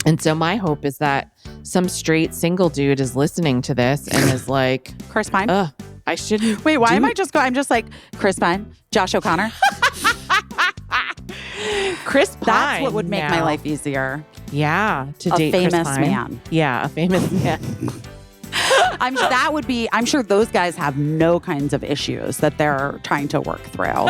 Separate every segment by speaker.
Speaker 1: And so my hope is that some straight single dude is listening to this and is like,
Speaker 2: Chris Pine.
Speaker 1: I shouldn't.
Speaker 2: Wait, why am I just going? I'm just like Chris Pine, Josh O'Connor.
Speaker 1: Chris Pine.
Speaker 2: That's what would make my life easier.
Speaker 1: Yeah, to
Speaker 2: A
Speaker 1: date
Speaker 2: famous
Speaker 1: Chris Pine.
Speaker 2: man.
Speaker 1: Yeah, a famous man.
Speaker 2: I'm sure those guys have no kinds of issues that they're trying to work through.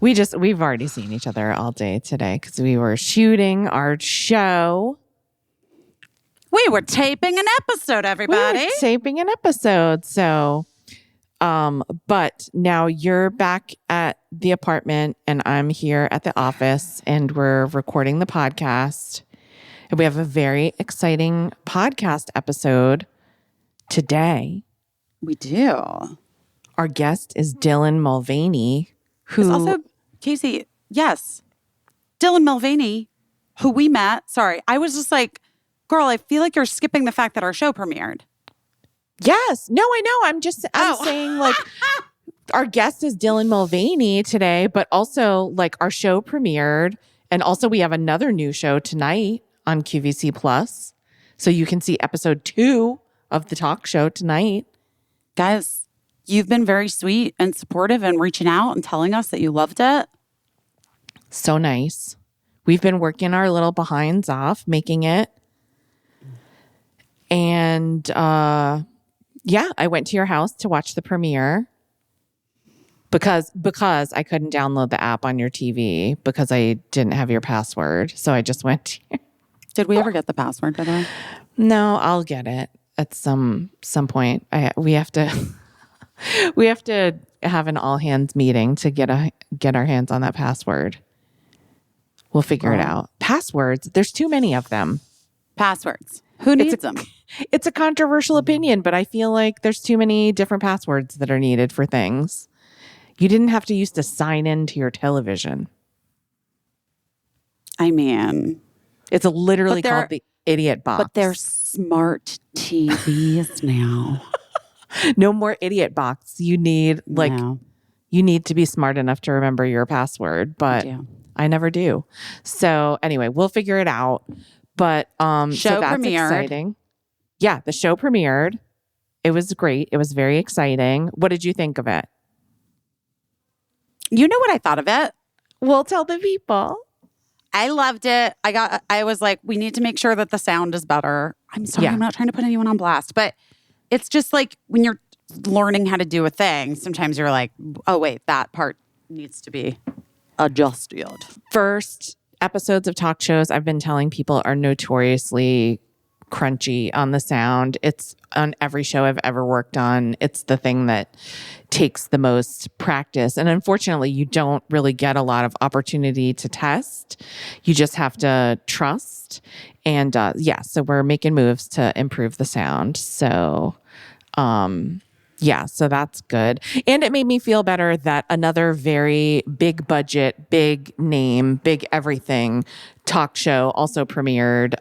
Speaker 1: We've already seen each other all day today because we were shooting our show.
Speaker 2: We were taping an episode, everybody.
Speaker 1: So, but now you're back at the apartment and I'm here at the office and we're recording the podcast. And we have a very exciting podcast episode today.
Speaker 2: We do.
Speaker 1: Our guest is Dylan Mulvaney, who
Speaker 2: is also Caissie. Yes. Dylan Mulvaney, who we met. Sorry. I was just like, girl, I feel like you're skipping the fact that our show premiered.
Speaker 1: Yes. No, I know. I'm saying like our guest is Dylan Mulvaney today, but also like our show premiered. And also we have another new show tonight on QVC Plus. So you can see episode 2 of the talk show tonight.
Speaker 2: Guys, you've been very sweet and supportive and reaching out and telling us that you loved it.
Speaker 1: So nice. We've been working our little behinds off, making it. And yeah, I went to your house to watch the premiere because I couldn't download the app on your TV because I didn't have your password. So I just went here.
Speaker 2: Did we ever get the password, by the way?
Speaker 1: No, I'll get it at some point. We have to have an all hands meeting to get our hands on that password. We'll figure it out. Passwords, there's too many of them.
Speaker 2: Passwords. Who needs them?
Speaker 1: It's a controversial opinion, but I feel like there's too many different passwords that are needed for things. You didn't have to use to sign into your television.
Speaker 2: I mean,
Speaker 1: it's literally called the idiot box.
Speaker 2: But they're smart TVs now.
Speaker 1: No more idiot box. You need you need to be smart enough to remember your password, but I never do. So anyway, we'll figure it out. But so that's premiered. Exciting. Yeah, the show premiered. It was great. It was very exciting. What did you think of it?
Speaker 2: You know what I thought of it?
Speaker 1: We'll tell the people.
Speaker 2: I loved it. I was like, we need to make sure that the sound is better. I'm sorry, I'm not trying to put anyone on blast, but it's just like when you're learning how to do a thing, sometimes you're like, oh wait, that part needs to be adjusted.
Speaker 1: First episodes of talk shows, I've been telling people, are notoriously crunchy on the sound. It's on every show I've ever worked on. It's the thing that takes the most practice. And unfortunately, you don't really get a lot of opportunity to test. You just have to trust. And so we're making moves to improve the sound. So so that's good. And it made me feel better that another very big budget, big name, big everything talk show also premiered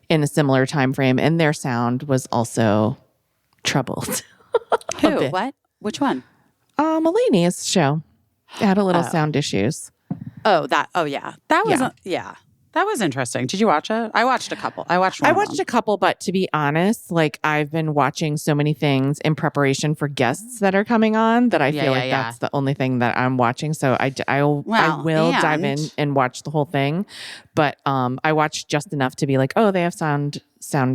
Speaker 1: in a similar time frame, and their sound was also troubled.
Speaker 2: Who? What? Which one?
Speaker 1: Eleni's show. It had a little sound issues.
Speaker 2: Oh, that. Oh, yeah. That was that was interesting. Did you watch it? I watched a couple. I watched
Speaker 1: a couple, but to be honest, like I've been watching so many things in preparation for guests that are coming on that I feel like that's the only thing that I'm watching. So I will dive in and watch the whole thing, but I watched just enough to be like, oh, they have sound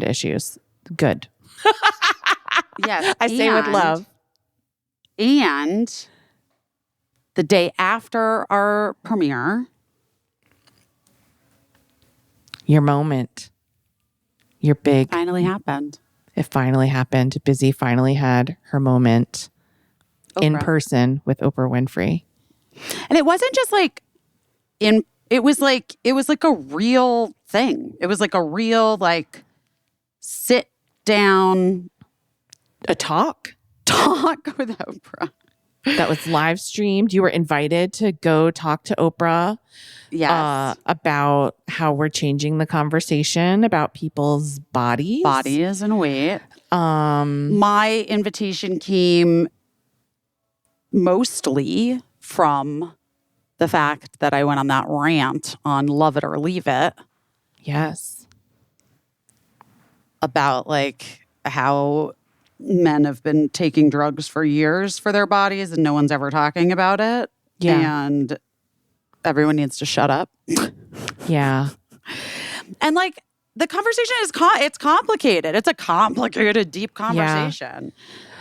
Speaker 1: issues. Good.
Speaker 2: Yes,
Speaker 1: I say with love.
Speaker 2: And the day after our premiere.
Speaker 1: Your moment. Your big.
Speaker 2: Finally happened.
Speaker 1: It finally happened. Busy finally had her moment in person with Oprah Winfrey.
Speaker 2: And it wasn't just like it was like a real thing. It was like a real like sit down
Speaker 1: a talk
Speaker 2: with Oprah.
Speaker 1: that was live streamed. You were invited to go talk to Oprah.
Speaker 2: Yes.
Speaker 1: About how we're changing the conversation about people's bodies
Speaker 2: and weight. My invitation came mostly from the fact that I went on that rant on Love It or Leave It.
Speaker 1: Yes.
Speaker 2: About like how men have been taking drugs for years for their bodies and no one's ever talking about it.
Speaker 1: Yeah.
Speaker 2: And everyone needs to shut up.
Speaker 1: Yeah.
Speaker 2: And like the conversation is it's complicated. It's a complicated, deep conversation. Yeah.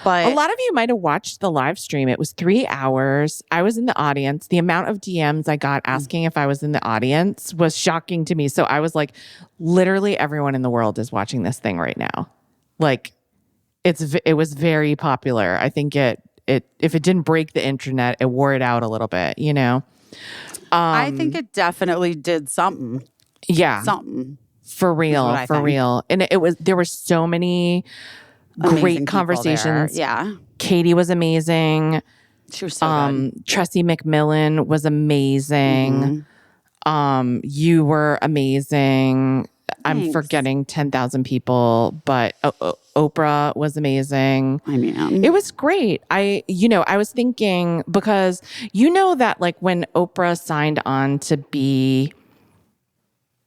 Speaker 2: But
Speaker 1: a lot of you might have watched the live stream. It was 3 hours. I was in the audience. The amount of DMs I got asking if I was in the audience was shocking to me. So I was like, literally everyone in the world is watching this thing right now. Like it was very popular. I think it if it didn't break the internet, it wore it out a little bit, you know?
Speaker 2: I think it definitely did something.
Speaker 1: Yeah.
Speaker 2: Something.
Speaker 1: For real. And there were so many great conversations.
Speaker 2: Yeah.
Speaker 1: Katie was amazing.
Speaker 2: She was so good.
Speaker 1: Tressie McMillan was amazing. Mm-hmm. You were amazing. Thanks. I'm forgetting 10,000 people, but Oprah was amazing.
Speaker 2: I mean,
Speaker 1: it was great. I was thinking, because that like when Oprah signed on to be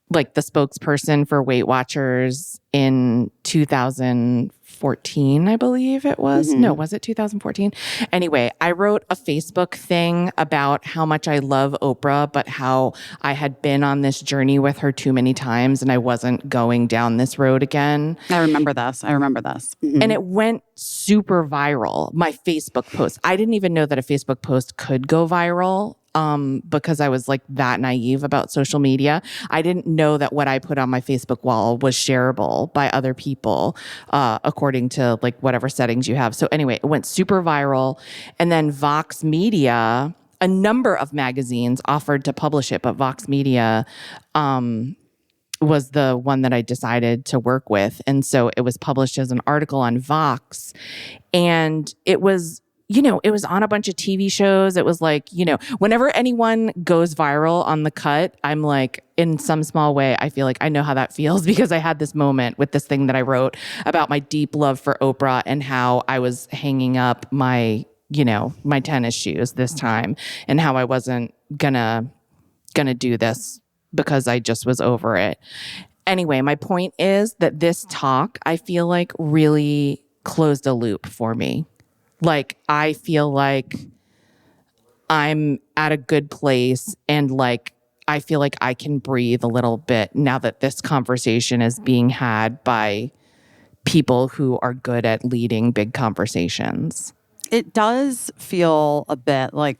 Speaker 1: like the spokesperson for Weight Watchers in 2014, I believe it was. Mm-hmm. No, was it 2014? Anyway, I wrote a Facebook thing about how much I love Oprah, but how I had been on this journey with her too many times and I wasn't going down this road again.
Speaker 2: I remember this. Mm-hmm.
Speaker 1: And it went super viral, my Facebook post. I didn't even know that a Facebook post could go viral. Because I was like that naive about social media. I didn't know that what I put on my Facebook wall was shareable by other people, according to like whatever settings you have. So anyway, it went super viral. And then Vox Media, a number of magazines offered to publish it, but Vox Media, was the one that I decided to work with. And so it was published as an article on Vox. And it was, it was on a bunch of TV shows. It was like, whenever anyone goes viral on The Cut, I'm like, in some small way, I feel like I know how that feels because I had this moment with this thing that I wrote about my deep love for Oprah and how I was hanging up my tennis shoes this time and how I wasn't gonna do this because I just was over it. Anyway, my point is that this talk, I feel like, really closed a loop for me. Like, I feel like I'm at a good place and like, I feel like I can breathe a little bit now that this conversation is being had by people who are good at leading big conversations.
Speaker 2: It does feel a bit like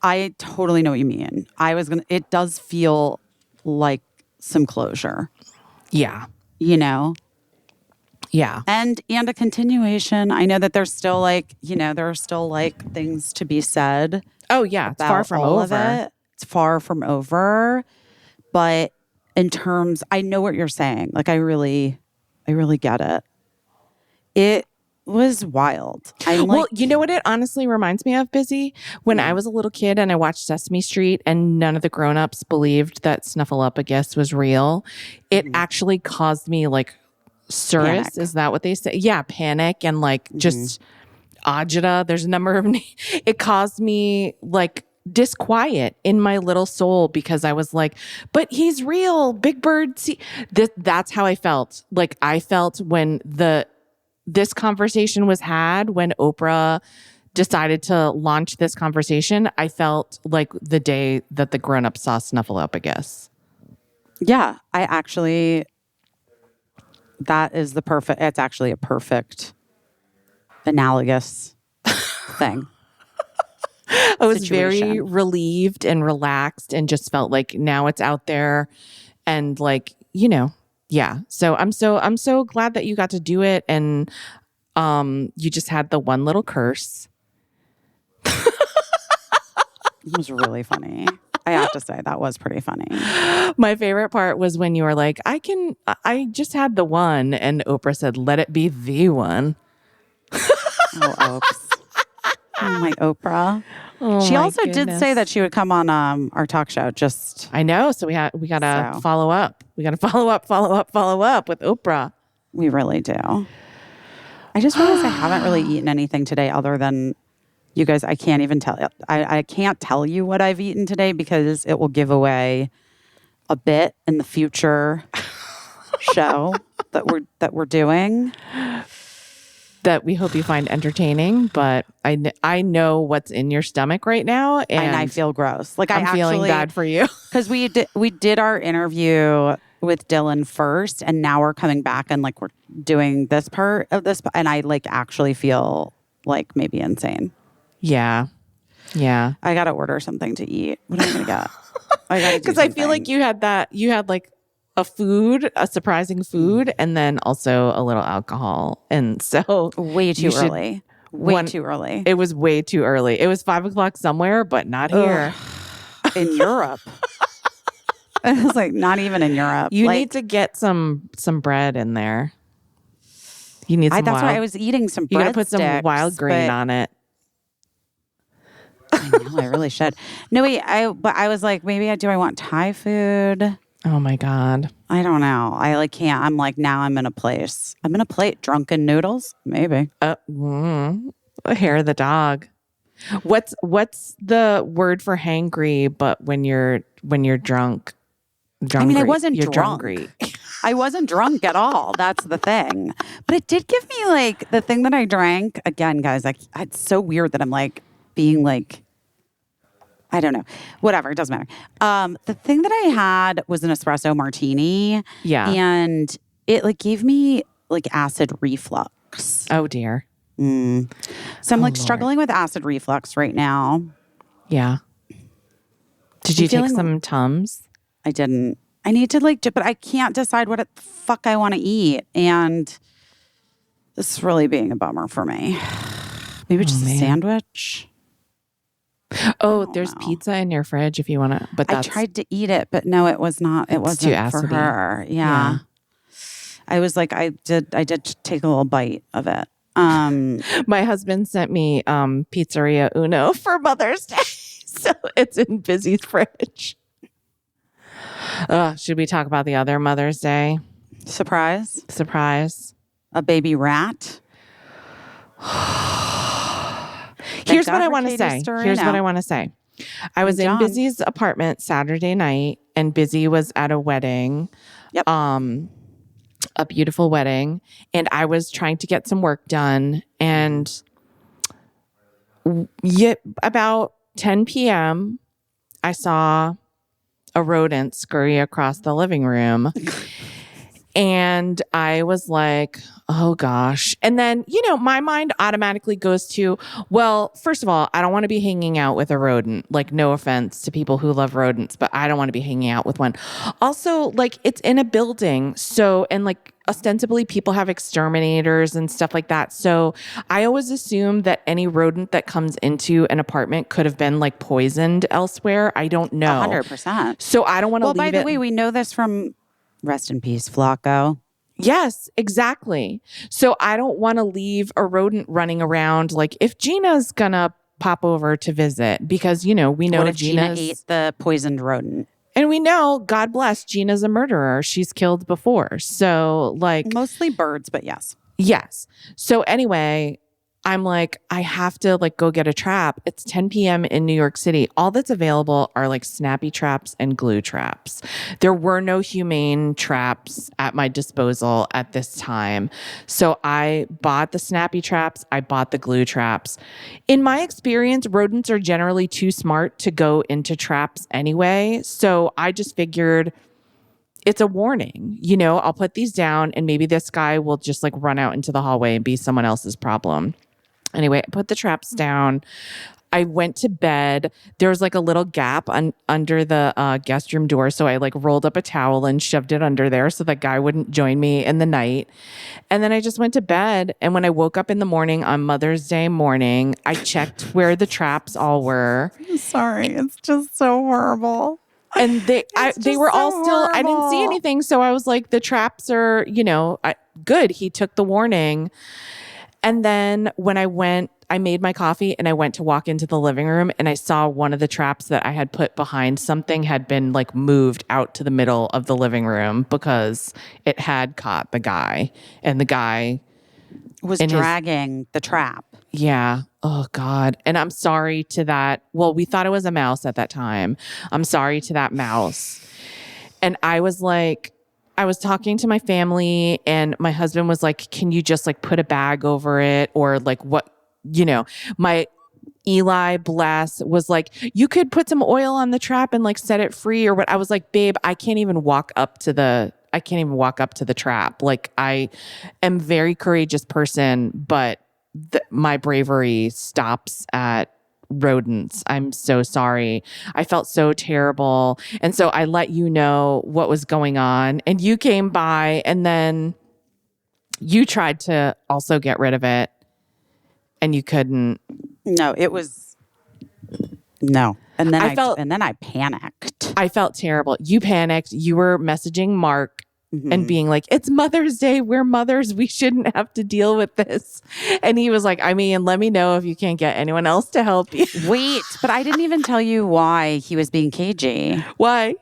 Speaker 2: I totally know what you mean. It does feel like some closure.
Speaker 1: Yeah.
Speaker 2: Yeah. And a continuation. I know that there's still there are still things to be said.
Speaker 1: Oh yeah. It's far from over.
Speaker 2: It's far from over. But in terms, I know what you're saying. Like I really get it. It was wild.
Speaker 1: Well, you know what it honestly reminds me of, Busy? When I was a little kid and I watched Sesame Street and none of the grown-ups believed that Snuffleupagus was real, it actually caused me panic. Is that what they say? Yeah, panic and just agita. There's a number of it caused me disquiet in my little soul because I was like, but he's real, Big Bird. That's how I felt. Like I felt when this conversation was had, when Oprah decided to launch this conversation, I felt like the day that the grown-ups saw Snuffleupagus.
Speaker 2: Yeah, that is it's actually a perfect analogous thing.
Speaker 1: I was very relieved and relaxed and just felt like now it's out there and yeah. So I'm so glad that you got to do it and you just had the one little curse.
Speaker 2: It was really funny. I have to say that was pretty funny.
Speaker 1: My favorite part was when you were like, I just had the one, and Oprah said, let it be the one.
Speaker 2: Oh, oops. Oh, my Oprah.
Speaker 1: Oh,
Speaker 2: She
Speaker 1: my
Speaker 2: also did
Speaker 1: goodness.
Speaker 2: say that she would come on our talk show. Just
Speaker 1: I know. So we got to follow up. We got to follow up with Oprah.
Speaker 2: we really do. I just realized I haven't really eaten anything today other than you guys. I can't even tell. I can't tell you what I've eaten today because it will give away a bit in the future show that we're doing.
Speaker 1: That we hope you find entertaining, but I know what's in your stomach right now, and
Speaker 2: I feel gross. Like
Speaker 1: I'm feeling bad for you
Speaker 2: because we did our interview with Dylan first, and now we're coming back and like we're doing this part of this, and I like actually feel like maybe insane.
Speaker 1: Yeah.
Speaker 2: I gotta order something to eat. What am I gonna get? I gotta
Speaker 1: because I feel like you had like a surprising food, and then also a little alcohol, and so
Speaker 2: way too early. Too early.
Speaker 1: It was way too early. It was 5 o'clock somewhere, but not here
Speaker 2: in Europe. I was like, not even in Europe.
Speaker 1: You need to get some bread in there. You need some.
Speaker 2: That's why I was eating some.
Speaker 1: You gotta put some wild grain on it.
Speaker 2: I know. I really should. No, wait. But I was like, maybe I want Thai food.
Speaker 1: Oh my God.
Speaker 2: I don't know. I like can't. I'm like, now I'm in a place. I'm in a plate. Drunken noodles, maybe.
Speaker 1: Hair of the dog. What's the word for hangry? But when you're drunk.
Speaker 2: I mean, I wasn't drunk. I wasn't drunk at all. That's the thing. But it did give me like the thing that I drank. Again, guys, like it's so weird that I'm like being like, I don't know. Whatever. It doesn't matter. The thing that I had was an espresso martini.
Speaker 1: Yeah.
Speaker 2: And it like gave me like acid reflux.
Speaker 1: Oh dear.
Speaker 2: So I'm like struggling with acid reflux right now.
Speaker 1: Yeah. Did you take some Tums?
Speaker 2: I didn't. I need to but I can't decide what the fuck I want to eat. And this is really being a bummer for me. Maybe just a sandwich.
Speaker 1: Oh, there's pizza in your fridge if you want to. But
Speaker 2: I tried to eat it, but no, it was not. It wasn't
Speaker 1: too acidy
Speaker 2: for her. Yeah. I was like, I did take a little bite of it.
Speaker 1: My husband sent me Pizzeria Uno for Mother's Day. So it's in Busy's fridge. Should we talk about the other Mother's Day?
Speaker 2: Surprise.
Speaker 1: A
Speaker 2: baby rat.
Speaker 1: Here's what I want to say. I was in Busy's apartment Saturday night, and Busy was at a wedding.
Speaker 2: Yep.
Speaker 1: A beautiful wedding, and I was trying to get some work done, and about 10 p.m. I saw a rodent scurry across the living room. And I was like, oh gosh. And then, my mind automatically goes to, well, first of all, I don't want to be hanging out with a rodent. Like, no offense to people who love rodents, but I don't want to be hanging out with one. Also, like, it's in a building. So, and like, ostensibly people have exterminators and stuff like that. So I always assume that any rodent that comes into an apartment could have been like poisoned elsewhere. I don't know.
Speaker 2: 100%.
Speaker 1: So I don't want to leave it.
Speaker 2: Well, by the way, we know this from rest in peace, Flacco.
Speaker 1: Yes, exactly. So I don't want to leave a rodent running around. Like if Gina's gonna pop over to visit, because we know
Speaker 2: what if Gina ate the poisoned rodent?
Speaker 1: And we know, God bless, Gina's a murderer. She's killed before. So like
Speaker 2: mostly birds, but yes.
Speaker 1: Yes. So anyway, I'm like, I have to like go get a trap. It's 10 p.m. in New York City. All that's available are like snappy traps and glue traps. There were no humane traps at my disposal at this time. So I bought the snappy traps. I bought the glue traps. In my experience, rodents are generally too smart to go into traps anyway. So I just figured it's a warning. I'll put these down and maybe this guy will just like run out into the hallway and be someone else's problem. Anyway, I put the traps down. I went to bed. There was like a little gap under the guest room door. So I like rolled up a towel and shoved it under there so that guy wouldn't join me in the night. And then I just went to bed. And when I woke up in the morning on Mother's Day morning, I checked where the traps all were.
Speaker 2: I'm sorry. It's just so horrible.
Speaker 1: And they were all still, horrible. I didn't see anything. So I was like, the traps are, good. He took the warning. And then when I went, I made my coffee and I went to walk into the living room and I saw one of the traps that I had put behind something had been like moved out to the middle of the living room because it had caught the guy, and the guy
Speaker 2: was dragging the trap.
Speaker 1: Yeah. Oh God. And I'm sorry to that. Well, we thought it was a mouse at that time. I'm sorry to that mouse. And I was talking to my family and my husband was like, can you just like put a bag over it? Or like what, my Eli bless was like, you could put some oil on the trap and like set it free or what. I was like, babe, I can't even walk up to the trap. Like I am a very courageous person, but my bravery stops at rodents. I'm so sorry. I felt so terrible. And so I let you know what was going on, and you came by and then you tried to also get rid of it and you couldn't.
Speaker 2: No, it was no. And then I panicked.
Speaker 1: I felt terrible. You panicked. You were messaging Mark and being like, it's Mother's Day. We're mothers. We shouldn't have to deal with this. And he was like, I mean, let me know if you can't get anyone else to help you.
Speaker 2: Wait, but I didn't even tell you why he was being cagey.
Speaker 1: Why?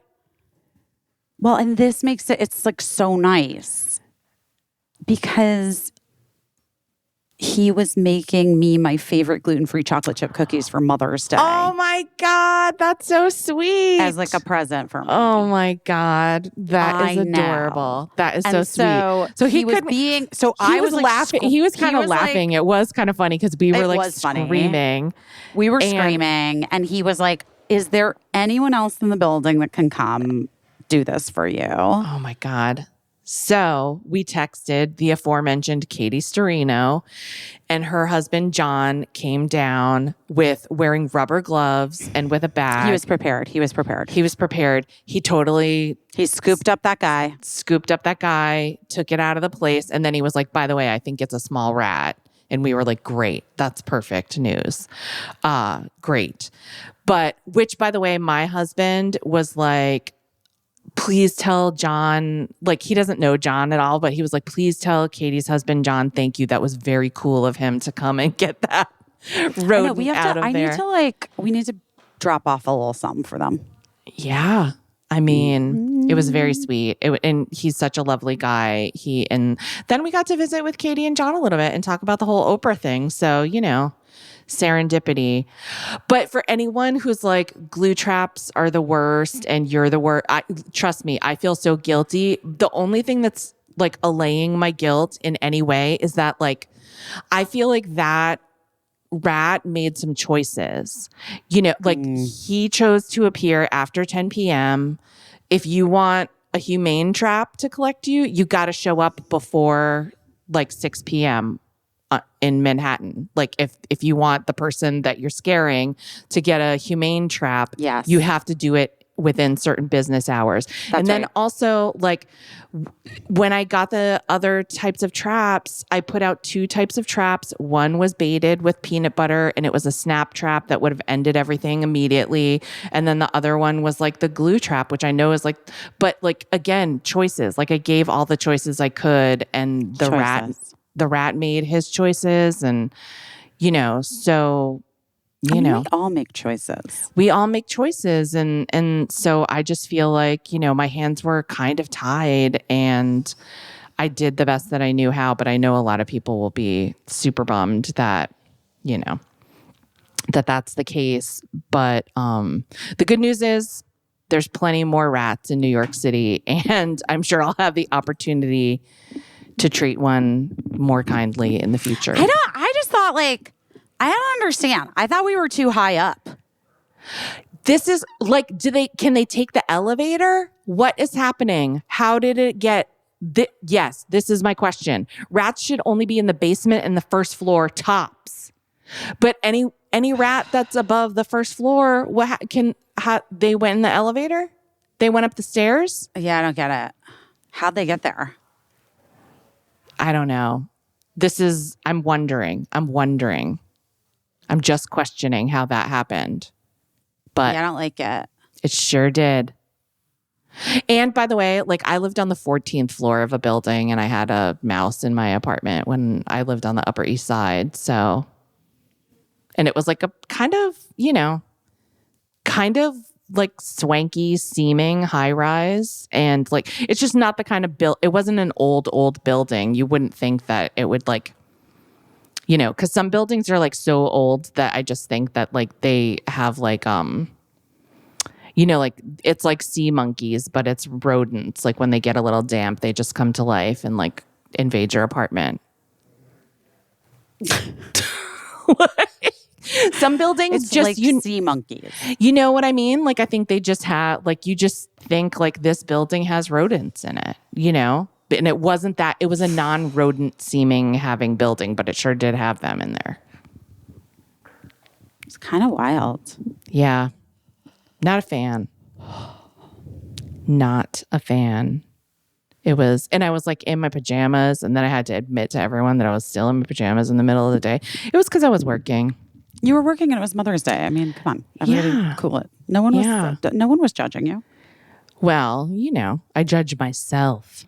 Speaker 2: Well, and this makes it's like so nice because he was making me my favorite gluten-free chocolate chip cookies for Mother's Day.
Speaker 1: Oh my God, that's so sweet.
Speaker 2: As like a present for me.
Speaker 1: Oh my God, that is adorable. That is so sweet. So he was being, so I was laughing. He was kind of laughing. It was kind of funny because we were like screaming.
Speaker 2: We were screaming and he was like, is there anyone else in the building that can come do this for you?
Speaker 1: Oh my God. So we texted the aforementioned Katie Storino, and her husband, John, came down wearing rubber gloves and with a bag.
Speaker 2: He was prepared.
Speaker 1: He scooped up that guy, took it out of the place. And then he was like, by the way, I think it's a small rat. And we were like, great. That's perfect news. Great. But which, by the way, my husband was like, please tell John, like he doesn't know John at all, but he was like, please tell Katie's husband, John, thank you. That was very cool of him to come and get that rodent out of there.
Speaker 2: We need to drop off a little something for them.
Speaker 1: Yeah. I mean, it was very sweet. And he's such a lovely guy. And then we got to visit with Katie and John a little bit and talk about the whole Oprah thing. So, serendipity. But for anyone who's like, glue traps are the worst and you're the worst, trust me, I feel so guilty. The only thing that's like allaying my guilt in any way is that like, I feel like that rat made some choices. He chose to appear after 10 p.m. If you want a humane trap to collect you, you got to show up before like 6 p.m. In Manhattan. Like if you want the person that you're scaring to get a humane trap,
Speaker 2: yes,
Speaker 1: you have to do it within certain business hours. And then also like when I got the other types of traps, I put out 2 types of traps. One was baited with peanut butter and it was a snap trap that would have ended everything immediately. And then the other one was like the glue trap, which I know is like, but like again, choices. Like I gave all the choices I could, and the rat made his choices, and so we
Speaker 2: all make choices.
Speaker 1: We all make choices, and so I just feel like my hands were kind of tied, and I did the best that I knew how. But I know a lot of people will be super bummed that that's the case. But the good news is there's plenty more rats in New York City, and I'm sure I'll have the opportunity to treat one more kindly in the future.
Speaker 2: I just thought like, I don't understand. I thought we were too high up.
Speaker 1: This is like, can they take the elevator? What is happening? How did it get? Yes, this is my question. Rats should only be in the basement and the first floor tops. But any rat that's above the first floor, they went in the elevator? They went up the stairs?
Speaker 2: Yeah, I don't get it. How'd they get there?
Speaker 1: I don't know. I'm wondering. I'm just questioning how that happened. But
Speaker 2: yeah, I don't like it.
Speaker 1: It sure did. And by the way, like I lived on the 14th floor of a building and I had a mouse in my apartment when I lived on the Upper East Side. So And it was like a kind of like swanky seeming high rise. And like, it's just not the kind of it wasn't an old building. You wouldn't think that it would like, because some buildings are like so old that I just think that like they have like, like it's like sea monkeys, but it's rodents. Like when they get a little damp, they just come to life and like invade your apartment. Some buildings
Speaker 2: It's
Speaker 1: just
Speaker 2: like sea monkeys.
Speaker 1: You know what I mean? Like I think they just have like you just think like this building has rodents in it, And it wasn't that. It was a non-rodent seeming having building, but it sure did have them in there.
Speaker 2: It's kind of wild.
Speaker 1: Yeah. Not a fan. Not a fan. It was, and I was like in my pajamas, and then I had to admit to everyone that I was still in my pajamas in the middle of the day. It was because I was working.
Speaker 2: You were working and it was Mother's Day. I mean, come on. Everybody cool it. No one was judging you.
Speaker 1: Well, I judge myself.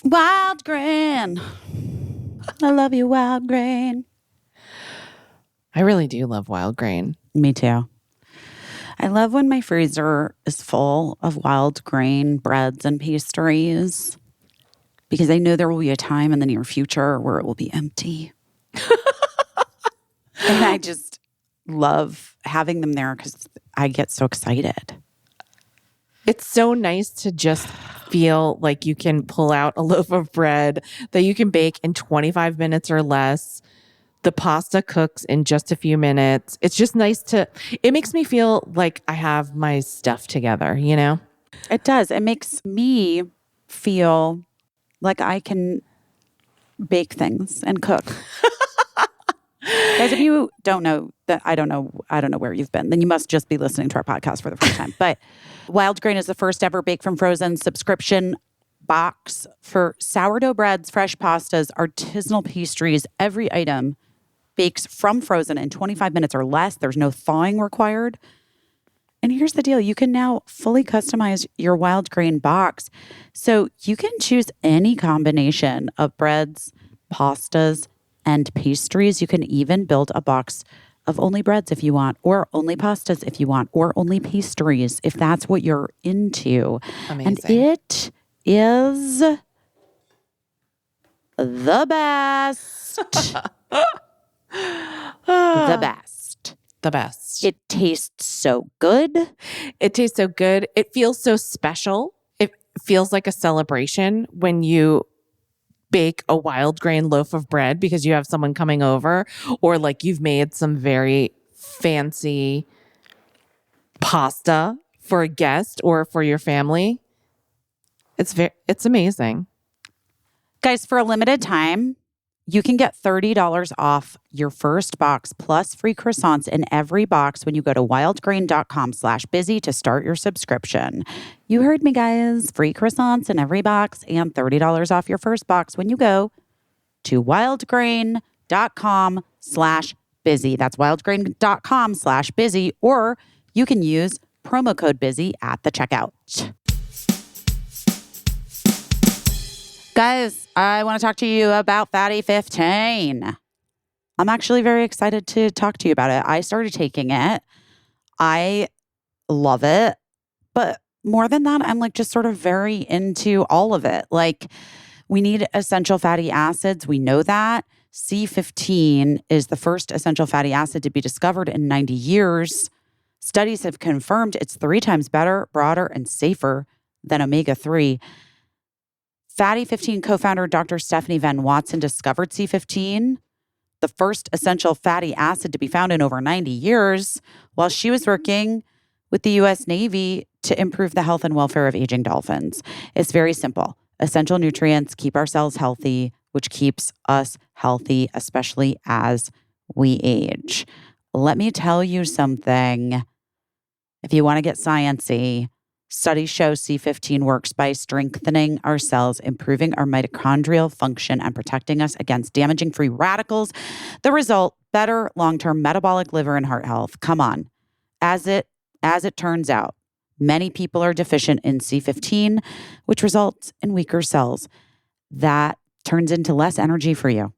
Speaker 2: Wild grain. I love you, wild grain.
Speaker 1: I really do love wild grain.
Speaker 2: Me too. I love when my freezer is full of wild grain breads and pastries because I know there will be a time in the near future where it will be empty. And I just love having them there because I get so excited.
Speaker 1: It's so nice to just feel like you can pull out a loaf of bread that you can bake in 25 minutes or less. The pasta cooks in just a few minutes. It's just nice it makes me feel like I have my stuff together,
Speaker 2: It does. It makes me feel like I can bake things and cook. Guys, if you don't know that, I don't know where you've been, then you must just be listening to our podcast for the first time. But Wild Grain is the first ever Bake from Frozen subscription box for sourdough breads, fresh pastas, artisanal pastries. Every item bakes from frozen in 25 minutes or less. There's no thawing required. And here's the deal. You can now fully customize your Wild Grain box. So you can choose any combination of breads, pastas, and pastries. You can even build a box of only breads if you want, or only pastas if you want, or only pastries if that's what you're into.
Speaker 1: Amazing.
Speaker 2: And it is the best. The best.
Speaker 1: The best.
Speaker 2: It tastes so good.
Speaker 1: It tastes so good. It feels so special. It feels like a celebration when you bake a wild grain loaf of bread because you have someone coming over, or like you've made some very fancy pasta for a guest or for your family. It's amazing.
Speaker 2: Guys, for a limited time, you can get $30 off your first box plus free croissants in every box when you go to wildgrain.com/busy to start your subscription. You heard me, guys. Free croissants in every box and $30 off your first box when you go to wildgrain.com/busy. That's wildgrain.com/busy, or you can use promo code busy at the checkout. Guys, I want to talk to you about Fatty 15. I'm actually very excited to talk to you about it. I started taking it. I love it. But more than that, I'm like just sort of very into all of it. Like, we need essential fatty acids. We know that. C15 is the first essential fatty acid to be discovered in 90 years. Studies have confirmed it's 3 times better, broader, and safer than omega-3. Fatty 15 co-founder Dr. Stephanie Van Watson discovered C15, the first essential fatty acid to be found in over 90 years, while she was working with the U.S. Navy to improve the health and welfare of aging dolphins. It's very simple. Essential nutrients keep our cells healthy, which keeps us healthy, especially as we age. Let me tell you something. If you want to get sciencey, studies show C15 works by strengthening our cells, improving our mitochondrial function, and protecting us against damaging free radicals. The result, better long-term metabolic, liver, and heart health. Come on. As it turns out, many people are deficient in C15, which results in weaker cells. That turns into less energy for you,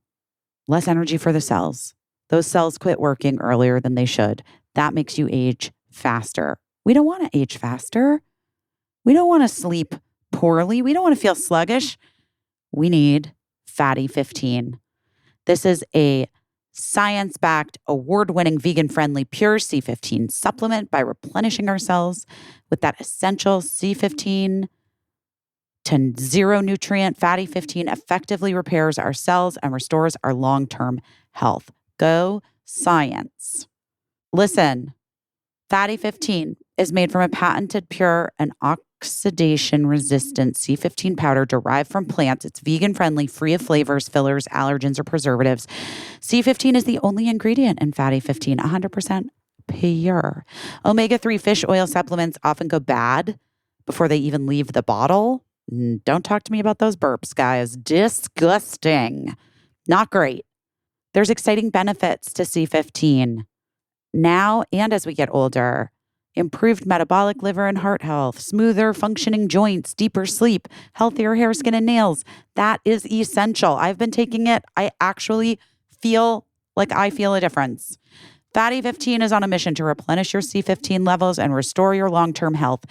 Speaker 2: less energy for the cells. Those cells quit working earlier than they should. That makes you age faster. We don't want to age faster. We don't want to sleep poorly. We don't want to feel sluggish. We need Fatty 15. This is a science-backed, award-winning, vegan-friendly, pure C15 supplement by replenishing our cells with that essential C15 to zero nutrient. Fatty 15 effectively repairs our cells and restores our long-term health. Go science. Listen, Fatty 15 is made from a patented, pure, and oxidation-resistant C15 powder derived from plants. It's vegan-friendly, free of flavors, fillers, allergens, or preservatives. C15 is the only ingredient in Fatty 15, 100% pure. Omega-3 fish oil supplements often go bad before they even leave the bottle. Don't talk to me about those burps, guys. Disgusting. Not great. There's exciting benefits to C15 now and as we get older. Improved metabolic, liver, and heart health, smoother functioning joints, deeper sleep, healthier hair, skin, and nails. That is essential. I've been taking it. I actually feel like I feel a difference. Fatty 15 is on a mission to replenish your C15 levels and restore your long-term health.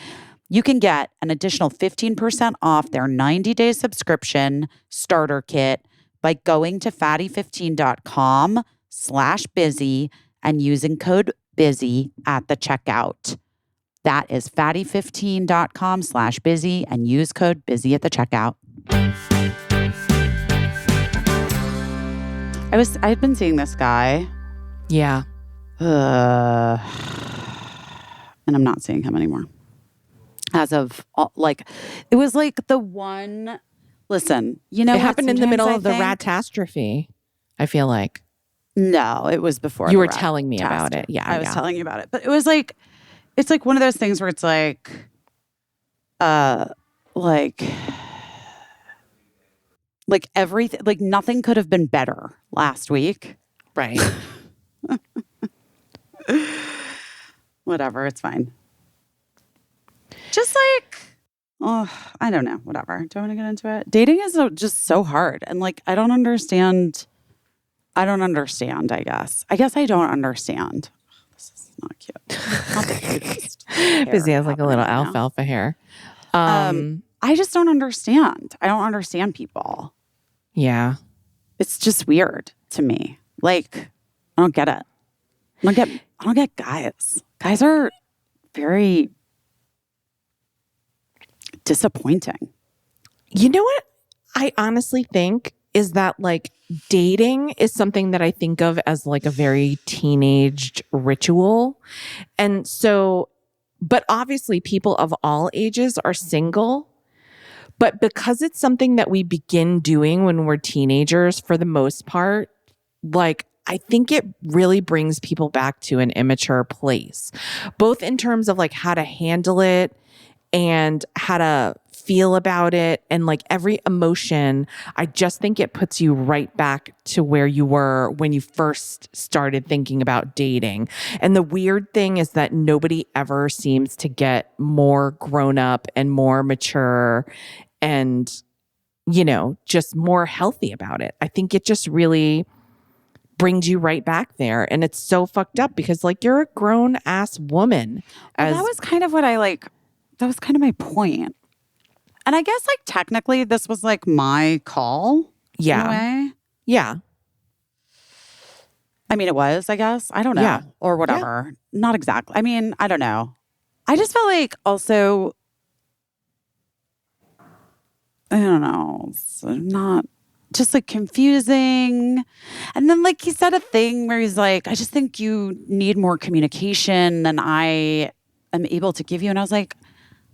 Speaker 2: You can get an additional 15% off their 90-day subscription starter kit by going to fatty15.com/busy and using code busy at the checkout. That is fatty15.com/busy and use code busy at the checkout. I've been seeing this guy.
Speaker 1: Yeah.
Speaker 2: And I'm not seeing him anymore. As of it was like the one, listen, you know,
Speaker 1: it happened in the middle of the Ratastrophe, I feel like.
Speaker 2: No, it was before.
Speaker 1: You were telling me about it. Yeah.
Speaker 2: I was telling you about it. But it was like, it's like one of those things where it's like everything, like nothing could have been better last week.
Speaker 1: Right.
Speaker 2: Whatever, it's fine. Just like, I don't know, whatever. Do I want to get into it? Dating is just so hard. And like, I don't understand, I guess. I don't understand. This is not cute. Not the cutest.
Speaker 1: Busy has like a little alfalfa hair.
Speaker 2: I just don't understand. I don't understand people.
Speaker 1: Yeah.
Speaker 2: It's just weird to me. Like, I don't get it. I don't get guys. Guys are very disappointing.
Speaker 1: You know what I honestly think is that like dating is something that I think of as like a very teenaged ritual. And so, but obviously people of all ages are single. But because it's something that we begin doing when we're teenagers, for the most part, like I think it really brings people back to an immature place, both in terms of like how to handle it and how to feel about it and like every emotion. I just think it puts you right back to where you were when you first started thinking about dating. And the weird thing is that nobody ever seems to get more grown up and more mature and, you know, just more healthy about it. I think it just really brings you right back there. And it's so fucked up because like you're a grown ass woman.
Speaker 2: That was kind of what that was kind of my point. And I guess like technically this was like my call.
Speaker 1: Yeah.
Speaker 2: In a way.
Speaker 1: Yeah.
Speaker 2: I mean, it was, I guess. I don't know.
Speaker 1: Yeah.
Speaker 2: Or whatever. Yeah. Not exactly. I mean, I don't know. I just felt like also, I don't know. It's not just like confusing. And then like he said a thing where he's like, I just think you need more communication than I am able to give you. And I was like,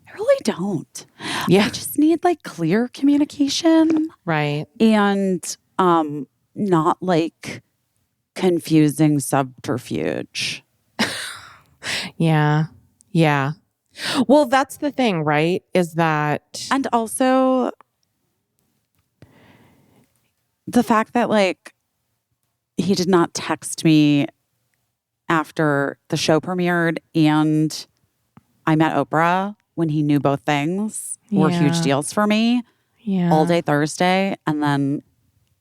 Speaker 2: I really don't.
Speaker 1: Yeah.
Speaker 2: I just need like clear communication.
Speaker 1: Right.
Speaker 2: And not like confusing subterfuge.
Speaker 1: Yeah. Yeah. Well, that's the thing, right? Is that...
Speaker 2: And also the fact that like he did not text me after the show premiered and I met Oprah when he knew both things were huge deals for me all day Thursday. And then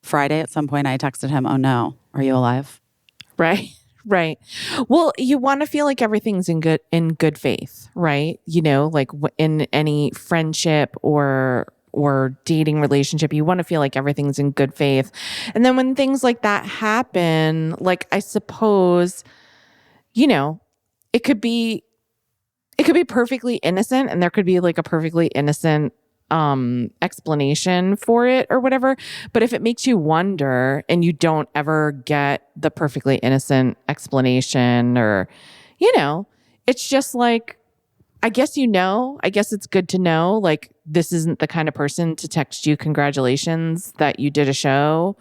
Speaker 2: Friday at some point I texted him, "Oh no, are you alive?"
Speaker 1: Right. Right. Well, you want to feel like everything's in good faith, right? Like in any friendship or dating relationship, you want to feel like everything's in good faith. And then when things like that happen, like I suppose, it could be perfectly innocent, and there could be like a perfectly innocent explanation for it or whatever. But if it makes you wonder and you don't ever get the perfectly innocent explanation, or, it's just like, I guess it's good to know, like, this isn't the kind of person to text you congratulations that you did a show,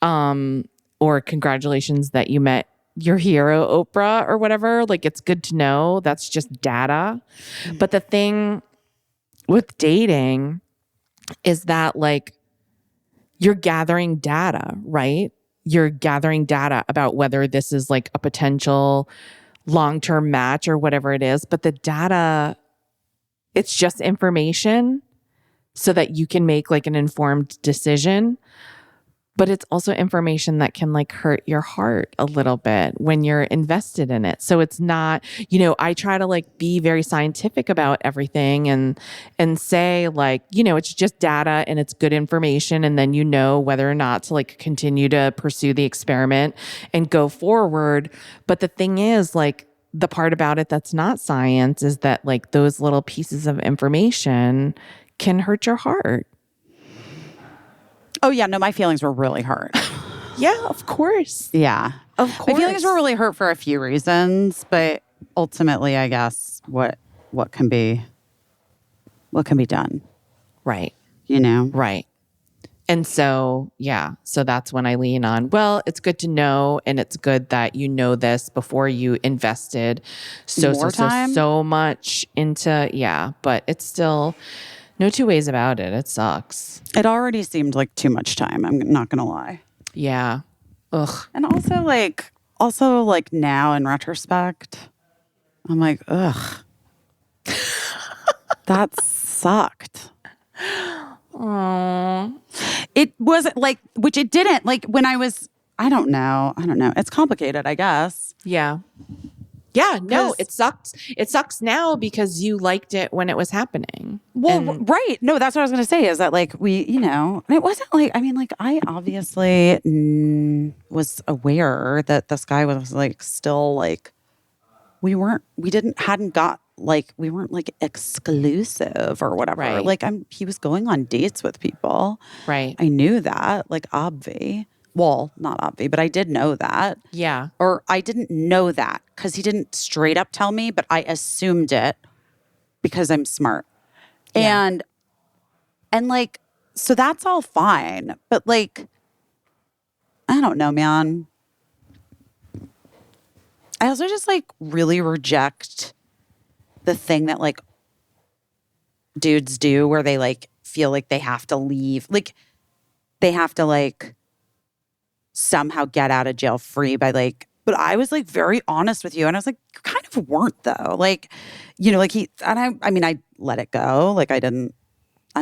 Speaker 1: or congratulations that you met your hero, Oprah, or whatever. Like, it's good to know. That's just data. But the thing with dating is that, like, you're gathering data, right? You're gathering data about whether this is like a potential long-term match or whatever it is. But the data, it's just information so that you can make like an informed decision. But it's also information that can like hurt your heart a little bit when you're invested in it. So it's not, I try to like be very scientific about everything and say like, it's just data and it's good information. And then whether or not to like continue to pursue the experiment and go forward. But the thing is, like, the part about it that's not science is that like those little pieces of information can hurt your heart.
Speaker 2: Oh, yeah. No, my feelings were really hurt.
Speaker 1: Yeah, of course.
Speaker 2: Yeah.
Speaker 1: Of course.
Speaker 2: My feelings were really hurt for a few reasons, but ultimately, I guess, what can be done.
Speaker 1: Right.
Speaker 2: Right.
Speaker 1: And so, yeah. So that's when I lean on, well, it's good to know, and it's good that you know this before you invested so much into, yeah. But it's still no two ways about it. It sucks.
Speaker 2: It already seemed like too much time. I'm not going to lie.
Speaker 1: Yeah. Ugh.
Speaker 2: And also like now in retrospect, I'm like, ugh, that sucked.
Speaker 1: Aww.
Speaker 2: It wasn't like, which it didn't, like when I don't know. It's complicated, I guess.
Speaker 1: Yeah. Yeah, no, it sucks. It sucks now because you liked it when it was happening.
Speaker 2: Well, right. No, that's what I was going to say is that like it wasn't like, I mean, like I obviously was aware that this guy was like still like, we weren't like exclusive or whatever.
Speaker 1: Right.
Speaker 2: Like he was going on dates with people.
Speaker 1: Right.
Speaker 2: I knew that, like obvi. Well, not obvi, but I did know that.
Speaker 1: Yeah.
Speaker 2: Or I didn't know that because he didn't straight up tell me, but I assumed it because I'm smart. Yeah. And like, so that's all fine. But like, I don't know, man. I also just like really reject the thing that like dudes do where they like feel like they have to leave. Like they have to like somehow get out of jail free by like, but I was like very honest with you. And I was like, you kind of weren't though. Like, like I mean, I let it go. Like I'm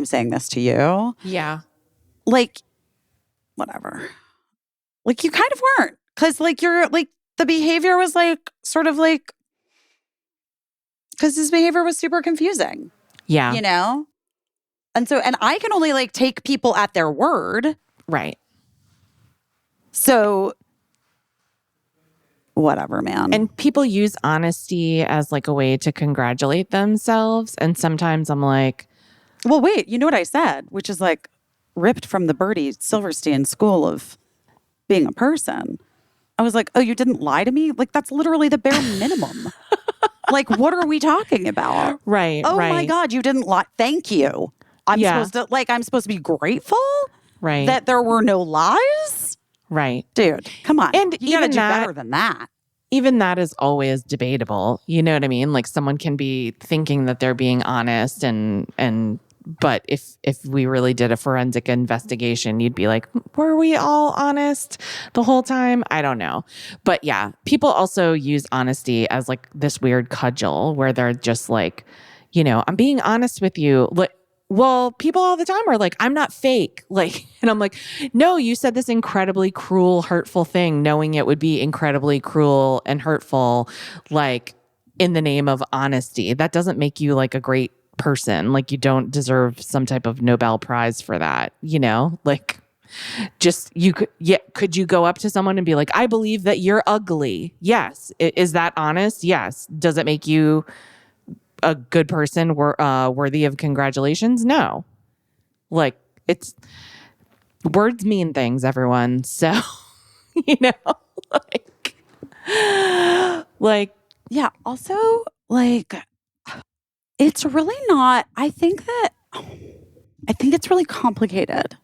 Speaker 2: saying this to you.
Speaker 1: Yeah.
Speaker 2: Like, whatever. Like you kind of weren't. Cause like you're like, the behavior was like, sort of like, cause his behavior was super confusing.
Speaker 1: Yeah.
Speaker 2: And so, and I can only like take people at their word.
Speaker 1: Right.
Speaker 2: So, whatever, man.
Speaker 1: And people use honesty as like a way to congratulate themselves. And sometimes I'm like,
Speaker 2: well, wait, you know what I said, which is like ripped from the Bertie Silverstein school of being a person. I was like, oh, you didn't lie to me? Like, that's literally the bare minimum. Like, what are we talking about?
Speaker 1: Right.
Speaker 2: Oh
Speaker 1: right.
Speaker 2: my God, you didn't lie. Thank you. I'm supposed to be grateful
Speaker 1: right.
Speaker 2: that there were no lies.
Speaker 1: Right.
Speaker 2: Dude, come on.
Speaker 1: And
Speaker 2: you gotta do better than that.
Speaker 1: Even that is always debatable. You know what I mean? Like someone can be thinking that they're being honest but if we really did a forensic investigation, you'd be like, were we all honest the whole time? I don't know. But yeah, people also use honesty as like this weird cudgel where they're just like, I'm being honest with you. well, people all the time are like, I'm not fake. Like, and I'm like, no, you said this incredibly cruel, hurtful thing, knowing it would be incredibly cruel and hurtful, like in the name of honesty. That doesn't make you like a great person. Like you don't deserve some type of Nobel Prize for that, you know? Like just you could could you go up to someone and be like, I believe that you're ugly. Yes. Is that honest? Yes. Does it make you a good person worthy of congratulations? No. Like it's words mean things, everyone. So, you know, like
Speaker 2: Yeah. Also, like, it's really not, I think it's really complicated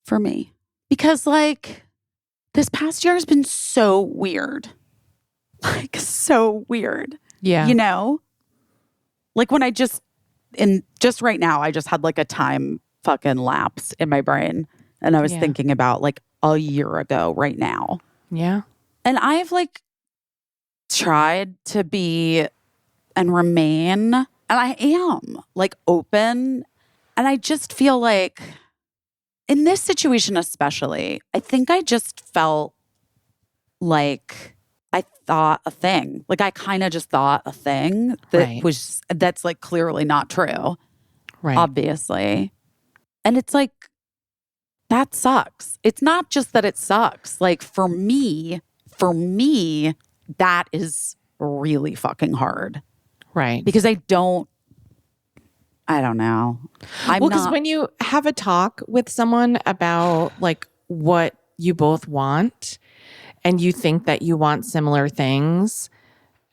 Speaker 2: for me because, like, this past year has been so weird. Like, so weird.
Speaker 1: yeah.
Speaker 2: You know? Like, when just right now, I just had like a time fucking lapse in my brain. And I was thinking about like a year ago right now.
Speaker 1: Yeah.
Speaker 2: And I've like tried to be and remain, and I am like open. And I just feel like in this situation, especially, I think I just felt like I thought a thing. Like I kind of just thought a thing that that's like clearly not true.
Speaker 1: Right.
Speaker 2: Obviously. And it's like, that sucks. It's not just that it sucks. Like for me, that is really fucking hard.
Speaker 1: Right.
Speaker 2: Because I don't know.
Speaker 1: Because when you have a talk with someone about like what you both want and you think that you want similar things,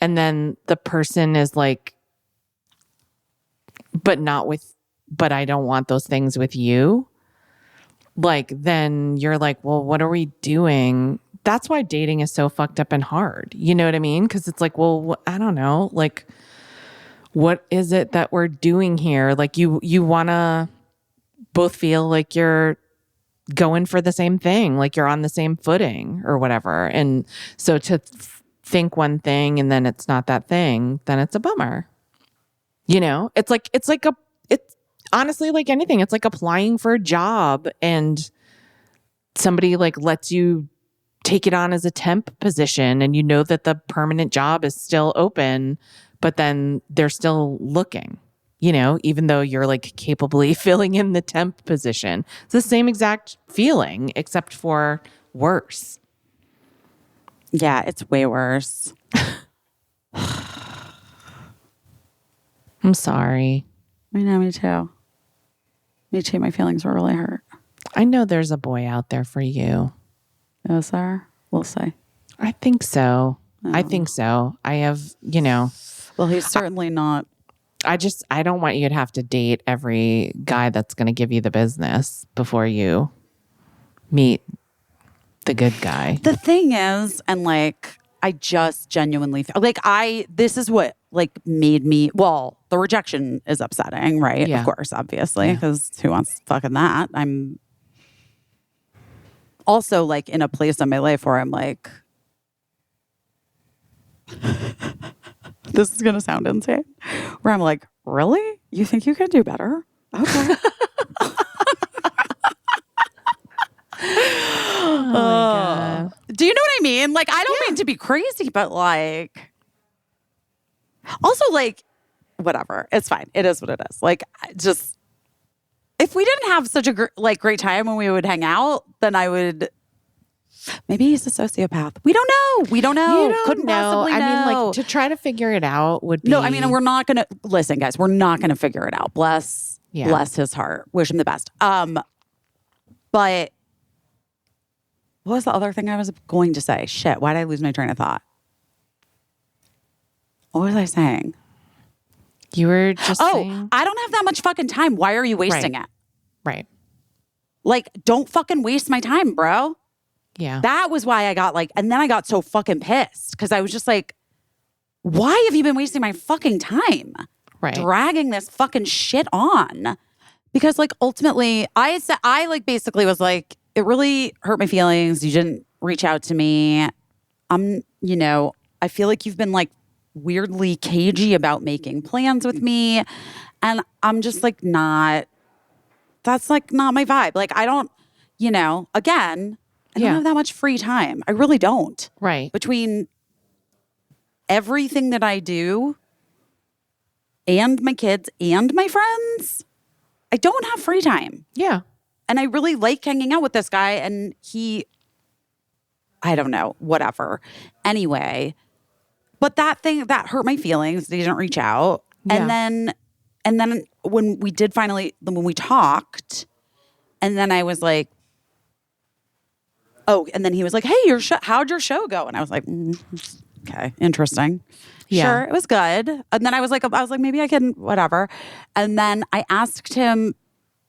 Speaker 1: and then the person is like, but I don't want those things with you. Like, then you're like, well, what are we doing? That's why dating is so fucked up and hard. You know what I mean? Because it's like, well, I don't know. Like, what is it that we're doing here? Like, you want to both feel like you're going for the same thing, like you're on the same footing or whatever. And so to think one thing and then it's not that thing, then it's a bummer. You know, it's honestly like anything. It's like applying for a job and somebody like lets you take it on as a temp position and you know that the permanent job is still open, but then they're still looking, you know, even though you're like capably filling in the temp position. It's the same exact feeling, except for worse.
Speaker 2: Yeah, it's way worse.
Speaker 1: I'm sorry.
Speaker 2: I know, me too. Me too. My feelings were really hurt.
Speaker 1: I know there's a boy out there for you.
Speaker 2: Is there? We'll see.
Speaker 1: I think so. I think so. I have, you know.
Speaker 2: Well, he's certainly not.
Speaker 1: I don't want you to have to date every guy that's going to give you the business before you meet the good guy.
Speaker 2: The thing is, and like, I just genuinely feel like this is what like made me, well, the rejection is upsetting, right?
Speaker 1: Yeah.
Speaker 2: Of course, obviously, because who wants fucking that? I'm also like in a place in my life where I'm like, this is going to sound insane, where I'm like, really? You think you could do better? Okay.
Speaker 1: Oh my God.
Speaker 2: Do you know what I mean? Like, I don't mean to be crazy, but like, also like, whatever. It's fine. It is what it is. Like, just, if we didn't have such a great time when we would hang out, then I would, maybe he's a sociopath. We don't know. We don't know.
Speaker 1: You don't
Speaker 2: Couldn't
Speaker 1: know.
Speaker 2: possibly know.
Speaker 1: I mean, like, to try to figure it out would be.
Speaker 2: No, I mean, we're not going to, listen, guys, we're not going to figure it out. Bless his heart. Wish him the best. But what was the other thing I was going to say? Shit, why did I lose my train of thought? What was I saying?
Speaker 1: You were just saying.
Speaker 2: I don't have that much fucking time. Why are you wasting it?
Speaker 1: Right.
Speaker 2: Like, don't fucking waste my time, bro.
Speaker 1: Yeah.
Speaker 2: That was why I got like, and then I got so fucking pissed because I was just like, why have you been wasting my fucking time?
Speaker 1: Right.
Speaker 2: Dragging this fucking shit on. Because like ultimately, I like basically was like, it really hurt my feelings. You didn't reach out to me. You know, I feel like you've been like weirdly cagey about making plans with me. And I'm just like not That's like not my vibe. Like I don't, again, I don't have that much free time. I really don't.
Speaker 1: Right.
Speaker 2: Between everything that I do and my kids and my friends, I don't have free time.
Speaker 1: Yeah.
Speaker 2: And I really like hanging out with this guy. And I don't know, whatever. Anyway, but that thing, that hurt my feelings. They didn't reach out.
Speaker 1: Yeah.
Speaker 2: And then when we talked, and then I was like, oh, and then he was like, hey, how'd your show go? And I was like, okay, interesting.
Speaker 1: Yeah.
Speaker 2: Sure, it was good. And then I was like, maybe I can, whatever. And then I asked him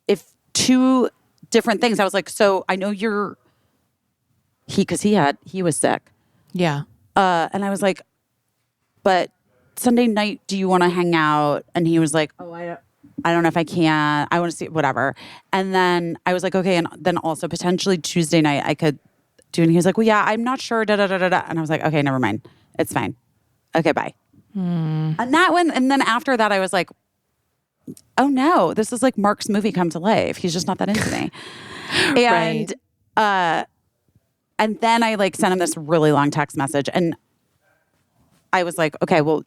Speaker 2: if 2 different things. I was like, so I know because he was sick.
Speaker 1: Yeah.
Speaker 2: And I was like, but Sunday night, do you want to hang out? And he was like, oh, I don't know if I can. I want to see whatever. And then I was like, okay. And then also potentially Tuesday night I could do. And he was like, well, yeah, I'm not sure. Da, da, da, da, da. And I was like, okay, never mind. It's fine. Okay, bye. And that one. And then after that, I was like, oh no, this is like Mark's movie come to life. He's just not that into me. And, and then I like sent him this really long text message. And I was like, okay, well,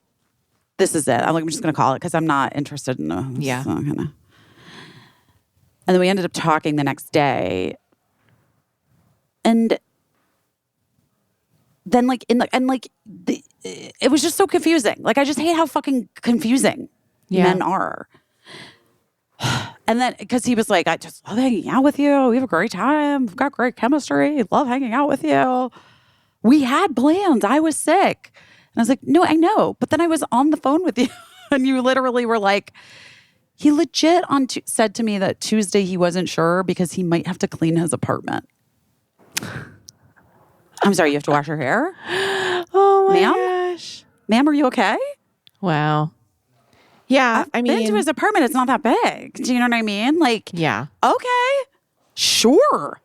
Speaker 2: this is it. I'm just going to call it because I'm not interested in it.
Speaker 1: Yeah.
Speaker 2: So and then we ended up talking the next day. And then it was just so confusing. Like, I just hate how fucking confusing men are. And then, because he was like, I just love hanging out with you. We have a great time. We've got great chemistry. Love hanging out with you. We had plans. I was sick. And I was like, no, I know. But then I was on the phone with you. And you literally were like, he legit said to me that Tuesday he wasn't sure because he might have to clean his apartment. I'm sorry, you have to wash your hair?
Speaker 1: Oh my
Speaker 2: Ma'am?
Speaker 1: gosh.
Speaker 2: Ma'am, are you okay?
Speaker 1: Wow. Yeah.
Speaker 2: I've been to his apartment. It's not that big. Do you know what I mean? Like,
Speaker 1: yeah.
Speaker 2: Okay, sure.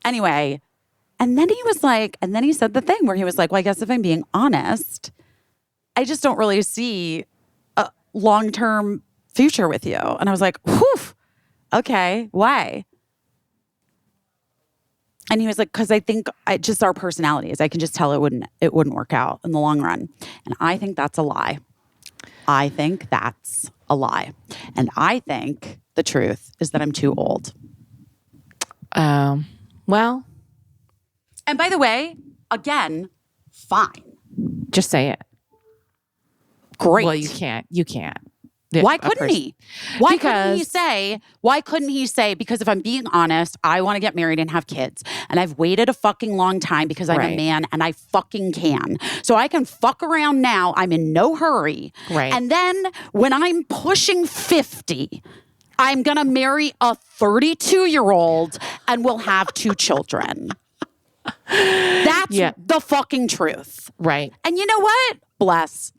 Speaker 2: Anyway, and then he was like, and then he said the thing where he was like, well, I guess if I'm being honest, I just don't really see a long-term future with you. And I was like, whew, okay, why? And he was like, because I think just our personalities, I can just tell it wouldn't work out in the long run. And I think that's a lie. I think that's a lie. And I think the truth is that I'm too old.
Speaker 1: Well.
Speaker 2: And by the way, again, fine.
Speaker 1: Just say it.
Speaker 2: Great.
Speaker 1: Well, you can't.
Speaker 2: Why couldn't he? Why couldn't he say, because if I'm being honest, I want to get married and have kids. And I've waited a fucking long time because I'm a man and I fucking can. So I can fuck around now. I'm in no hurry.
Speaker 1: Right.
Speaker 2: And then when I'm pushing 50, I'm going to marry a 32-year-old and we'll have 2 children. That's the fucking truth.
Speaker 1: Right.
Speaker 2: And you know what? Bless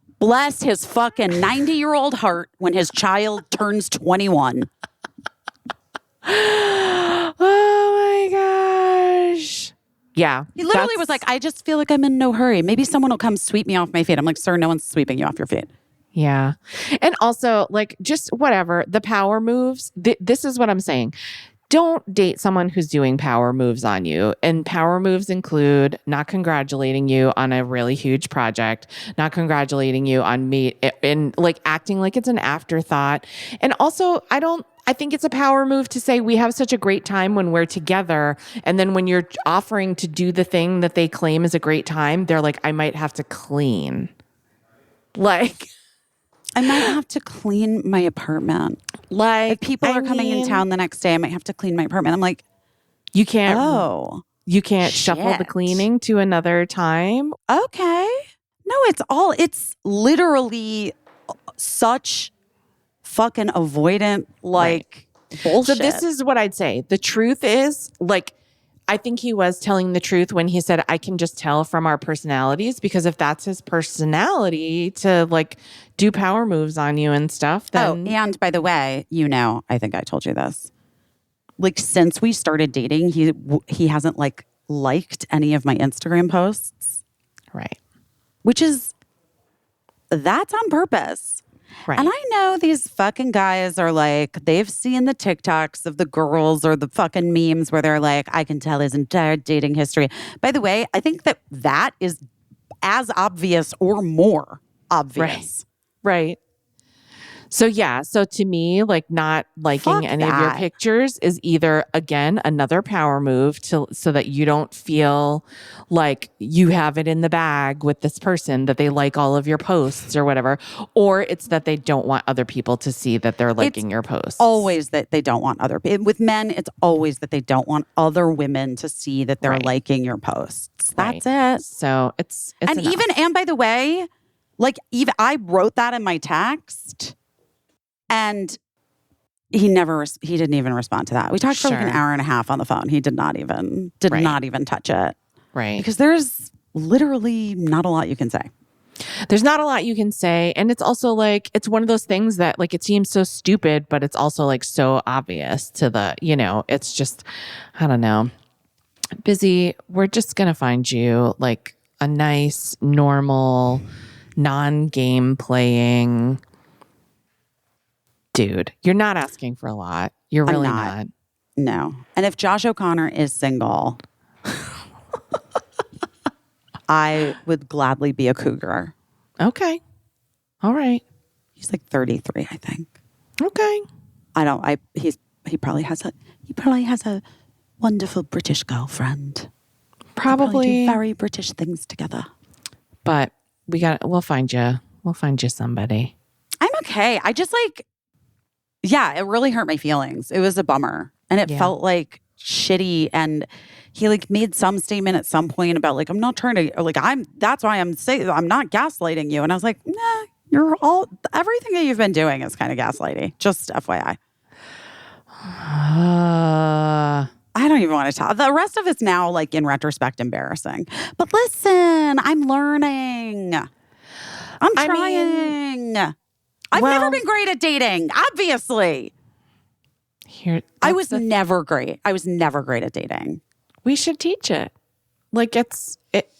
Speaker 2: his fucking 90-year-old heart when his child turns 21.
Speaker 1: Oh my gosh. Yeah.
Speaker 2: He literally was like, I just feel like I'm in no hurry. Maybe someone will come sweep me off my feet. I'm like, sir, no one's sweeping you off your feet.
Speaker 1: Yeah. And also, like, just whatever, the power moves. This is what I'm saying. Don't date someone who's doing power moves on you. And power moves include not congratulating you on a really huge project, not congratulating you on me, and like acting like it's an afterthought. And also, I think it's a power move to say we have such a great time when we're together. And then when you're offering to do the thing that they claim is a great time, they're like, I might have to clean. Like,
Speaker 2: I might have to clean my apartment.
Speaker 1: Like,
Speaker 2: if people are coming in town the next day, I might have to clean my apartment. I'm like,
Speaker 1: you can't.
Speaker 2: Oh,
Speaker 1: you can't shuffle the cleaning to another time.
Speaker 2: Okay. No, it's literally such fucking avoidant, like, bullshit.
Speaker 1: So this is what I'd say. The truth is, like, I think he was telling the truth when he said, I can just tell from our personalities, because if that's his personality to like do power moves on you and stuff, then.
Speaker 2: Oh, and by the way, I think I told you this. Like, since we started dating, he hasn't liked any of my Instagram posts.
Speaker 1: Right.
Speaker 2: That's on purpose.
Speaker 1: Right.
Speaker 2: And I know these fucking guys are like, they've seen the TikToks of the girls or the fucking memes where they're like, I can tell his entire dating history. By the way, I think that is as obvious or more obvious.
Speaker 1: Right. So yeah, so to me, like not liking
Speaker 2: Fuck
Speaker 1: any of your
Speaker 2: that.
Speaker 1: pictures is either again another power move so that you don't feel like you have it in the bag with this person, that they like all of your posts or whatever, or it's that they don't want other people to see that they're liking your posts.
Speaker 2: Always that they don't want with men, it's always that they don't want other women to see that they're liking your posts. That's it.
Speaker 1: So it's
Speaker 2: and
Speaker 1: enough.
Speaker 2: and by the way, like even I wrote that in my text. And he didn't even respond to that. We talked for like an hour and a half on the phone. He did not even touch it.
Speaker 1: Right.
Speaker 2: Because there's literally not a lot you can say.
Speaker 1: There's not a lot you can say. And it's also like, it's one of those things that like, it seems so stupid, but it's also like so obvious to the, it's just, I don't know. Busy. We're just going to find you like a nice, normal, non-game playing dude. You're not asking for a lot. You're really not.
Speaker 2: No. And if Josh O'Connor is single, I would gladly be a cougar.
Speaker 1: Okay. All right.
Speaker 2: He's like 33, I think.
Speaker 1: Okay.
Speaker 2: He probably has a wonderful British girlfriend.
Speaker 1: Probably
Speaker 2: do very British things together.
Speaker 1: But we'll find you. We'll find you somebody.
Speaker 2: I'm okay. I just it really hurt my feelings. It was a bummer. And it felt like shitty. And he like made some statement at some point about like, I'm not trying to, like, that's why I'm saying I'm not gaslighting you. And I was like, nah, everything that you've been doing is kind of gaslighting. Just FYI. I don't even want to talk. The rest of it's now like in retrospect embarrassing. But listen, I'm learning. I'm trying. I've never been great at dating, obviously. I was never great. I was never great at dating.
Speaker 1: We should teach it. Like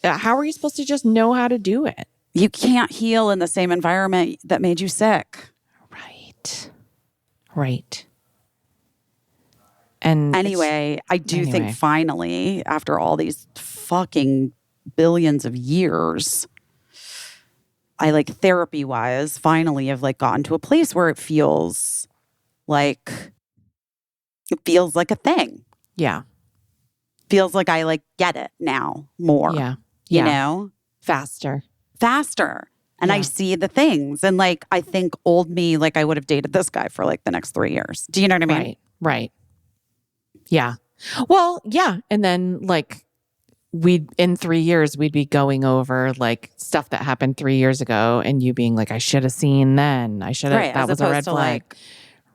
Speaker 1: how are you supposed to just know how to do it?
Speaker 2: You can't heal in the same environment that made you sick.
Speaker 1: Right. And
Speaker 2: anyway, I do think finally, after all these fucking billions of years, I like therapy-wise, finally have like gotten to a place where it feels like a thing.
Speaker 1: Yeah.
Speaker 2: Feels like I like get it now more.
Speaker 1: Yeah.
Speaker 2: You know?
Speaker 1: Faster.
Speaker 2: And I see the things. And like, I think old me, like I would have dated this guy for like the next 3 years. Do you know what I mean?
Speaker 1: Right. Yeah. Well, yeah. And then like in 3 years, we'd be going over like stuff that happened 3 years ago and you being like, I should have seen then. I should have, that was a red flag.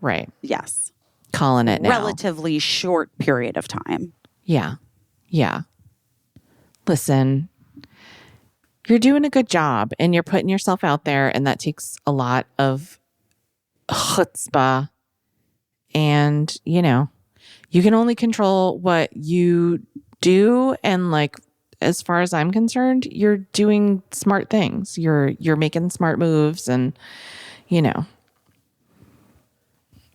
Speaker 1: Right.
Speaker 2: Yes.
Speaker 1: Calling it now.
Speaker 2: Relatively short period of time.
Speaker 1: Yeah. Listen, you're doing a good job and you're putting yourself out there, and that takes a lot of chutzpah. And, you can only control what you do. And like, as far as I'm concerned, you're doing smart things. You're making smart moves, and,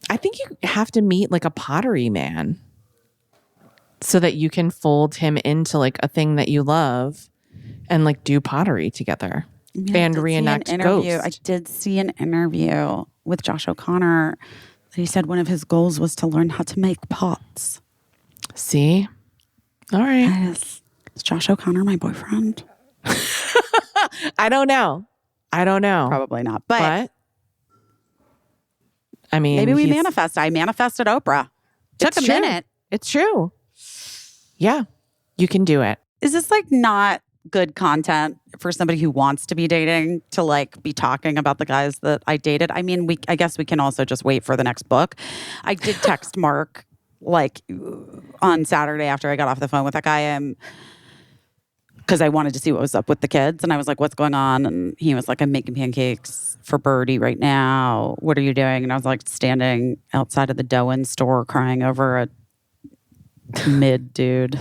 Speaker 1: I think you have to meet like a pottery man so that you can fold him into like a thing that you love and like do pottery together and reenact Ghost.
Speaker 2: I did see an interview with Josh O'Connor. He said one of his goals was to learn how to make pots.
Speaker 1: See? All right.
Speaker 2: Is Josh O'Connor my boyfriend?
Speaker 1: I don't know.
Speaker 2: Probably not. But
Speaker 1: I mean,
Speaker 2: maybe we manifest. I manifested Oprah. Took a minute.
Speaker 1: It's true. Yeah, you can do it.
Speaker 2: Is this like not good content for somebody who wants to be dating to like be talking about the guys that I dated? I mean, I guess we can also just wait for the next book. I did text Mark like on Saturday after I got off the phone with that guy, because I wanted to see what was up with the kids. And I was like, what's going on? And he was like, I'm making pancakes for Birdie right now. What are you doing? And I was like standing outside of the Doan store crying over a mid dude.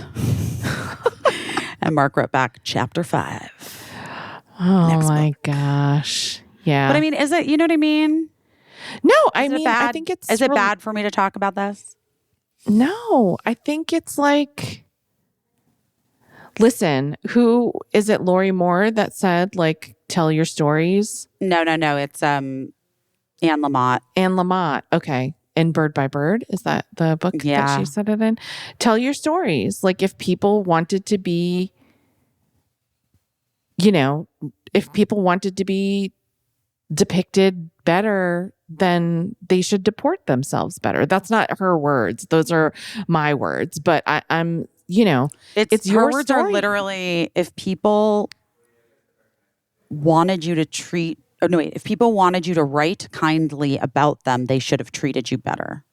Speaker 2: And Mark wrote back, chapter 5.
Speaker 1: Oh my gosh. Yeah.
Speaker 2: But I mean, is it, you know what I mean?
Speaker 1: No,
Speaker 2: I
Speaker 1: think it's...
Speaker 2: Is it bad for me to talk about this?
Speaker 1: No, I think it's like... Listen, who... Is it Lori Moore that said, like, tell your stories?
Speaker 2: No. It's Anne Lamott.
Speaker 1: Anne Lamott. Okay. In Bird by Bird? Is that the book that she said it in? Tell your stories. Like, if people wanted to be... You know, if people wanted to be depicted better, then they should deport themselves better. That's not her words. Those are my words. But I'm, you know, it's your
Speaker 2: words
Speaker 1: story.
Speaker 2: Are literally, if people wanted you to treat, oh no, wait, if people wanted you to write kindly about them, they should have treated you better.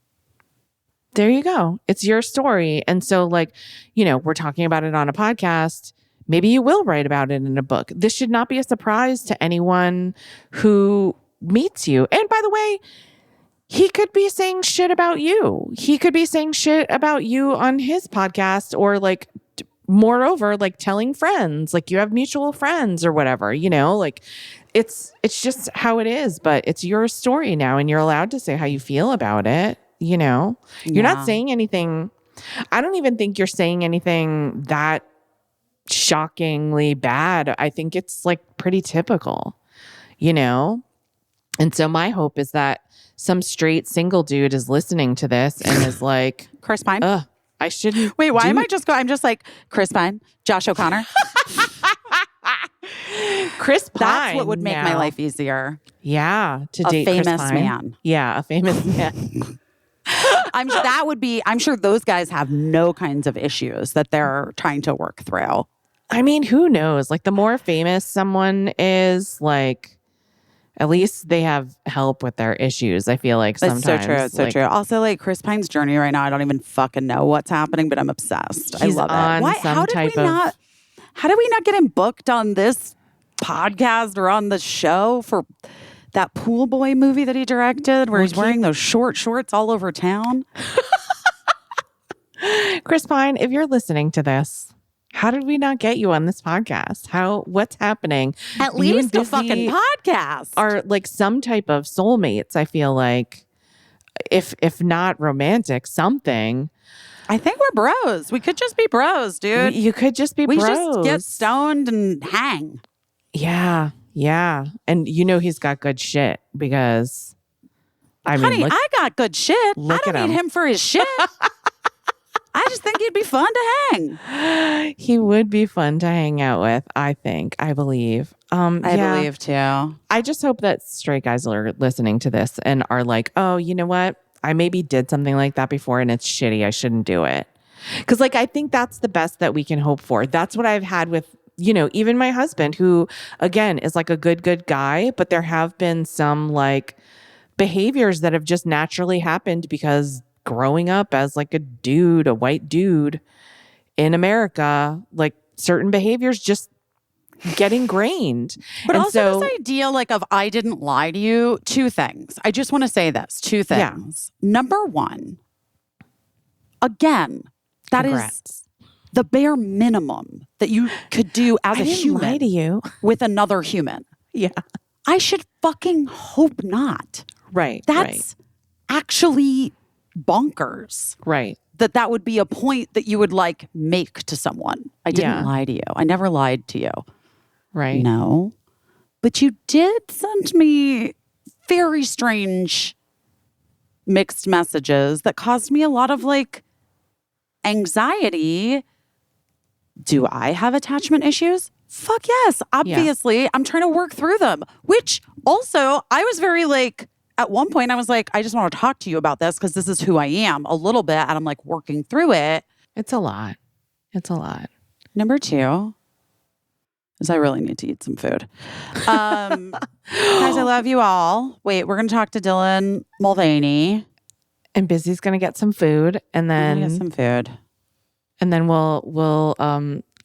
Speaker 1: There you go. It's your story. And so, like, you know, we're talking about it on a podcast. Maybe you will write about it in a book. This should not be a surprise to anyone who meets you. And by the way, he could be saying shit about you. He could be saying shit about you on his podcast, or like, moreover, like telling friends, like you have mutual friends or whatever, you know, like it's just how it is. But it's your story now, and you're allowed to say how you feel about it. You know, you're not saying anything. I don't even think you're saying anything that shockingly bad. I think it's like pretty typical, you know? And so my hope is that some straight single dude is listening to this and is like,
Speaker 2: Chris Pine?
Speaker 1: I shouldn't.
Speaker 2: Wait, why am I just I'm just like, Chris Pine, Josh O'Connor.
Speaker 1: Chris Pine.
Speaker 2: That's what would make my life easier.
Speaker 1: Yeah. To date
Speaker 2: a famous
Speaker 1: Chris Pine.
Speaker 2: man.
Speaker 1: Yeah. A famous man.
Speaker 2: I'm sure those guys have no kinds of issues that they're trying to work through.
Speaker 1: I mean, who knows? Like, the more famous someone is, like, at least they have help with their issues. I feel like sometimes.
Speaker 2: It's so true. It's so true. Also, like, Chris Pine's journey right now, I don't even fucking know what's happening, but I'm obsessed. I love it. Why? How did we not get him booked on this podcast or on the show for that Pool Boy movie that he directed, where he's wearing those short shorts all over town?
Speaker 1: Chris Pine, if you're listening to this, how did we not get you on this podcast? What's happening?
Speaker 2: At least a fucking podcast.
Speaker 1: Are like some type of soulmates, I feel like. If not romantic, something.
Speaker 2: I think we're bros. We could just be bros, dude.
Speaker 1: You could just be bros.
Speaker 2: We just get stoned and hang.
Speaker 1: Yeah. Yeah. And you know he's got good shit because
Speaker 2: Honey, I got good shit. I don't need him for his shit. I just think he'd be fun to hang.
Speaker 1: He would be fun to hang out with, I think. I believe.
Speaker 2: I believe too.
Speaker 1: I just hope that straight guys are listening to this and are like, oh, you know what? I maybe did something like that before and it's shitty. I shouldn't do it. Because like, I think that's the best that we can hope for. That's what I've had with, you know, even my husband, who again is like a good guy, but there have been some like behaviors that have just naturally happened because growing up as like a white dude in America, like certain behaviors just get ingrained.
Speaker 2: But and also this idea like of I didn't lie to you, two things. I just want to say this, two things. Yeah. Number one, again, that is the bare minimum that you could do as a human.
Speaker 1: Lie to you
Speaker 2: with another human.
Speaker 1: Yeah.
Speaker 2: I should fucking hope not.
Speaker 1: Right.
Speaker 2: That's actually bonkers.
Speaker 1: Right.
Speaker 2: That would be a point that you would like make to someone. I didn't lie to you. I never lied to you.
Speaker 1: Right.
Speaker 2: No. But you did send me very strange mixed messages that caused me a lot of like anxiety. Do I have attachment issues? Fuck yes. Obviously, I'm trying to work through them. Which also, I was very like, at one point I was like, I just want to talk to you about this because this is who I am a little bit. And I'm like working through it.
Speaker 1: It's a lot. It's a lot.
Speaker 2: Number two is I really need to eat some food. Guys, I love you all. Wait, we're going to talk to Dylan Mulvaney.
Speaker 1: And Busy's going to get some food. And then
Speaker 2: get some food.
Speaker 1: And then we'll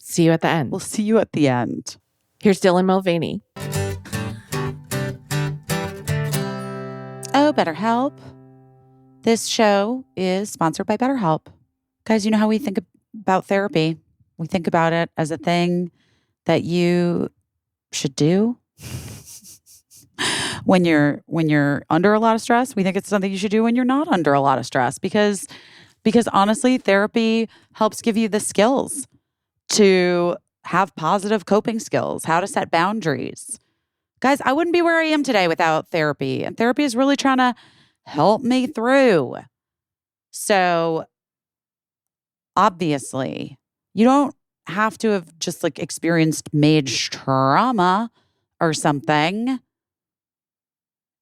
Speaker 1: see you at the end.
Speaker 2: We'll see you at the end.
Speaker 1: Here's Dylan Mulvaney.
Speaker 2: Oh, BetterHelp. This show is sponsored by BetterHelp. Guys, you know how we think about therapy? We think about it as a thing that you should do. when you're under a lot of stress. We think it's something you should do when you're not under a lot of stress because honestly, therapy helps give you the skills to have positive coping skills, how to set boundaries. Guys, I wouldn't be where I am today without therapy. And therapy is really trying to help me through. So obviously, you don't have to have just like experienced major trauma or something.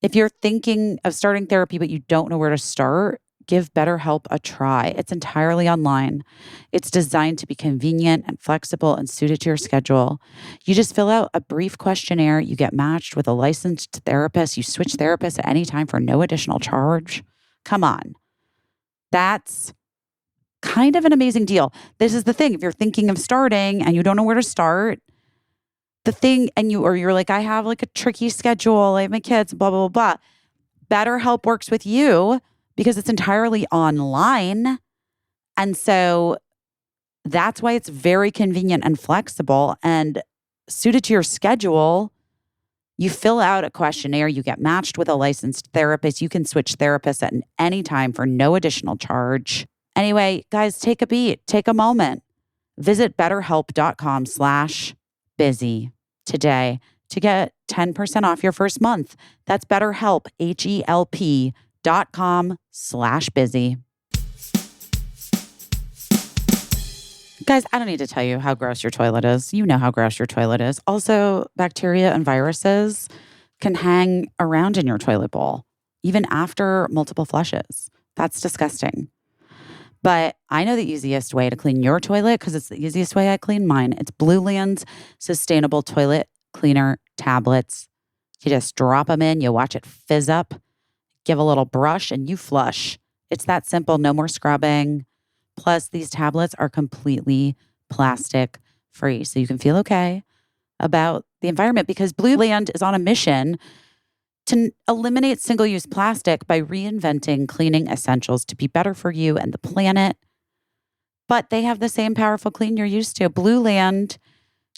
Speaker 2: If you're thinking of starting therapy, but you don't know where to start, give BetterHelp a try. It's entirely online. It's designed to be convenient and flexible and suited to your schedule. You just fill out a brief questionnaire. You get matched with a licensed therapist. You switch therapists at any time for no additional charge. Come on. That's kind of an amazing deal. This is the thing. If you're thinking of starting and you don't know where to start, you're like, I have like a tricky schedule. I have my kids, blah, blah, blah, blah. BetterHelp works with you because it's entirely online. And so that's why it's very convenient and flexible and suited to your schedule. You fill out a questionnaire, you get matched with a licensed therapist. You can switch therapists at any time for no additional charge. Anyway, guys, take a beat, take a moment. Visit betterhelp.com/busy today to get 10% off your first month. That's BetterHelp, HELP.com/busy. Guys, I don't need to tell you how gross your toilet is. You know how gross your toilet is. Also, bacteria and viruses can hang around in your toilet bowl, even after multiple flushes. That's disgusting. But I know the easiest way to clean your toilet because it's the easiest way I clean mine. It's Blue Land's sustainable toilet cleaner tablets. You just drop them in, you watch it fizz up, give a little brush, and you flush. It's that simple, no more scrubbing. Plus, these tablets are completely plastic free, so you can feel okay about the environment because Blue Land is on a mission to eliminate single-use plastic by reinventing cleaning essentials to be better for you and the planet. But they have the same powerful clean you're used to. Blue Land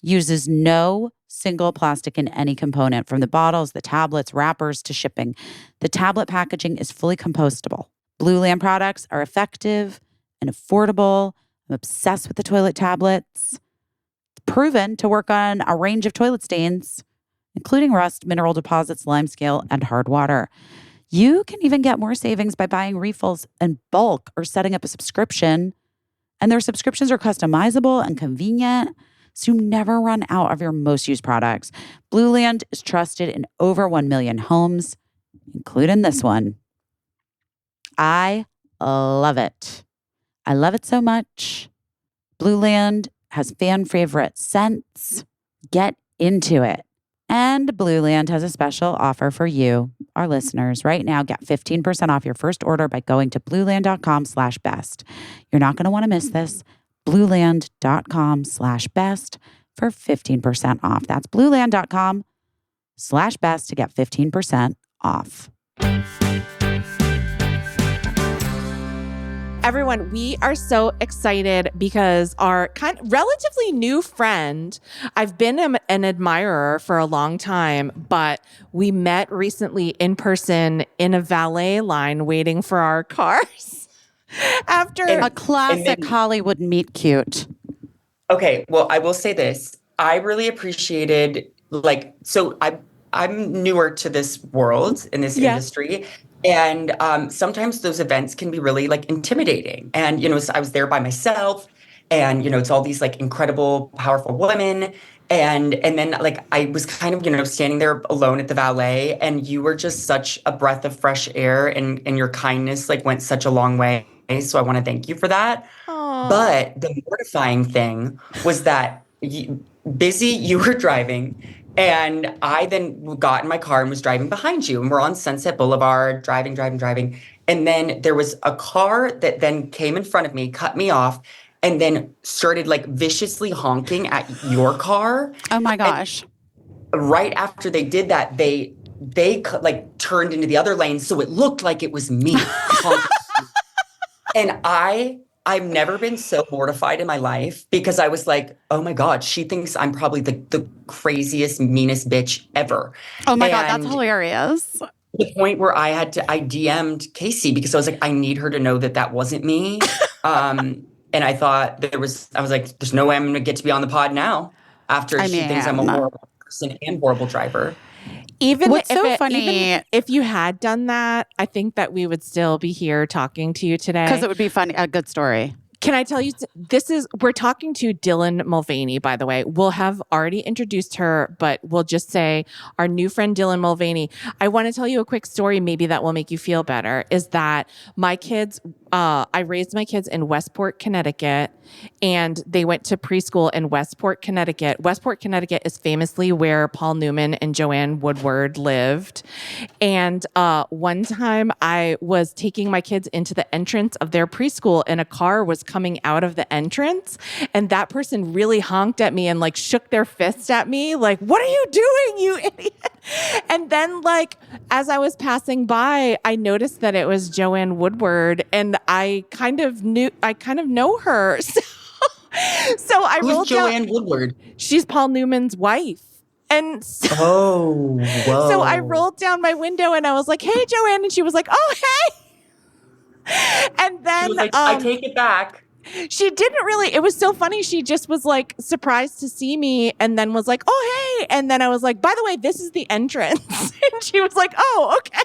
Speaker 2: uses no single plastic in any component, from the bottles, the tablets, wrappers, to shipping. The tablet packaging is fully compostable. Blue Land products are effective and affordable. I'm obsessed with the toilet tablets. It's proven to work on a range of toilet stains, including rust, mineral deposits, limescale, and hard water. You can even get more savings by buying refills in bulk or setting up a subscription. And their subscriptions are customizable and convenient, so you never run out of your most used products. Blue Land is trusted in over 1 million homes, including this one. I love it. I love it so much. Blue Land has fan favorite scents. Get into it. And Blue Land has a special offer for you, our listeners. Right now, get 15% off your first order by going to blueland.com/best. You're not going to want to miss this. blueland.com/best for 15% off. That's blueland.com/best to get 15% off.
Speaker 1: Everyone, we are so excited because our relatively new friend, I've been an admirer for a long time, but we met recently in person in a valet line waiting for our cars after
Speaker 2: a classic Hollywood meet cute.
Speaker 3: Okay, well, I will say this. I really appreciated, I'm newer to this world, in this industry. And sometimes those events can be really intimidating. And, so I was there by myself and, it's all these incredible, powerful women. And then I was kind of, standing there alone at the valet, and you were just such a breath of fresh air, and your kindness went such a long way. So I want to thank you for that. Aww. But the mortifying thing was that you were driving. And I then got in my car and was driving behind you. And we're on Sunset Boulevard, driving. And then there was a car that then came in front of me, cut me off, and then started viciously honking at your car.
Speaker 2: Oh my gosh.
Speaker 3: And right after they did that, they turned into the other lane. So it looked like it was me honking. And I I've never been so mortified in my life because I was like, oh my God, she thinks I'm probably the craziest, meanest bitch ever.
Speaker 2: Oh my God, that's
Speaker 3: And
Speaker 2: hilarious.
Speaker 3: the point where I DM'd Caissie because I was like, I need her to know that that wasn't me. And I thought I was like, there's no way I'm going to get to be on the pod now after she thinks I'm a horrible person and horrible driver.
Speaker 1: Even
Speaker 2: What's so funny,
Speaker 1: even if you had done that, I think that we would still be here talking to you today.
Speaker 2: Because it would be funny, a good story.
Speaker 1: Can I tell you, we're talking to Dylan Mulvaney, by the way. We'll have already introduced her, but we'll just say our new friend, Dylan Mulvaney. I want to tell you a quick story, maybe that will make you feel better, is that my kids, I raised my kids in Westport, Connecticut, and they went to preschool in Westport, Connecticut. Westport, Connecticut is famously where Paul Newman and Joanne Woodward lived. And one time I was taking my kids into the entrance of their preschool and a car was coming out of the entrance. And that person really honked at me and like shook their fist at me. Like, what are you doing, you idiot? And then like, as I was passing by, I noticed that it was Joanne Woodward and I kind of know her. So I
Speaker 3: Who's
Speaker 1: rolled
Speaker 3: Joanne
Speaker 1: down.
Speaker 3: Woodward?
Speaker 1: She's Paul Newman's wife. And so,
Speaker 3: whoa.
Speaker 1: So I rolled down my window and I was like, hey, Joanne. And she was like, oh, hey. And then
Speaker 3: she was like, I take it back.
Speaker 1: She didn't really. It was so funny. She just was like surprised to see me and then was like, oh, hey. And then I was like, by the way, this is the entrance. And she was like, oh, okay.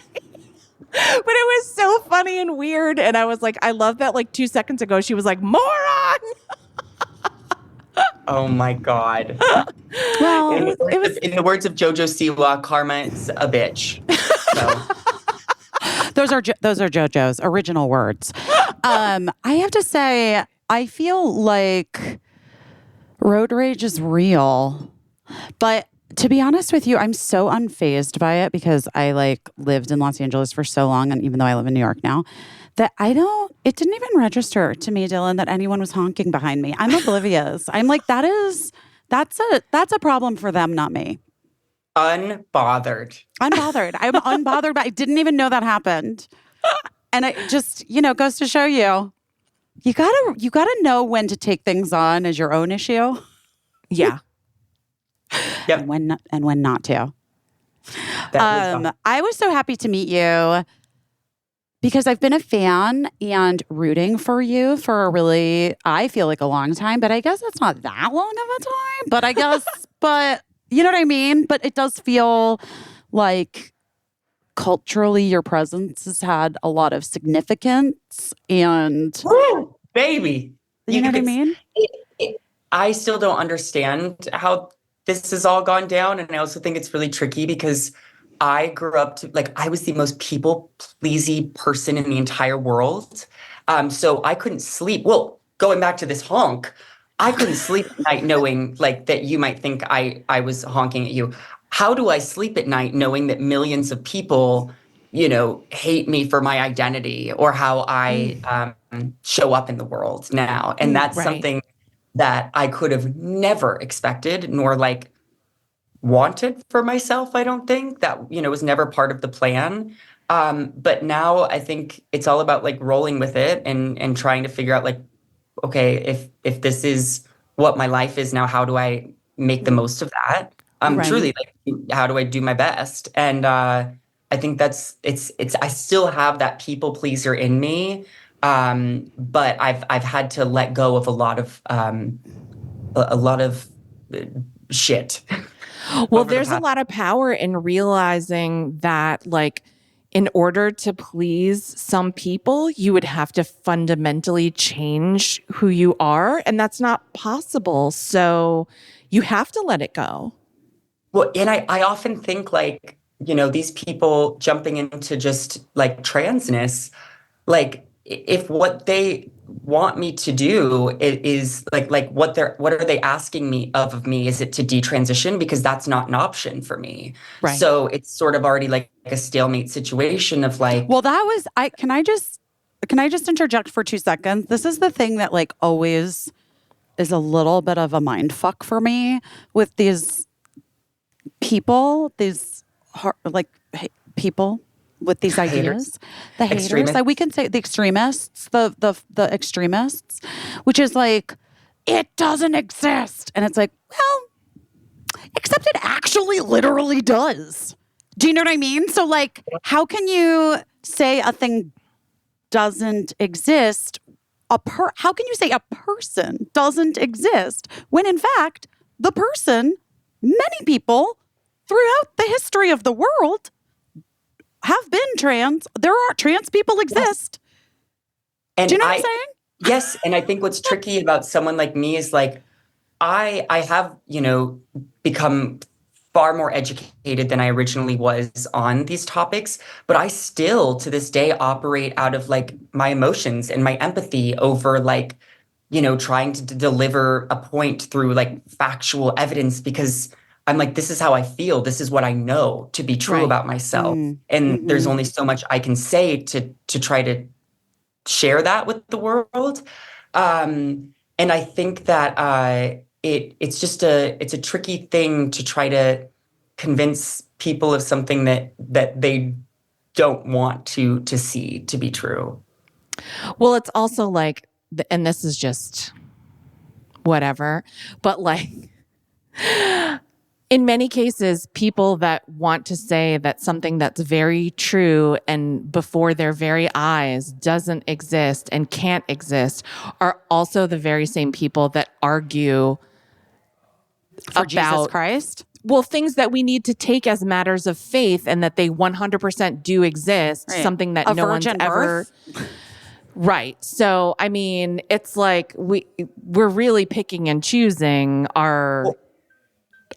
Speaker 1: But it was so funny and weird. And I was like, I love that like 2 seconds ago, she was like, moron.
Speaker 3: Oh my God.
Speaker 2: Well,
Speaker 3: in the words of Jojo Siwa, karma is a bitch. So.
Speaker 2: Those are JoJo's original words. I have to say, I feel like road rage is real, but to be honest with you, I'm so unfazed by it because I like lived in Los Angeles for so long, and even though I live in New York now, that it didn't even register to me, Dylan, that anyone was honking behind me. I'm oblivious. I'm like, that's a problem for them, not me.
Speaker 3: Unbothered.
Speaker 2: I'm unbothered, but I didn't even know that happened. And it just, goes to show you gotta know when to take things on as your own issue.
Speaker 1: Yeah.
Speaker 3: Yep.
Speaker 2: And when not to. I was so happy to meet you because I've been a fan and rooting for you for I feel like a long time, but I guess it's not that long of a time. But I guess, but you know what I mean? But it does feel like culturally your presence has had a lot of significance and...
Speaker 3: Woo, baby.
Speaker 2: You know what I mean?
Speaker 3: I still don't understand how this has all gone down. And I also think it's really tricky because I grew up I was the most people-pleasy person in the entire world. So I couldn't sleep. Well, going back to this honk, I couldn't sleep at night knowing that you might think I was honking at you. How do I sleep at night knowing that millions of people, hate me for my identity or how I show up in the world now? And that's something that I could have never expected nor wanted for myself. I don't think that, was never part of the plan. But now I think it's all about rolling with it and trying to figure out okay, if this is what my life is now, how do I make the most of that? Truly, how do I do my best? And I think I still have that people pleaser in me. But I've had to let go of a lot of shit.
Speaker 1: Well, there's a lot of power in realizing that in order to please some people, you would have to fundamentally change who you are. And that's not possible. So you have to let it go.
Speaker 3: Well, and I often think these people jumping into just transness, if what they want me to do is what are they asking me of me? Is it to detransition? Because that's not an option for me. Right. So it's sort of already a stalemate situation of well,
Speaker 2: that was, can I just interject for 2 seconds? This is the thing that always is a little bit of a mind fuck for me with these people, people, with these ideas. The haters.
Speaker 3: Extremists.
Speaker 2: Like we can say the extremists, the extremists, which is like, it doesn't exist. And it's like, well, except it actually literally does. Do you know what I mean? So like, how can you say a thing doesn't exist? How can you say a person doesn't exist when in fact the person, many people throughout the history of the world have been trans. There are trans people exist.
Speaker 3: And
Speaker 2: do you know what I'm saying?
Speaker 3: Yes. And I think what's tricky about someone like me is like, I have, become far more educated than I originally was on these topics, but I still to this day operate out of like my emotions and my empathy over like, trying to deliver a point through like factual evidence, because I'm like, this is how I feel. This is what I know to be true about myself. And there's only so much I can say to try to share that with the world. And I think that it's a tricky thing to try to convince people of something that they don't want to see to be true.
Speaker 1: Well, it's also like, and this is just whatever, but like in many cases, people that want to say that something that's very true and before their very eyes doesn't exist and can't exist are also the very same people that argue
Speaker 2: for Jesus Christ.
Speaker 1: Well, things that we need to take as matters of faith and that they 100% do exist, something that no one's ever... Right. So, I mean, it's like we're really picking and choosing our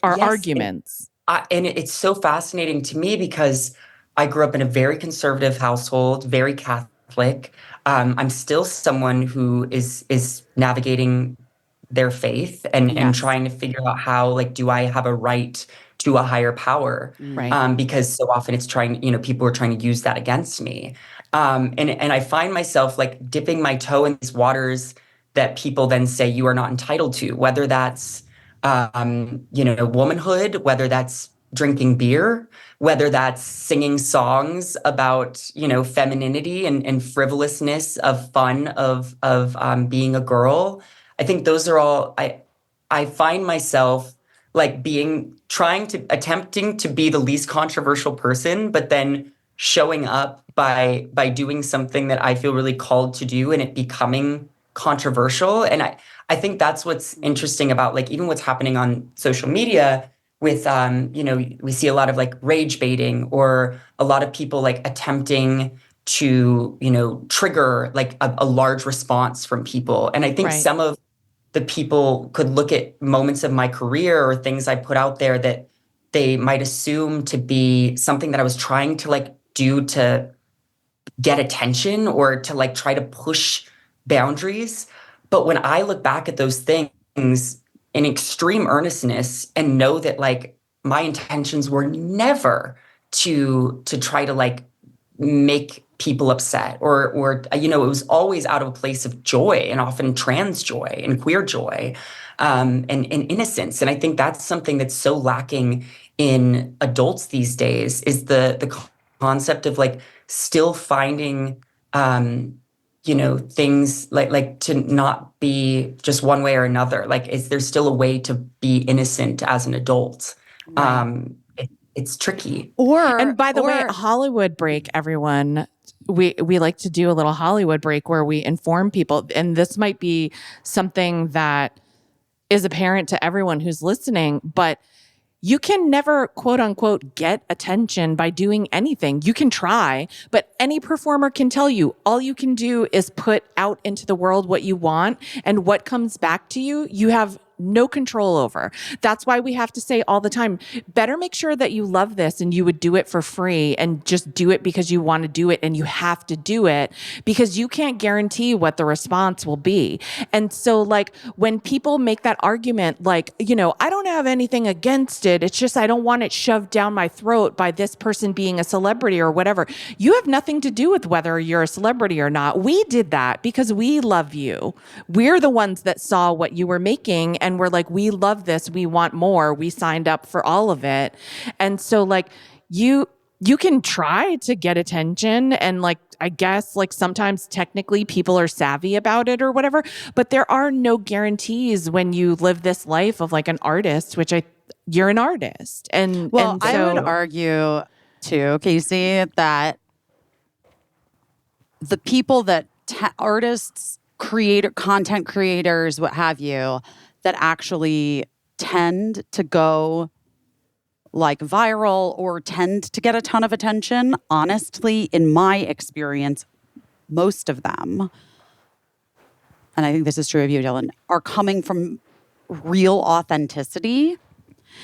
Speaker 1: arguments.
Speaker 3: And it's so fascinating to me because I grew up in a very conservative household, very Catholic. I'm still someone who is navigating their faith and trying to figure out how, like, do I have a right to a higher power?
Speaker 1: Right.
Speaker 3: Because so often it's people are trying to use that against me. And I find myself like dipping my toe in these waters that people then say you are not entitled to, whether that's, womanhood, whether that's drinking beer, whether that's singing songs about, femininity and frivolousness of fun of being a girl. I think those are all, I find myself like attempting to be the least controversial person, but then showing up by doing something that I feel really called to do and it becoming controversial. And I think that's what's interesting about like even what's happening on social media with, we see a lot of like rage baiting or a lot of people like attempting to, trigger like a large response from people. And I think some of the people could look at moments of my career or things I put out there that they might assume to be something that I was trying to like do to get attention or to like try to push boundaries. But when I look back at those things in extreme earnestness and know that like my intentions were never to try to like make people upset or it was always out of a place of joy and often trans joy and queer joy and innocence. And I think that's something that's so lacking in adults these days is the concept of like still finding things like to not be just one way or another. Like is there still a way to be innocent as an adult? It's tricky.
Speaker 1: And by the way, Hollywood break, everyone. We like to do a little Hollywood break where we inform people, and this might be something that is apparent to everyone who's listening, but you can never, quote unquote, get attention by doing anything. You can try, but any performer can tell you all you can do is put out into the world what you want, and what comes back to you, you have no control over. That's why we have to say all the time, better make sure that you love this and you would do it for free and just do it because you want to do it and you have to do it because you can't guarantee what the response will be. And so like when people make that argument, like, I don't have anything against it. It's just, I don't want it shoved down my throat by this person being a celebrity or whatever. You have nothing to do with whether you're a celebrity or not. We did that because we love you. We're the ones that saw what you were making and we're like, we love this. We want more. We signed up for all of it. And so like you can try to get attention, and like, I guess like sometimes technically people are savvy about it or whatever, but there are no guarantees when you live this life of like an artist, which you're an artist. And
Speaker 2: well, I would argue too, Caissie, that the people that artists, content creators, what have you, that actually tend to go like viral or tend to get a ton of attention, honestly, in my experience, most of them, and I think this is true of you, Dylan, are coming from real authenticity.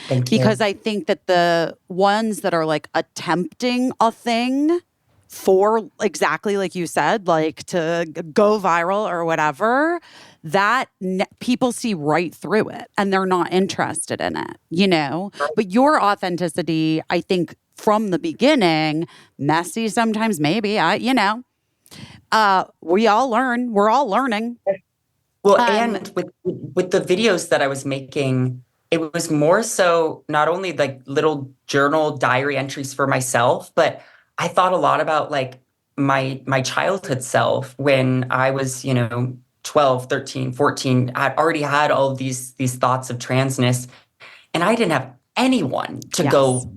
Speaker 3: Thank you.
Speaker 2: Because I think that the ones that are like attempting a thing for exactly like you said, like to go viral or whatever, that people see right through it and they're not interested in it, you know? But your authenticity, I think from the beginning, messy sometimes, maybe, we all learn. We're all learning.
Speaker 3: Well, and with the videos that I was making, it was more so not only like little journal diary entries for myself, but I thought a lot about like my childhood self when I was, 12, 13, 14. I'd already had all of these thoughts of transness, and I didn't have anyone to go,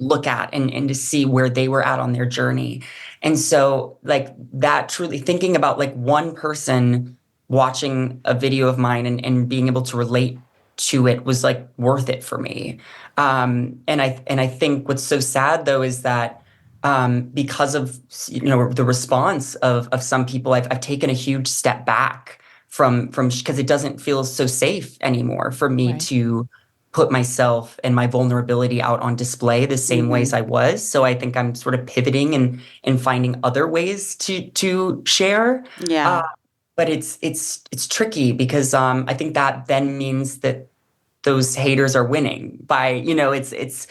Speaker 3: look at and to see where they were at on their journey. And so like that, truly thinking about like one person watching a video of mine and being able to relate to it was like worth it for me. And I think what's so sad though is that because of the response of some people, I've taken a huge step back from because it doesn't feel so safe anymore for me to put myself and my vulnerability out on display the same ways I was. So I think I'm sort of pivoting and finding other ways to share.
Speaker 2: Yeah.
Speaker 3: But it's tricky because I think that then means that those haters are winning by, it's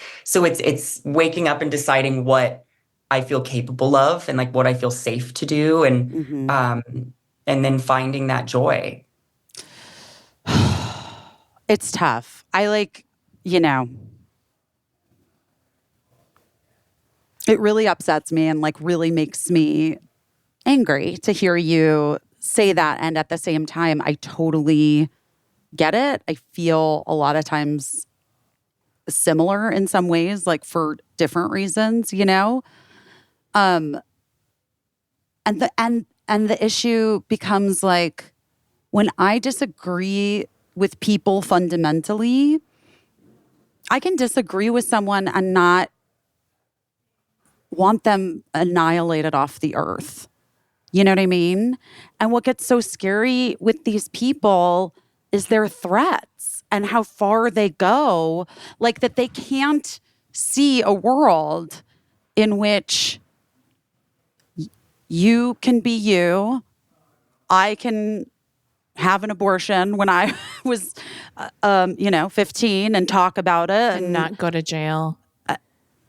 Speaker 3: waking up and deciding what I feel capable of and like what I feel safe to do and then finding that joy.
Speaker 2: It's tough. It really upsets me and like really makes me angry to hear you say that. And at the same time, I totally get it. I feel a lot of times similar in some ways, like for different reasons, and the issue becomes like when I disagree with people fundamentally, I can disagree with someone and not want them annihilated off the earth. You know what I mean? And what gets so scary with these people is their threats and how far they go, like that they can't see a world in which you can be you. I can have an abortion when I was, 15 and talk about it.
Speaker 1: And not go to jail.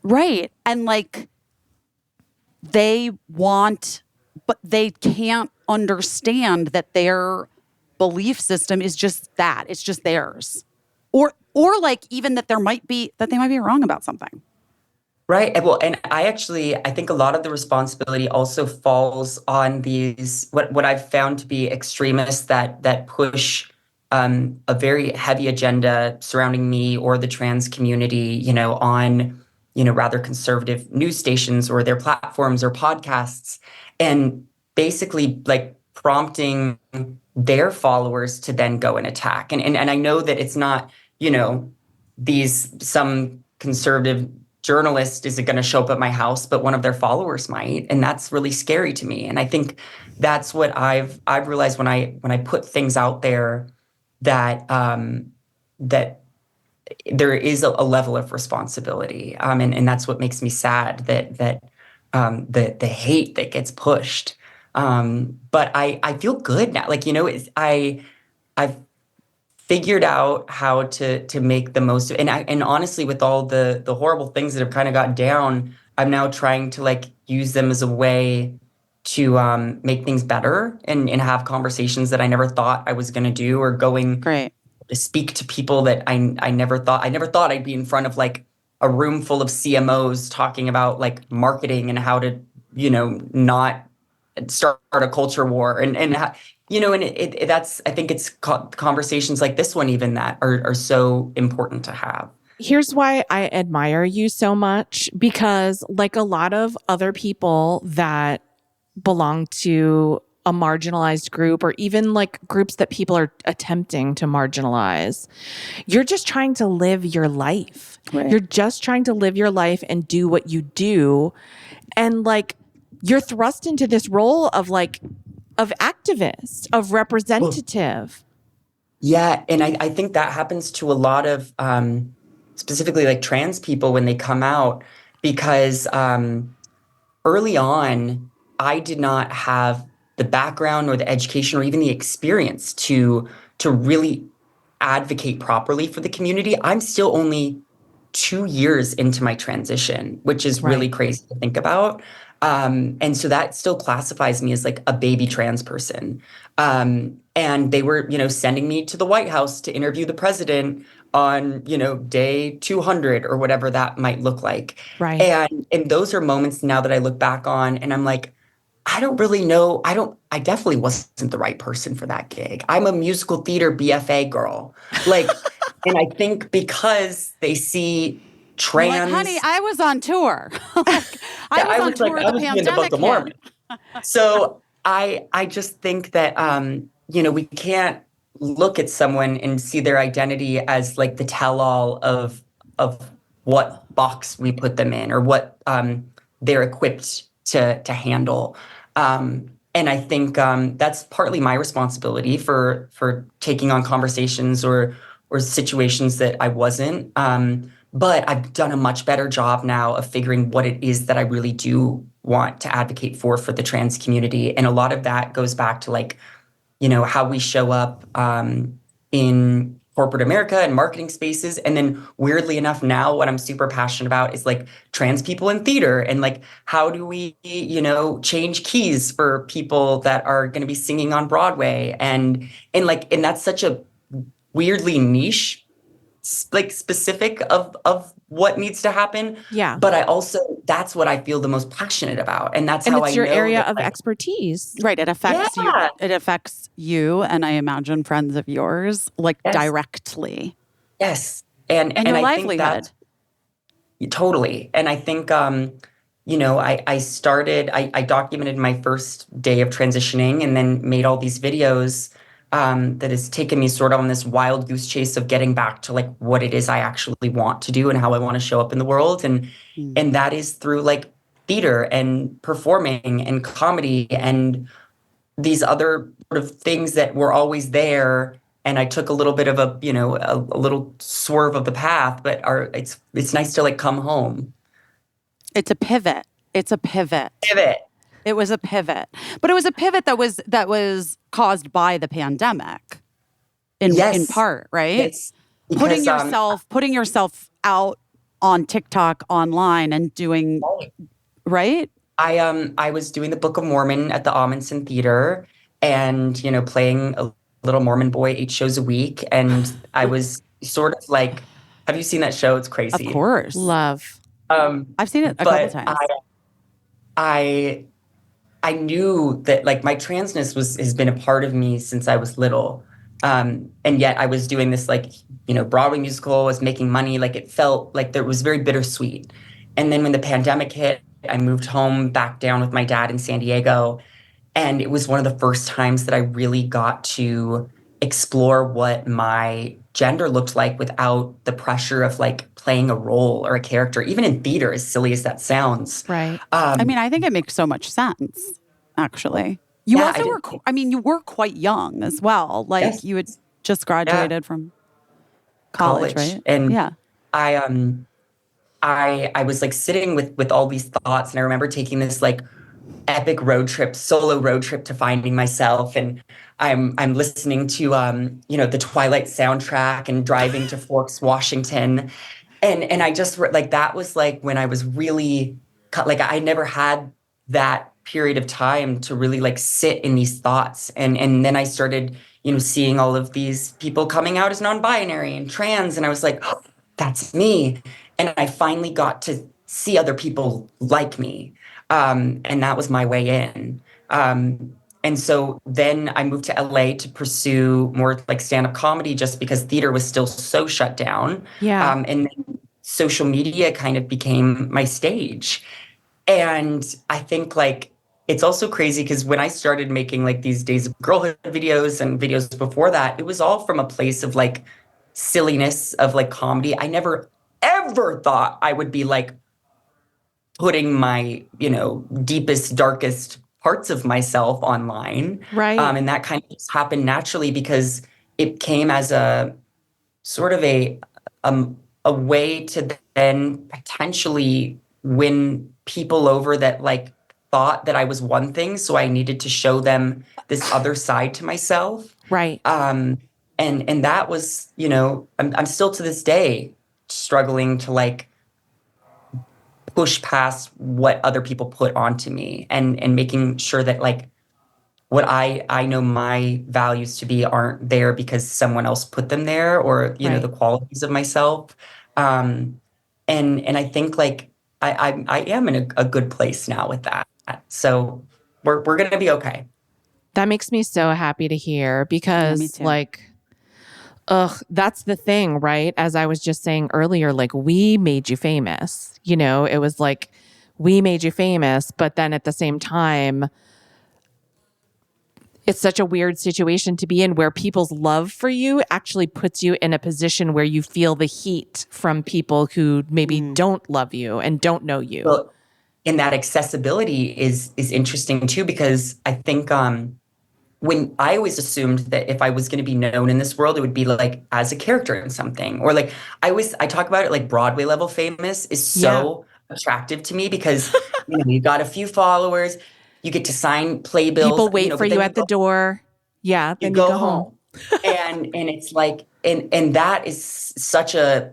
Speaker 2: Right. And like they want, but they can't understand that their belief system is just that. It's just theirs. Or like even that they might be wrong about something.
Speaker 3: Right. Well, and I think a lot of the responsibility also falls on these, what I've found to be extremists that push a very heavy agenda surrounding me or the trans community, on, rather conservative news stations or their platforms or podcasts, and basically like prompting their followers to then go and attack. And I know that it's not, some conservative journalist isn't going to show up at my house, but one of their followers might. And that's really scary to me. And I think that's what I've realized when I put things out there that that there is a level of responsibility. And that's what makes me sad that the hate that gets pushed. But I feel good now. Like, I've figured out how to make the most of it. And honestly, with all the horrible things that have kind of got down, I'm now trying to like use them as a way to make things better and have conversations that I never thought I was going to do, or going
Speaker 2: Great.
Speaker 3: to speak to people that I never thought I'd be in front of like a room full of CMOs talking about like marketing and how to, not start a culture war and how, and that's, I think it's conversations like this one even that are so important to have.
Speaker 1: Here's why I admire you so much, because like a lot of other people that belong to a marginalized group, or even like groups that people are attempting to marginalize, you're just trying to live your life. Right. You're just trying to live your life and do what you do. And like, you're thrust into this role of activist, of representative.
Speaker 3: Yeah. And I think that happens to a lot of, specifically like trans people when they come out, because early on, I did not have the background or the education or even the experience to really advocate properly for the community. I'm still only 2 years into my transition, which is really crazy to think about. And so that still classifies me as like a baby trans person. And they were, sending me to the White House to interview the president on, day 200 or whatever that might look like.
Speaker 1: Right.
Speaker 3: And those are moments now that I look back on and I'm like, I don't really know. I definitely wasn't the right person for that gig. I'm a musical theater BFA girl. Like, and I think because they see trans.
Speaker 2: Like, honey, I was on tour. I was on tour. The pandemic in the Book of Mormon.
Speaker 3: So I just think that, we can't look at someone and see their identity as like the tell-all of what box we put them in or what they're equipped to handle. And I think that's partly my responsibility for taking on conversations or situations that I wasn't. But I've done a much better job now of figuring what it is that I really do want to advocate for the trans community. And a lot of that goes back to like, how we show up in corporate America and marketing spaces. And then weirdly enough, now what I'm super passionate about is like trans people in theater and like, how do we, change keys for people that are going to be singing on Broadway? And that's such a weirdly niche, like specific of what needs to happen.
Speaker 1: Yeah.
Speaker 3: But I also, that's what I feel the most passionate about. And that's how
Speaker 1: it's
Speaker 3: I
Speaker 1: your
Speaker 3: know
Speaker 1: area
Speaker 3: that,
Speaker 1: of expertise.
Speaker 2: Right. It affects you. It affects you. And I imagine friends of yours, like directly.
Speaker 3: Yes. And
Speaker 2: your
Speaker 3: I
Speaker 2: livelihood.
Speaker 3: Think totally. And I think, I documented my first day of transitioning and then made all these videos that has taken me sort of on this wild goose chase of getting back to like what it is I actually want to do and how I want to show up in the world. And that is through like theater and performing and comedy and these other sort of things that were always there. And I took a little bit of a little swerve of the path, but it's nice to like come home.
Speaker 2: It's a pivot. It was a pivot, but it was a pivot that was caused by the pandemic in part, right?
Speaker 3: Yes.
Speaker 2: Because, putting yourself out on TikTok online and doing, right?
Speaker 3: I was doing the Book of Mormon at the Amundsen Theater and, playing a little Mormon boy 8 shows a week. And I was sort of like, have you seen that show? It's crazy.
Speaker 2: Of course.
Speaker 1: Love.
Speaker 2: I've seen it a couple times.
Speaker 3: I knew that like my transness has been a part of me since I was little. And yet I was doing this like, Broadway musical, was making money. Like it felt like there was very bittersweet. And then when the pandemic hit, I moved home back down with my dad in San Diego. And it was one of the first times that I really got to explore what my gender looked like without the pressure of like playing a role or a character, even in theater, as silly as that sounds.
Speaker 1: Right.
Speaker 2: I mean, I think it makes so much sense, actually. You were quite young as well. Like you had just graduated from college, right?
Speaker 3: And I was like sitting with all these thoughts, and I remember taking this like epic solo road trip to finding myself. And I'm listening to, the Twilight soundtrack and driving to Forks, Washington. And I just like, that was like when I was really like, I never had that period of time to really like sit in these thoughts. And then I started, seeing all of these people coming out as non-binary and trans. And I was like, oh, that's me. And I finally got to see other people like me. And that was my way in. And so then I moved to LA to pursue more like stand-up comedy just because theater was still so shut down.
Speaker 1: Yeah.
Speaker 3: And then social media kind of became my stage. And I think like it's also crazy because when I started making like these Days of Girlhood videos and videos before that, it was all from a place of like silliness of like comedy. I never ever thought I would be like putting my, deepest, darkest parts of myself online.
Speaker 1: Right.
Speaker 3: And that kind of just happened naturally because it came as a sort of um, a way to then potentially win people over that like thought that I was one thing. So I needed to show them this other side to myself.
Speaker 1: Right.
Speaker 3: And that was, I'm still to this day struggling to like push past what other people put onto me and making sure that like what I know my values to be aren't there because someone else put them there or,
Speaker 1: Right.
Speaker 3: the qualities of myself. And I think like I am in a good place now with that. So we're gonna be okay.
Speaker 1: That makes me so happy to hear
Speaker 2: Yeah, me
Speaker 1: because
Speaker 2: too.
Speaker 1: like, that's the thing, right? As I was just saying earlier, like we made you famous, it was like we made you famous, but then at the same time, it's such a weird situation to be in where people's love for you actually puts you in a position where you feel the heat from people who maybe don't love you and don't know you.
Speaker 3: Well, and that accessibility is interesting too, because I think when I always assumed that if I was going to be known in this world, it would be like as a character in something, or like I talk about it like Broadway level famous is
Speaker 1: Yeah.
Speaker 3: so attractive to me because you got a few followers, you get to sign playbills,
Speaker 1: People wait for
Speaker 3: but
Speaker 1: you
Speaker 3: then
Speaker 1: at the door. Yeah.
Speaker 3: you
Speaker 1: Then you
Speaker 3: go
Speaker 1: go home.
Speaker 3: home. And it's like and that is such a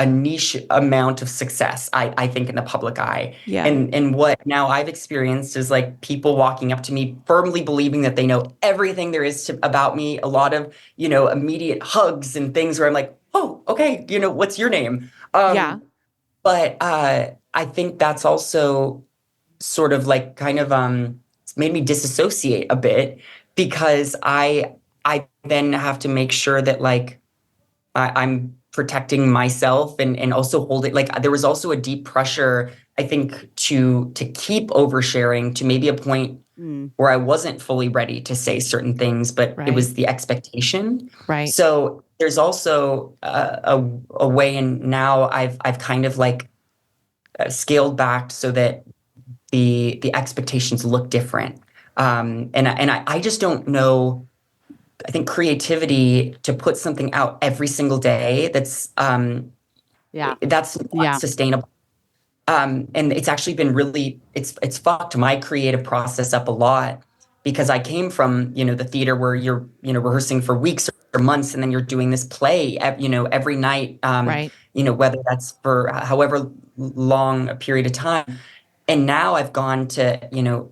Speaker 3: niche amount of success, I think, in the public eye.
Speaker 1: Yeah.
Speaker 3: And what now I've experienced is like people walking up to me firmly believing that they know everything there is about me, a lot of immediate hugs and things where I'm like, oh, okay, what's your name?
Speaker 1: Yeah.
Speaker 3: But I think that's also sort of like kind of it's made me disassociate a bit because I then have to make sure that like I'm protecting myself and also holding like there was also a deep pressure I think to keep oversharing to maybe a point where I wasn't fully ready to say certain things, but it
Speaker 1: Right.
Speaker 3: was the expectation.
Speaker 1: Right.
Speaker 3: So there's also a way, and now I've kind of like scaled back so that the expectations look different. And I just don't know. I think creativity to put something out every single day that's
Speaker 2: Yeah.
Speaker 3: not
Speaker 2: Yeah.
Speaker 3: sustainable. And it's actually been really it's fucked my creative process up a lot because I came from the theater where you're rehearsing for weeks or months and then you're doing this play every night
Speaker 1: Right.
Speaker 3: whether that's for however long a period of time. And now I've gone to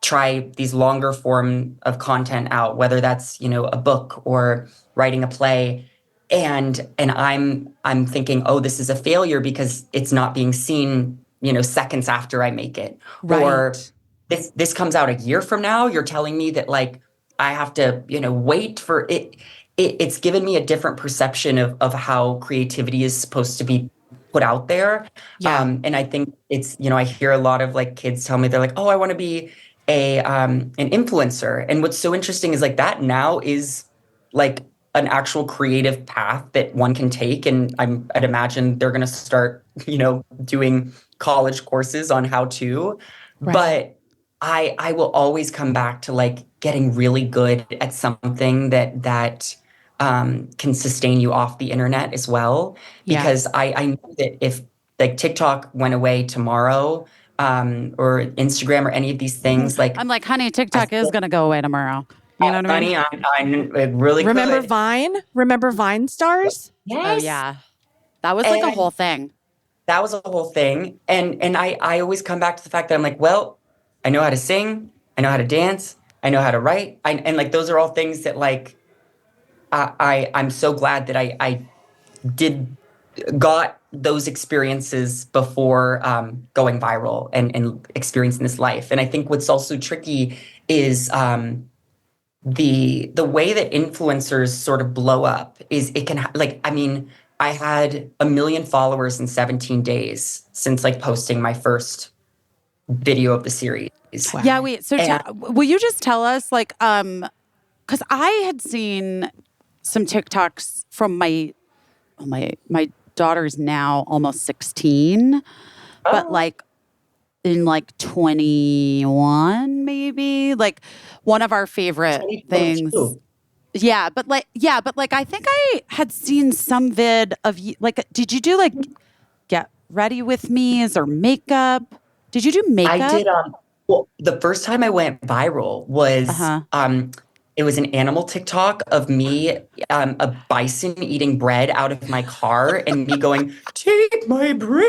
Speaker 3: try these longer form of content out, whether that's a book or writing a play, and I'm thinking, oh, this is a failure because it's not being seen seconds after I make it.
Speaker 1: Right.
Speaker 3: Or this comes out a year from now, you're telling me that like I have to wait for it. It's given me a different perception of how creativity is supposed to be put out there.
Speaker 1: Yeah.
Speaker 3: And I think it's I hear a lot of like kids tell me they're like, oh, I want to be an influencer. And what's so interesting is like that now is like an actual creative path that one can take. And I'd imagine they're going to start, doing college courses on how to.
Speaker 1: Right.
Speaker 3: But I will always come back to like getting really good at something that can sustain you off the internet as well.
Speaker 1: Yeah.
Speaker 3: Because I know that if like TikTok went away tomorrow, or Instagram or any of these things, like
Speaker 2: I'm like, honey, TikTok is going to go away tomorrow. You know what I mean?
Speaker 3: honey, I really
Speaker 1: Remember
Speaker 3: could.
Speaker 1: Vine? Remember Vine stars?
Speaker 2: Oh,
Speaker 3: Yes.
Speaker 2: yeah. That was like a
Speaker 3: And
Speaker 2: whole thing.
Speaker 3: that was a whole thing. And I always come back to the fact that I'm like, well, I know how to sing, I know how to dance, I know how to write. And like those are all things that like I'm so glad that I did got those experiences before going viral and experiencing this life. And I think what's also tricky is the way that influencers sort of blow up is it can I had 1 million followers in 17 days since like posting my first video of the series.
Speaker 1: Wow.
Speaker 2: Yeah, wait. So will you just tell us, like, because I had seen some TikToks from my daughter's now almost 16, but like in like 21, maybe, like one of our favorite things. Yeah, but like I think I had seen some vid of you. Like, did you do like get ready with me's or makeup? Did you do makeup?
Speaker 3: I did. Well, the first time I went viral was it was an animal TikTok of me, a bison eating bread out of my car, and me going, "Take my bread,"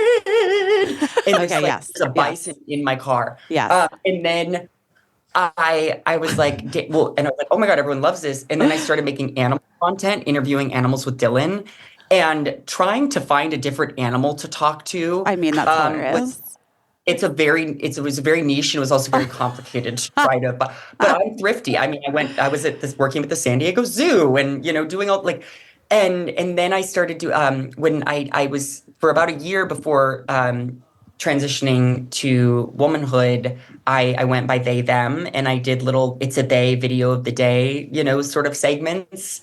Speaker 3: and there's a bison in my car.
Speaker 2: Yes,
Speaker 3: and then I was like, and I was like, oh my God, everyone loves this. And then I started making animal content, interviewing animals with Dylan, and trying to find a different animal to talk to.
Speaker 2: I mean, that's hilarious.
Speaker 3: It was very niche, and it was also very complicated to try to, but I'm thrifty. I mean, I was working with the San Diego Zoo and, doing all like, and then I started to, when I was for about a year before, transitioning to womanhood, I went by they, them, and I did little It's a They video of the day, sort of segments.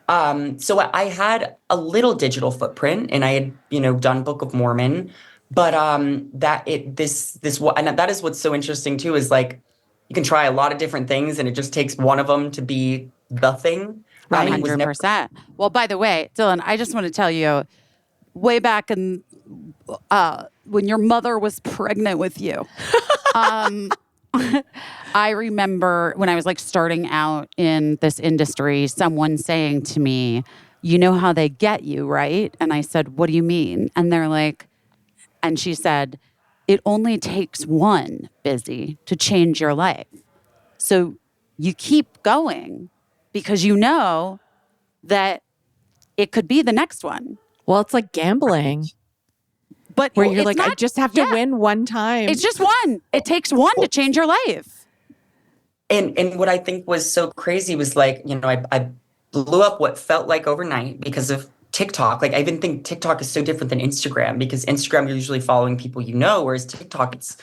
Speaker 3: So I had a little digital footprint, and I had, done Book of Mormon, but and that is what's so interesting too, is like you can try a lot of different things, and it just takes one of them to be the thing.
Speaker 2: 100%. Well, by the way, Dylan, I just want to tell you, way back in when your mother was pregnant with you, I remember when I was like starting out in this industry, someone saying to me, "You know how they get you, right?" And I said, "What do you mean?" And they're like, and she said, "It only takes one busy to change your life. So you keep going because you know that it could be the next one."
Speaker 1: Well, it's like gambling.
Speaker 2: But
Speaker 1: where you're like, I just have to win one time.
Speaker 2: It's just one. It takes one to change your life.
Speaker 3: And what I think was so crazy was like, I blew up what felt like overnight because of TikTok. Like, I even think TikTok is so different than Instagram, because Instagram, you're usually following people you know, whereas TikTok, it's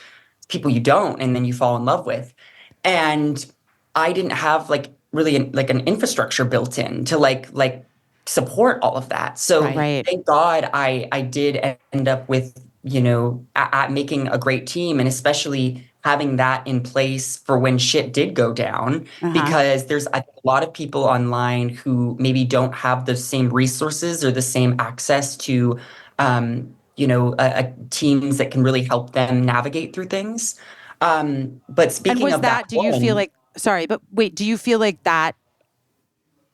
Speaker 3: people you don't, and then you fall in love with. And I didn't have like really an infrastructure built in to like support all of that. So thank God I did end up with, at making a great team, and especially having that in place for when shit did go down, because there's a lot of people online who maybe don't have the same resources or the same access to, teams that can really help them navigate through things. But speaking of that,
Speaker 2: do you feel like, sorry, but wait, do you feel like that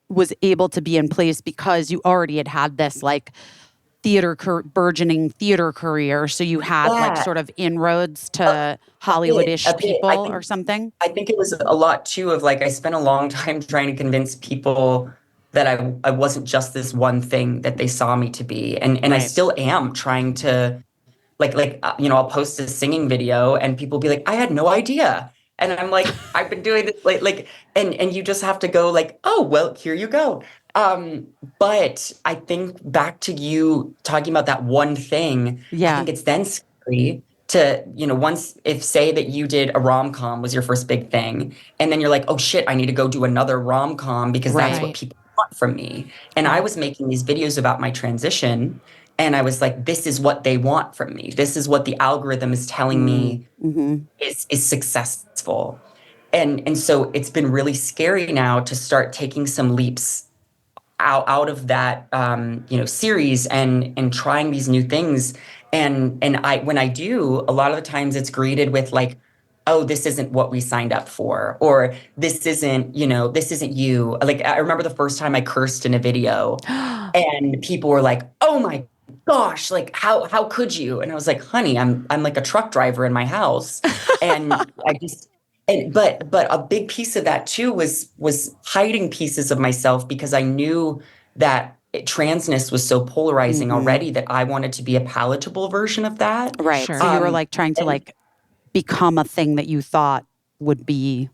Speaker 2: was able to be in place because you already had this like burgeoning theater career, so you had like sort of inroads to Hollywood-ish people or something?
Speaker 3: I think it was a lot too of like, I spent a long time trying to convince people that I wasn't just this one thing that they saw me to be, and I still am trying to I'll post a singing video and people be like, I had no idea. And I'm like, I've been doing this and you just have to go like, oh, well, here you go. But I think back to you talking about that one thing, I think it's then scary to, say that you did a rom-com was your first big thing. And then you're like, oh shit, I need to go do another rom-com because that's what people want from me. And I was making these videos about my transition, and I was like, this is what they want from me. This is what the algorithm is telling me is successful. And so it's been really scary now to start taking some leaps out of that, series and trying these new things. And when I do, a lot of the times it's greeted with like, oh, this isn't what we signed up for, or this isn't you. Like, I remember the first time I cursed in a video and people were like, oh my gosh, like how could you? And I was like, honey, I'm like a truck driver in my house. And but a big piece of that too was hiding pieces of myself, because I knew that transness was so polarizing already that I wanted to be a palatable version of that.
Speaker 2: Right.
Speaker 1: Sure.
Speaker 2: So you were like trying to become a thing that you thought would be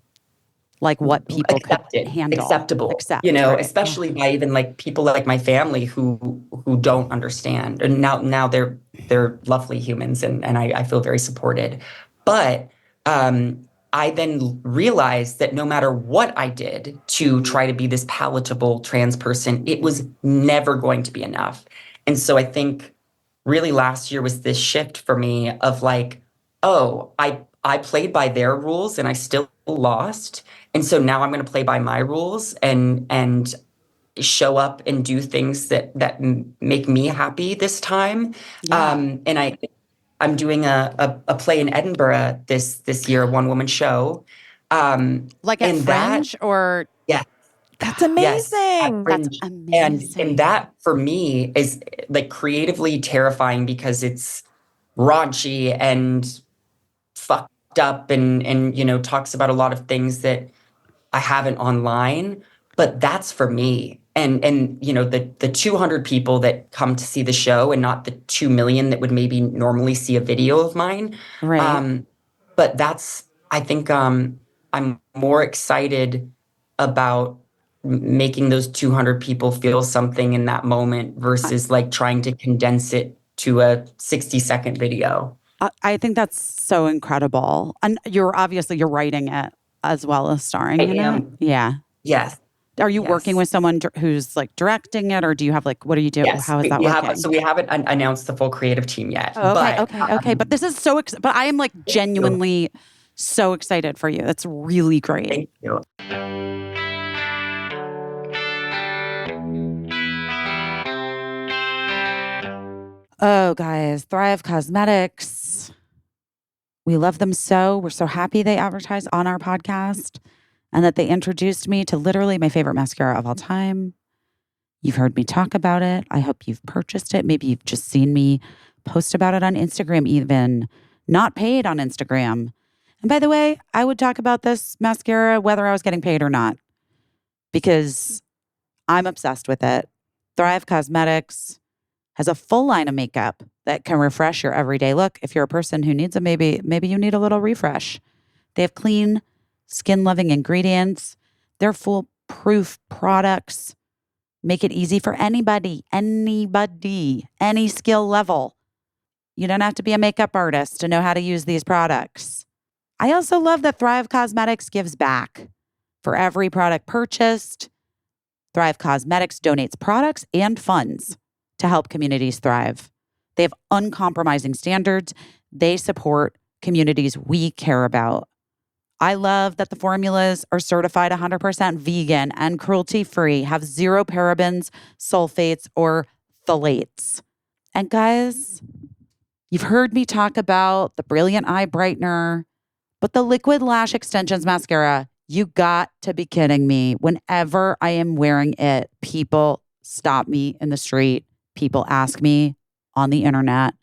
Speaker 2: like what people could handle.
Speaker 3: Acceptable.
Speaker 2: Accept,
Speaker 3: especially by even like people like my family who don't understand. And now they're lovely humans and I feel very supported. But I then realized that no matter what I did to try to be this palatable trans person, it was never going to be enough. And so I think really last year was this shift for me of like, oh, I played by their rules and I still lost. And so now I'm going to play by my rules and show up and do things that make me happy this time.
Speaker 2: Yeah.
Speaker 3: And I'm doing a play in Edinburgh this year, a one-woman show.
Speaker 2: Like at Fringe or
Speaker 3: yeah.
Speaker 1: That's amazing.
Speaker 3: Yes,
Speaker 2: that's amazing.
Speaker 3: And that for me is like creatively terrifying because it's raunchy and fucked up and talks about a lot of things that I haven't online, but that's for me. And the 200 people that come to see the show and not the 2 million that would maybe normally see a video of mine.
Speaker 2: Right.
Speaker 3: But I think I'm more excited about making those 200 people feel something in that moment versus like trying to condense it to a 60-second video.
Speaker 2: I think that's so incredible. And you're writing it as well as starring in it. Yeah.
Speaker 3: Yes.
Speaker 2: Are you working with someone who's like directing it, or do you have like, what do you do?
Speaker 3: Yes,
Speaker 2: How is that working?
Speaker 3: So we haven't announced the full creative team yet.
Speaker 2: Okay. But this is but I am like genuinely so excited for you. That's really great.
Speaker 3: Thank you.
Speaker 2: Oh, guys, Thrive Cosmetics. We love them so. We're so happy they advertise on our podcast and that they introduced me to literally my favorite mascara of all time. You've heard me talk about it. I hope you've purchased it. Maybe you've just seen me post about it on Instagram, even not paid on Instagram. And by the way, I would talk about this mascara whether I was getting paid or not because I'm obsessed with it. Thrive Cosmetics has a full line of makeup that can refresh your everyday look. If you're a person who needs maybe you need a little refresh. They have clean, skin-loving ingredients. They're foolproof products. Make it easy for anybody, any skill level. You don't have to be a makeup artist to know how to use these products. I also love that Thrive Cosmetics gives back. For every product purchased, Thrive Cosmetics donates products and funds to help communities thrive. They have uncompromising standards. They support communities we care about. I love that the formulas are certified 100% vegan and cruelty-free, have zero parabens, sulfates, or phthalates. And guys, you've heard me talk about the Brilliant Eye Brightener, but the Liquid Lash Extensions Mascara, you got to be kidding me. Whenever I am wearing it, people stop me in the street. People ask me on the internet,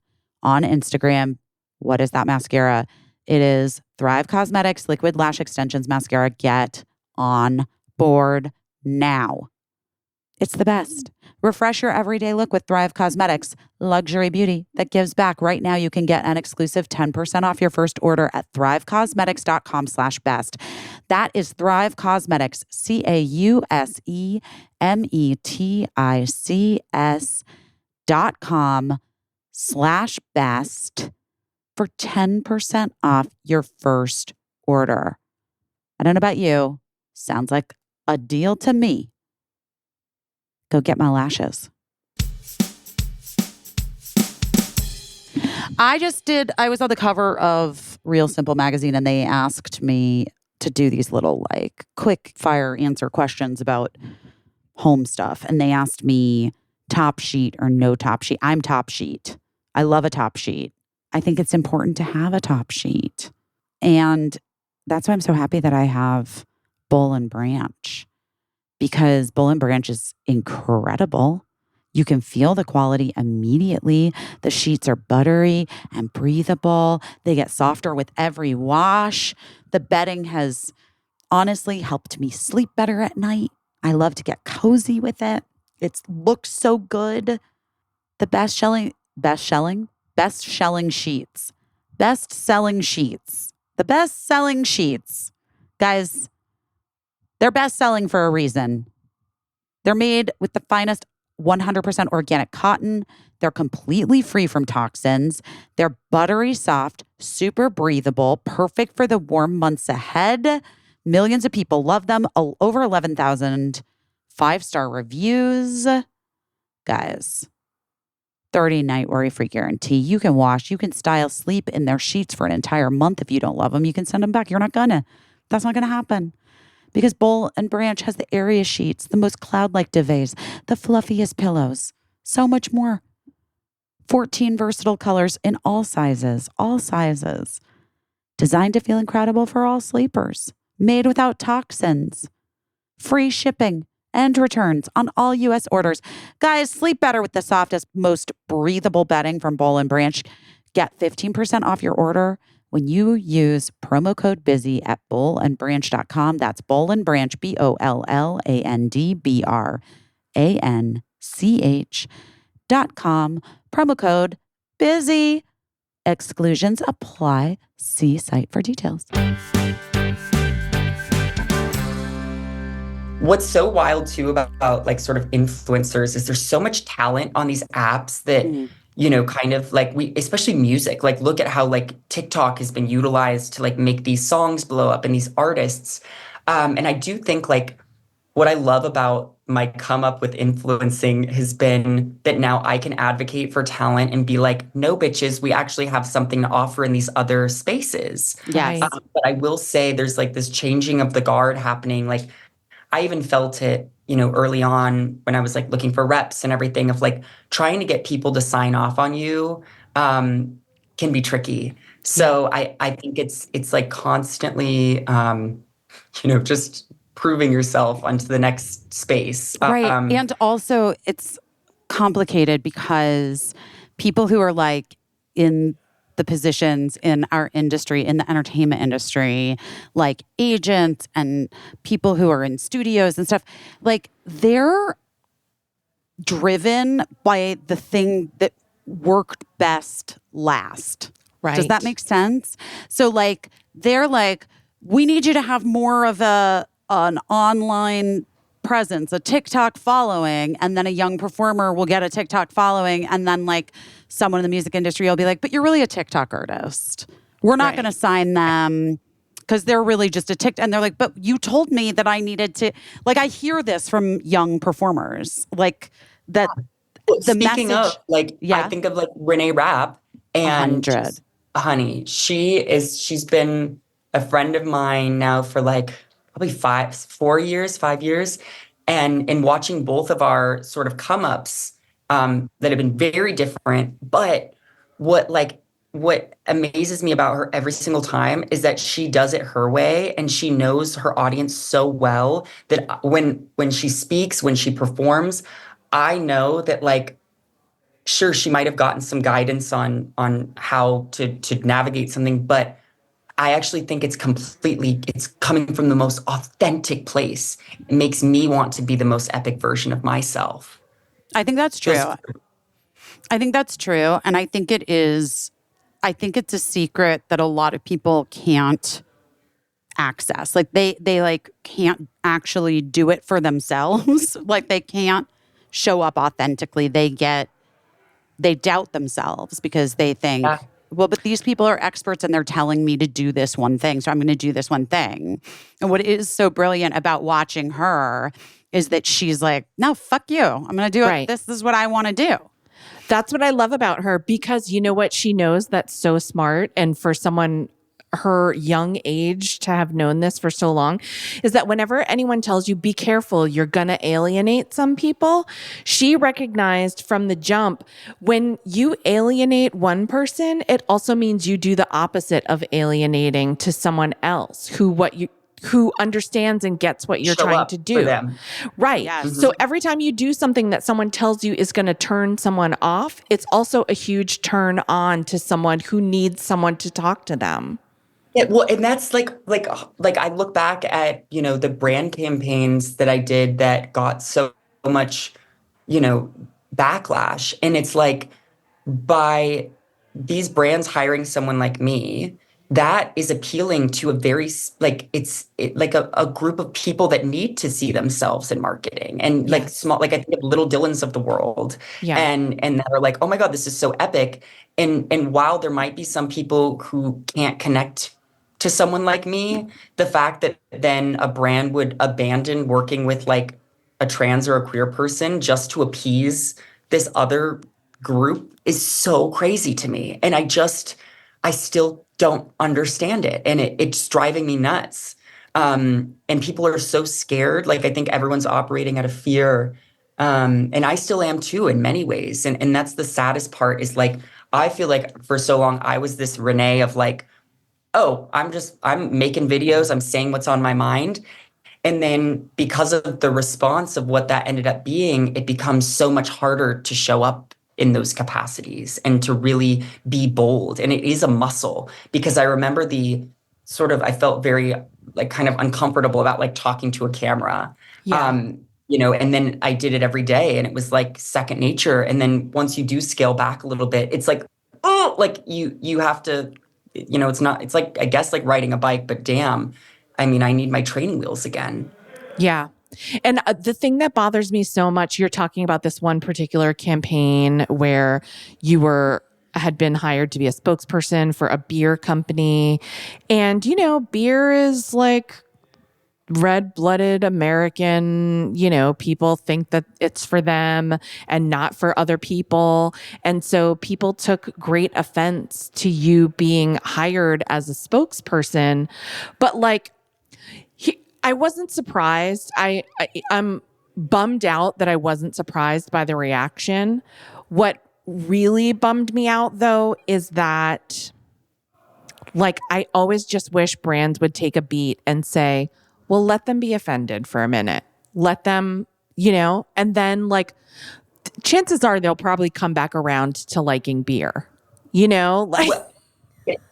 Speaker 2: on Instagram, what is that mascara? It is Thrive Cosmetics Liquid Lash Extensions Mascara. Get on board now. It's the best. Refresh your everyday look with Thrive Cosmetics, luxury beauty that gives back. Right now, you can get an exclusive 10% off your first order at thrivecosmetics.com/best. That is Thrive Cosmetics, CAUSEMETICS.com/best for 10% off your first order. I don't know about you. Sounds like a deal to me. Go get my lashes. I was on the cover of Real Simple magazine and they asked me to do these little like quick fire answer questions about home stuff. And they asked me top sheet or no top sheet. I'm top sheet. I love a top sheet. I think it's important to have a top sheet. And that's why I'm so happy that I have Boll and Branch. Because Boll and Branch is incredible. You can feel the quality immediately. The sheets are buttery and breathable. They get softer with every wash. The bedding has honestly helped me sleep better at night. I love to get cozy with it. It looks so good. The best-selling sheets. Best-selling sheets. The best-selling sheets. Guys, they're best-selling for a reason. They're made with the finest 100% organic cotton. They're completely free from toxins. They're buttery soft, super breathable, perfect for the warm months ahead. Millions of people love them. Over 11,000 5-star reviews. Guys, 30-night worry-free guarantee. You can wash, you can style, sleep in their sheets for an entire month. If you don't love them, you can send them back. You're not gonna. That's not gonna happen. Because Boll and Branch has the airiest sheets, the most cloud-like duvets, the fluffiest pillows, so much more. 14 versatile colors in all sizes. Designed to feel incredible for all sleepers. Made without toxins. Free shipping and returns on all U.S. orders. Guys, sleep better with the softest, most breathable bedding from Boll and Branch. Get 15% off your order when you use promo code BUSY at bollandbranch.com. That's Boll and Branch, BOLLANDBRANCH.com. Promo code BUSY. Exclusions apply. See site for details.
Speaker 3: What's so wild too about like sort of influencers is there's so much talent on these apps that, kind of like especially music, like look at how like TikTok has been utilized to like make these songs blow up and these artists. And I do think like what I love about my come up with influencing has been that now I can advocate for talent and be like, no bitches, we actually have something to offer in these other spaces.
Speaker 2: Yes.
Speaker 3: But I will say there's like this changing of the guard happening. Like I even felt it, early on when I was like looking for reps and everything of like trying to get people to sign off on you can be tricky. So I think it's like constantly, just proving yourself onto the next space.
Speaker 2: Right. And also it's complicated because people who are like in the positions in our industry, in the entertainment industry, like agents and people who are in studios and stuff, like they're driven by the thing that worked best last.
Speaker 1: Right.
Speaker 2: Does that make sense? So like, they're like, we need you to have more of an online presence, a TikTok following, and then a young performer will get a TikTok following, and then like someone in the music industry will be like, but you're really a TikTok artist. We're not going to sign them because they're really just a TikTok. And they're like, but you told me that I needed to, like, I hear this from young performers, like that the
Speaker 3: Speaking
Speaker 2: message.
Speaker 3: of, like, I think of like Renee Rapp and
Speaker 2: 100.
Speaker 3: honey, she's been a friend of mine now for like probably 5 years. And in watching both of our sort of come ups that have been very different, but what amazes me about her every single time is that she does it her way and she knows her audience so well that when she speaks, when she performs, I know that like, sure, she might have gotten some guidance on how to navigate something, but I actually think it's coming from the most authentic place. It makes me want to be the most epic version of myself.
Speaker 2: I think that's true. I think that's true. And I think it's a secret that a lot of people can't access. Like they like can't actually do it for themselves. Like they can't show up authentically. They doubt themselves because they think, well, but these people are experts and they're telling me to do this one thing. So I'm going to do this one thing. And what is so brilliant about watching her is that she's like, no, fuck you. I'm going to do it. This is what I want to do.
Speaker 1: That's what I love about her, because you know what she knows that's so smart. And for someone her young age to have known this for so long is that whenever anyone tells you, be careful, you're going to alienate some people, she recognized from the jump, when you alienate one person, it also means you do the opposite of alienating to someone else who understands and gets what you're trying to do. Right. Yes. Mm-hmm. So every time you do something that someone tells you is going to turn someone off, it's also a huge turn on to someone who needs someone to talk to them.
Speaker 3: Yeah, well, and that's like I look back at, the brand campaigns that I did that got so much backlash. And it's like, by these brands hiring someone like me, that is appealing to a very like a group of people that need to see themselves in marketing, and like small, like I think of little Dylans of the world, and that are like, oh my God, this is so epic. And while there might be some people who can't connect to someone like me, the fact that then a brand would abandon working with like a trans or a queer person just to appease this other group is so crazy to me. And I still don't understand it. And it's driving me nuts. And people are so scared. Like, I think everyone's operating out of fear. And I still am too, in many ways. And that's the saddest part, is like, I feel like for so long, I was this Renee of like, oh, I'm making videos, I'm saying what's on my mind. And then because of the response of what that ended up being, it becomes so much harder to show up in those capacities and to really be bold. And it is a muscle, because I remember I felt very like kind of uncomfortable about like talking to a camera. And then I did it every day, and it was like second nature. And then once you do scale back a little bit, it's like, oh, like you have to, it's like, I guess, like riding a bike, but damn, I mean, I need my training wheels again.
Speaker 1: Yeah. And the thing that bothers me so much, you're talking about this one particular campaign where you had been hired to be a spokesperson for a beer company. And, beer is like red-blooded American, people think that it's for them and not for other people. And so people took great offense to you being hired as a spokesperson. But like, I wasn't surprised. I'm bummed out that I wasn't surprised by the reaction. What really bummed me out, though, is that, like, I always just wish brands would take a beat and say, well, let them be offended for a minute. Let them, and then, like, chances are they'll probably come back around to liking beer, like.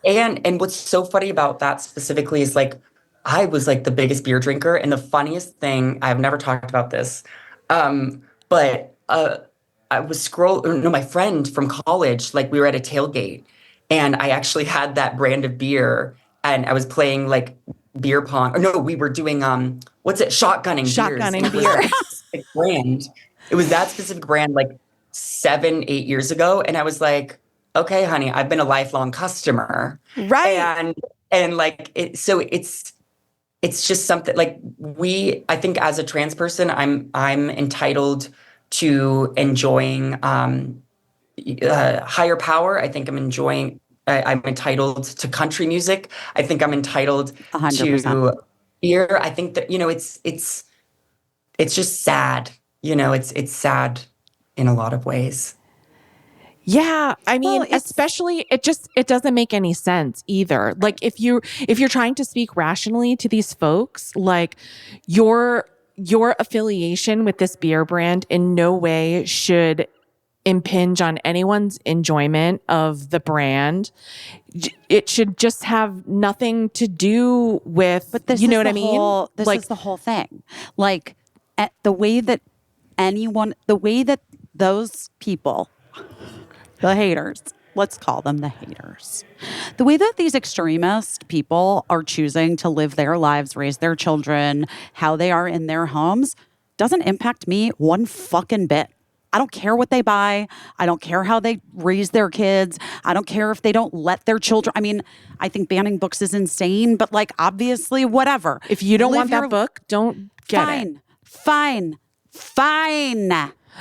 Speaker 3: And what's so funny about that specifically is, like, I was like the biggest beer drinker. And the funniest thing, I've never talked about this, but I was my friend from college, like we were at a tailgate, and I actually had that brand of beer, and I was playing like beer pong. Or no, we were doing, shotgunning beer. It was that specific brand like 7-8 years ago. And I was like, okay, honey, I've been a lifelong customer.
Speaker 1: Right.
Speaker 3: And like, it's just something like I think as a trans person, I'm entitled to enjoying higher power. I think I'm entitled to country music. I think I'm entitled 100%. To beer. I think that, it's just sad. It's sad in a lot of ways.
Speaker 1: Yeah, I mean, especially it doesn't make any sense either. Like if you're trying to speak rationally to these folks, like your affiliation with this beer brand in no way should impinge on anyone's enjoyment of the brand. It should just have nothing to do with,
Speaker 2: but this,
Speaker 1: you know what I mean?
Speaker 2: This is the whole thing. Like the way that those people, the haters, let's call them the haters. The way that these extremist people are choosing to live their lives, raise their children, how they are in their homes, doesn't impact me one fucking bit. I don't care what they buy. I don't care how they raise their kids. I don't care if they don't let their children. I mean, I think banning books is insane, but like, obviously, whatever.
Speaker 1: If you don't want that book, don't get it.
Speaker 2: Fine.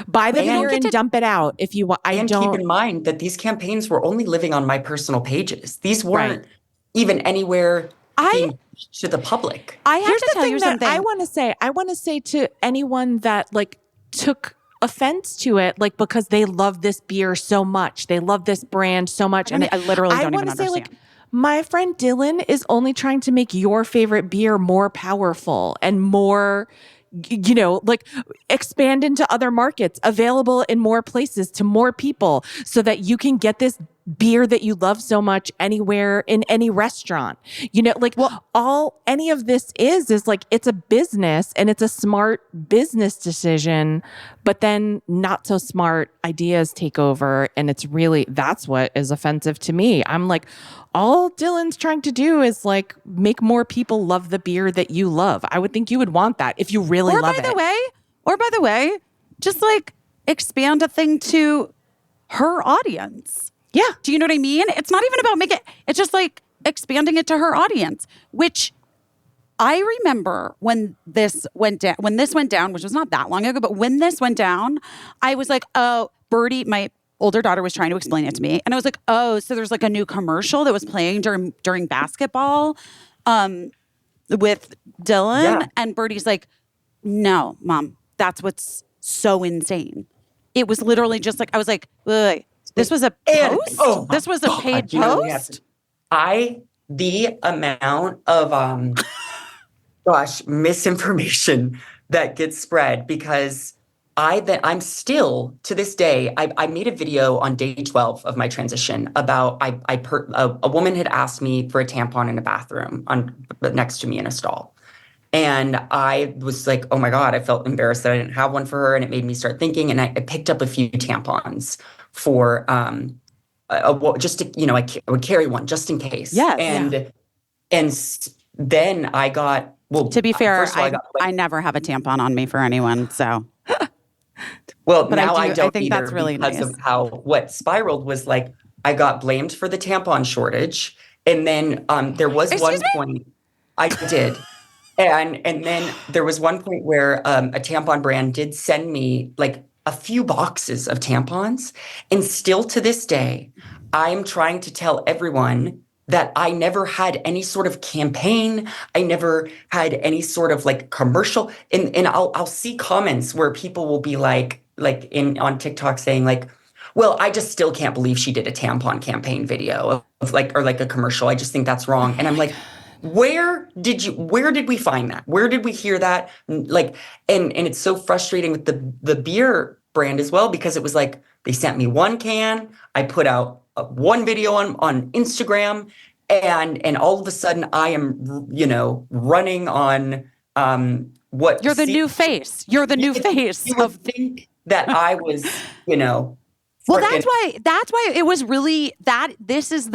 Speaker 1: Buy the beer and dump it out if you want.
Speaker 3: Keep in mind that these campaigns were only living on my personal pages. These weren't even anywhere to the public.
Speaker 1: I have to tell you something. I want to say to anyone that like took offense to it, like because they love this beer so much, they love this brand so much,
Speaker 2: and I literally don't even understand.
Speaker 1: Like, my friend Dylan is only trying to make your favorite beer more powerful and more, like expand into other markets, available in more places to more people so that you can get this beer that you love so much anywhere in any restaurant. Any of this is like, it's a business and it's a smart business decision, but then not so smart ideas take over. And that's what is offensive to me. I'm like, all Dylan's trying to do is like make more people love the beer that you love. I would think you would want that if you really love it.
Speaker 2: By the way, just like expand a thing to her audience.
Speaker 1: Yeah.
Speaker 2: Do you know what I mean? It's not even about it's just like expanding it to her audience, which I remember when this went down, which was not that long ago, but when this went down, I was like, oh, Birdie, my older daughter was trying to explain it to me. And I was like, oh, so there's like a new commercial that was playing during basketball with Dylan. Yeah. And Birdie's like, no, Mom, that's what's so insane. It was literally just like, I was like, ugh. This was a post? This was a paid post?
Speaker 3: The amount of, misinformation that gets spread, because I'm still, to this day, I made a video on day 12 of my transition about, a woman had asked me for a tampon in a bathroom next to me in a stall. And I was like, oh my God, I felt embarrassed that I didn't have one for her. And it made me start thinking. And I picked up a few tampons for I would carry one just in case.
Speaker 2: Yes.
Speaker 3: And then I got,
Speaker 2: to be fair, I never have a tampon on me for anyone. So,
Speaker 3: well, now I don't
Speaker 2: think
Speaker 3: either,
Speaker 2: that's really
Speaker 3: because
Speaker 2: nice.
Speaker 3: of what spiraled was like, I got blamed for the tampon shortage. And then there was point I did. And then there was one point where a tampon brand did send me like a few boxes of tampons. And still to this day, I'm trying to tell everyone that I never had any sort of campaign. I never had any sort of like commercial. And I'll see comments where people will be like on TikTok saying like, well, I just still can't believe she did a tampon campaign video of like a commercial. I just think that's wrong. And I'm like, where did we find that? Where did we hear that? Like, and it's so frustrating with the beer brand as well, because it was like, they sent me one can, I put out one video on Instagram, and all of a sudden I am, running on what
Speaker 2: you're the new face. You're the new face.
Speaker 3: You would think that I was,
Speaker 2: Well, that's why it was really this is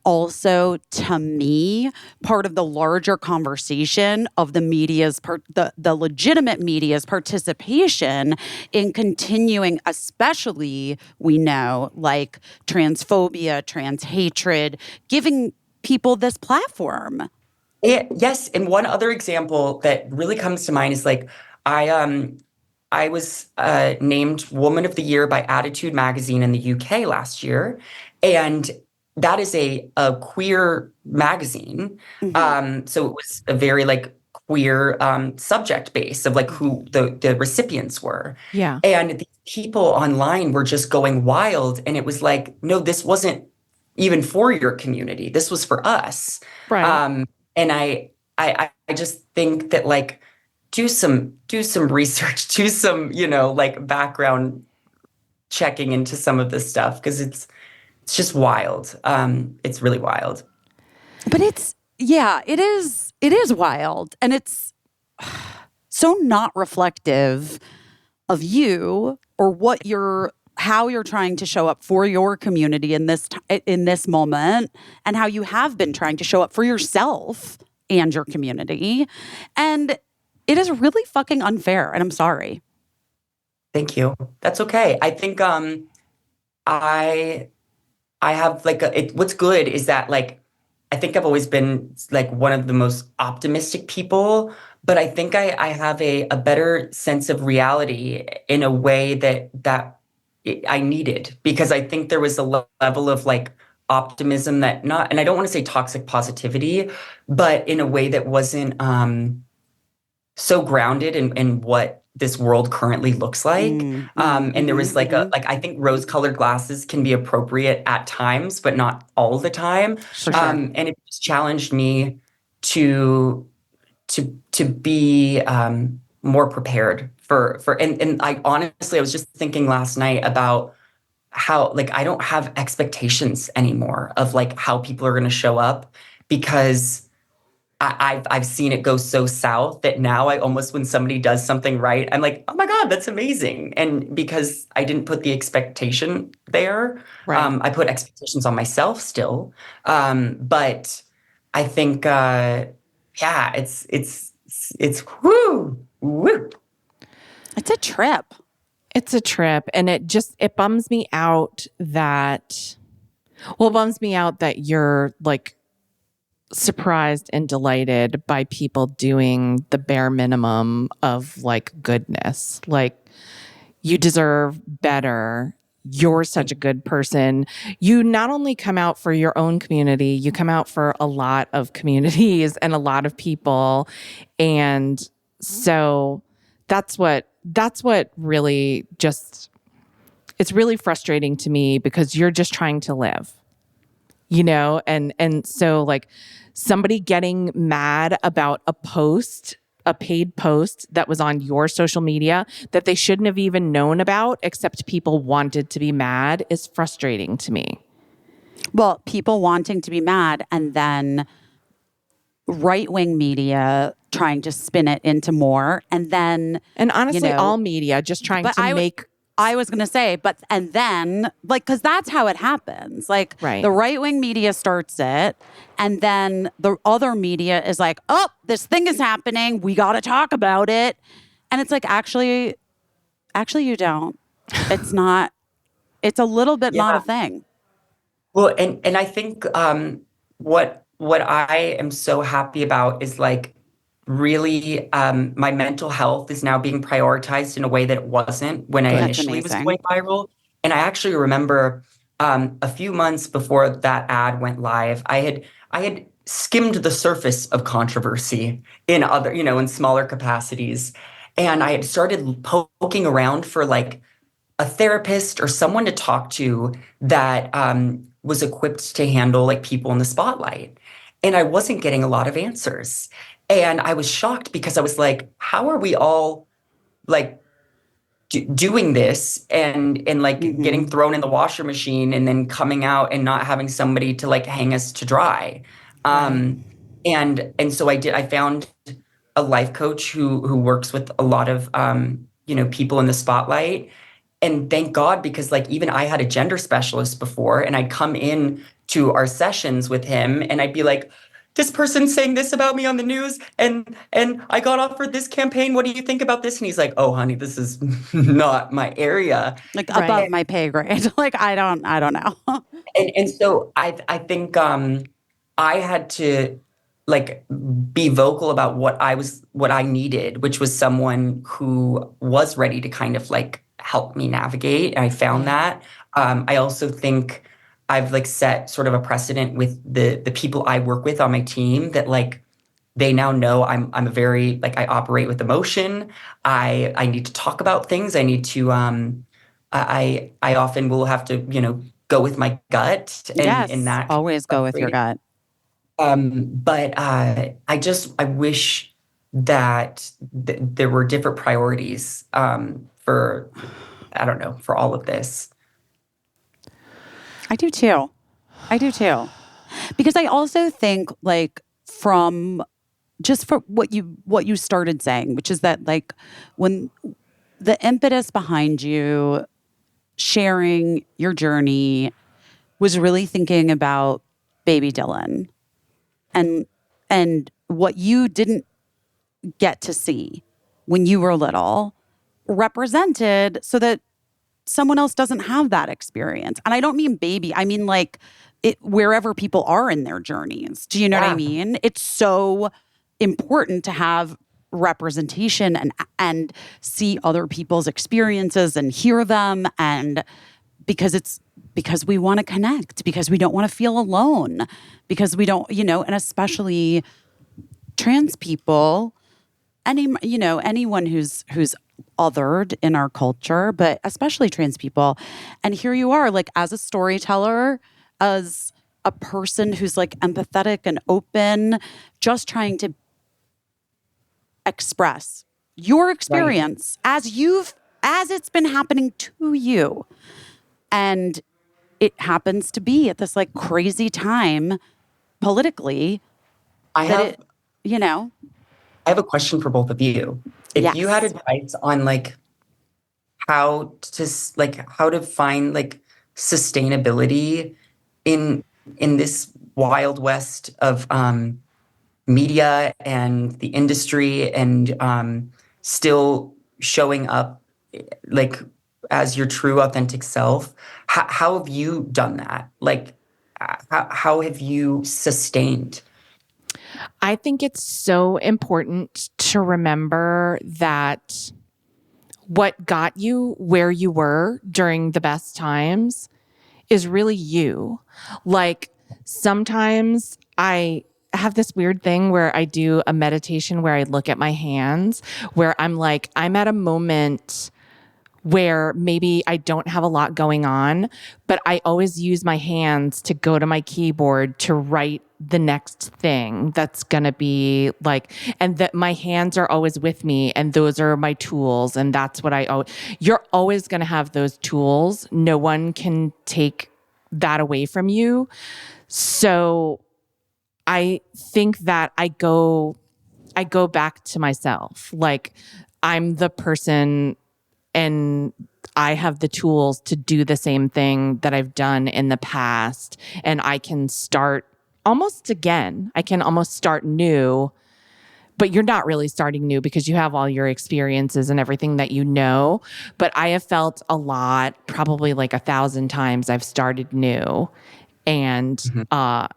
Speaker 2: also, to me, part of the larger conversation of the media's the legitimate media's participation in continuing, especially, we know, like transphobia, trans hatred, giving people this platform.
Speaker 3: Yes. And one other example that really comes to mind is like, I was named Woman of the Year by Attitude Magazine in the UK last year. And that is a queer magazine. Mm-hmm. So it was a very like queer subject base of like who the recipients were.
Speaker 1: Yeah.
Speaker 3: And the people online were just going wild. And it was like, no, this wasn't even for your community. This was for us.
Speaker 1: Right.
Speaker 3: And I just think that like, do some research, do some, like background checking into some of this stuff, because it's just wild. It's really wild.
Speaker 2: But it is wild. And it's so not reflective of you or how you're trying to show up for your community in this moment, and how you have been trying to show up for yourself and your community. And it is really fucking unfair, and I'm sorry.
Speaker 3: Thank you. That's okay. I think I have like what's good is that like I think I've always been like one of the most optimistic people, but I think I have a better sense of reality in a way that I needed, because I think there was a level of like optimism and I don't want to say toxic positivity, but in a way that wasn't so grounded in what this world currently looks like. And there was like I think rose-colored glasses can be appropriate at times, but not all the time.
Speaker 2: For sure.
Speaker 3: And it just challenged me to be more prepared for and I honestly, I was just thinking last night about how like I don't have expectations anymore of like how people are going to show up because I've seen it go so south that now I almost, when somebody does something right, I'm like, oh my God, that's amazing. And because I didn't put the expectation there,
Speaker 1: Right.
Speaker 3: I put expectations on myself still. But I think, yeah, it's whoo, woo.
Speaker 2: It's a trip.
Speaker 1: It's a trip. And it bums me out that, well, it bums me out that you're like surprised and delighted by people doing the bare minimum of like goodness. Like, you deserve better. You're such a good person. You not only come out for your own community, you come out for a lot of communities and a lot of people. And so that's what really just, it's really frustrating to me because you're just trying to live. And so like somebody getting mad about a paid post that was on your social media that they shouldn't have even known about, except people wanted to be mad, is frustrating to me.
Speaker 2: Well, people wanting to be mad and then right-wing media trying to spin it into more. And then,
Speaker 1: and honestly, all media just trying to make...
Speaker 2: I was going to say, and then, like, because that's how it happens. Like,
Speaker 1: right.
Speaker 2: The right-wing media starts it, and then the other media is like, oh, this thing is happening. We got to talk about it. And it's like, actually, you don't. It's not. It's a little bit not a thing.
Speaker 3: Well, and I think what I am so happy about is like, really, my mental health is now being prioritized in a way that it wasn't when I initially was going viral. And I actually remember a few months before that ad went live, I had skimmed the surface of controversy in other, in smaller capacities. And I had started poking around for like a therapist or someone to talk to that was equipped to handle like people in the spotlight. And I wasn't getting a lot of answers. And I was shocked because I was like, how are we all like doing this and like getting thrown in the washer machine and then coming out and not having somebody to like hang us to dry? And so I found a life coach who works with a lot of people in the spotlight. And thank God, because like even I had a gender specialist before, and I'd come in to our sessions with him and I'd be like, this person's saying this about me on the news, and I got offered this campaign. What do you think about this? And he's like, oh, honey, this is not my area.
Speaker 2: Like above my pay grade. Like, I don't know.
Speaker 3: and so I think I had to like be vocal about what I needed, which was someone who was ready to kind of like help me navigate. And I found that. I also think I've like set sort of a precedent with the people I work with on my team that like they now know I'm a very like I operate with emotion. I need to talk about things. I need to I often will have to go with my gut. And that
Speaker 2: always go with your gut.
Speaker 3: But I wish that there were different priorities for all of this.
Speaker 2: I do too. Because I also think like from what you started saying, which is that like when the impetus behind you sharing your journey was really thinking about baby Dylan and what you didn't get to see when you were little represented so that someone else doesn't have that experience. And I don't mean baby. I mean like wherever people are in their journeys. Do you know what I mean? It's so important to have representation and see other people's experiences and hear them, and because we want to connect, because we don't want to feel alone, because we don't, and especially trans people, anyone who's othered in our culture, but especially trans people. And here you are, like as a storyteller, as a person who's like empathetic and open, just trying to express your experience as it's been happening to you. And it happens to be at this like crazy time politically I
Speaker 3: have a question for both of you. If you had
Speaker 2: yes.
Speaker 3: advice on like how to find like sustainability in this wild west of media and the industry, and still showing up like as your true authentic self, how have you done that? Like how have you sustained?
Speaker 1: I think it's so important to remember that what got you where you were during the best times is really you. Like sometimes I have this weird thing where I do a meditation where I look at my hands, where I'm like, I'm at a moment where maybe I don't have a lot going on, but I always use my hands to go to my keyboard to write the next thing that's going to be like, and that my hands are always with me, and those are my tools. And that's what you're always going to have those tools. No one can take that away from you. So I think that I go back to myself. Like I'm the person, and I have the tools to do the same thing that I've done in the past. And I can start almost again. I can almost start new, but you're not really starting new because you have all your experiences and everything that you know. But I have felt a lot, probably like 1,000 times I've started new. And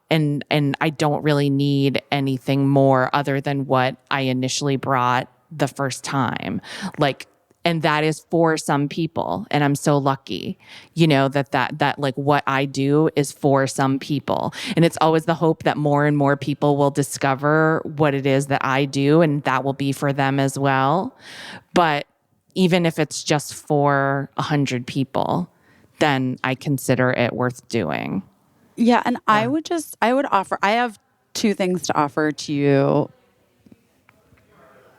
Speaker 1: and I don't really need anything more other than what I initially brought the first time. Like, and that is for some people. And I'm so lucky, that like what I do is for some people. And it's always the hope that more and more people will discover what it is that I do, and that will be for them as well. But even if it's just for 100 people, then I consider it worth doing.
Speaker 2: Yeah. And I would offer, I have two things to offer to you.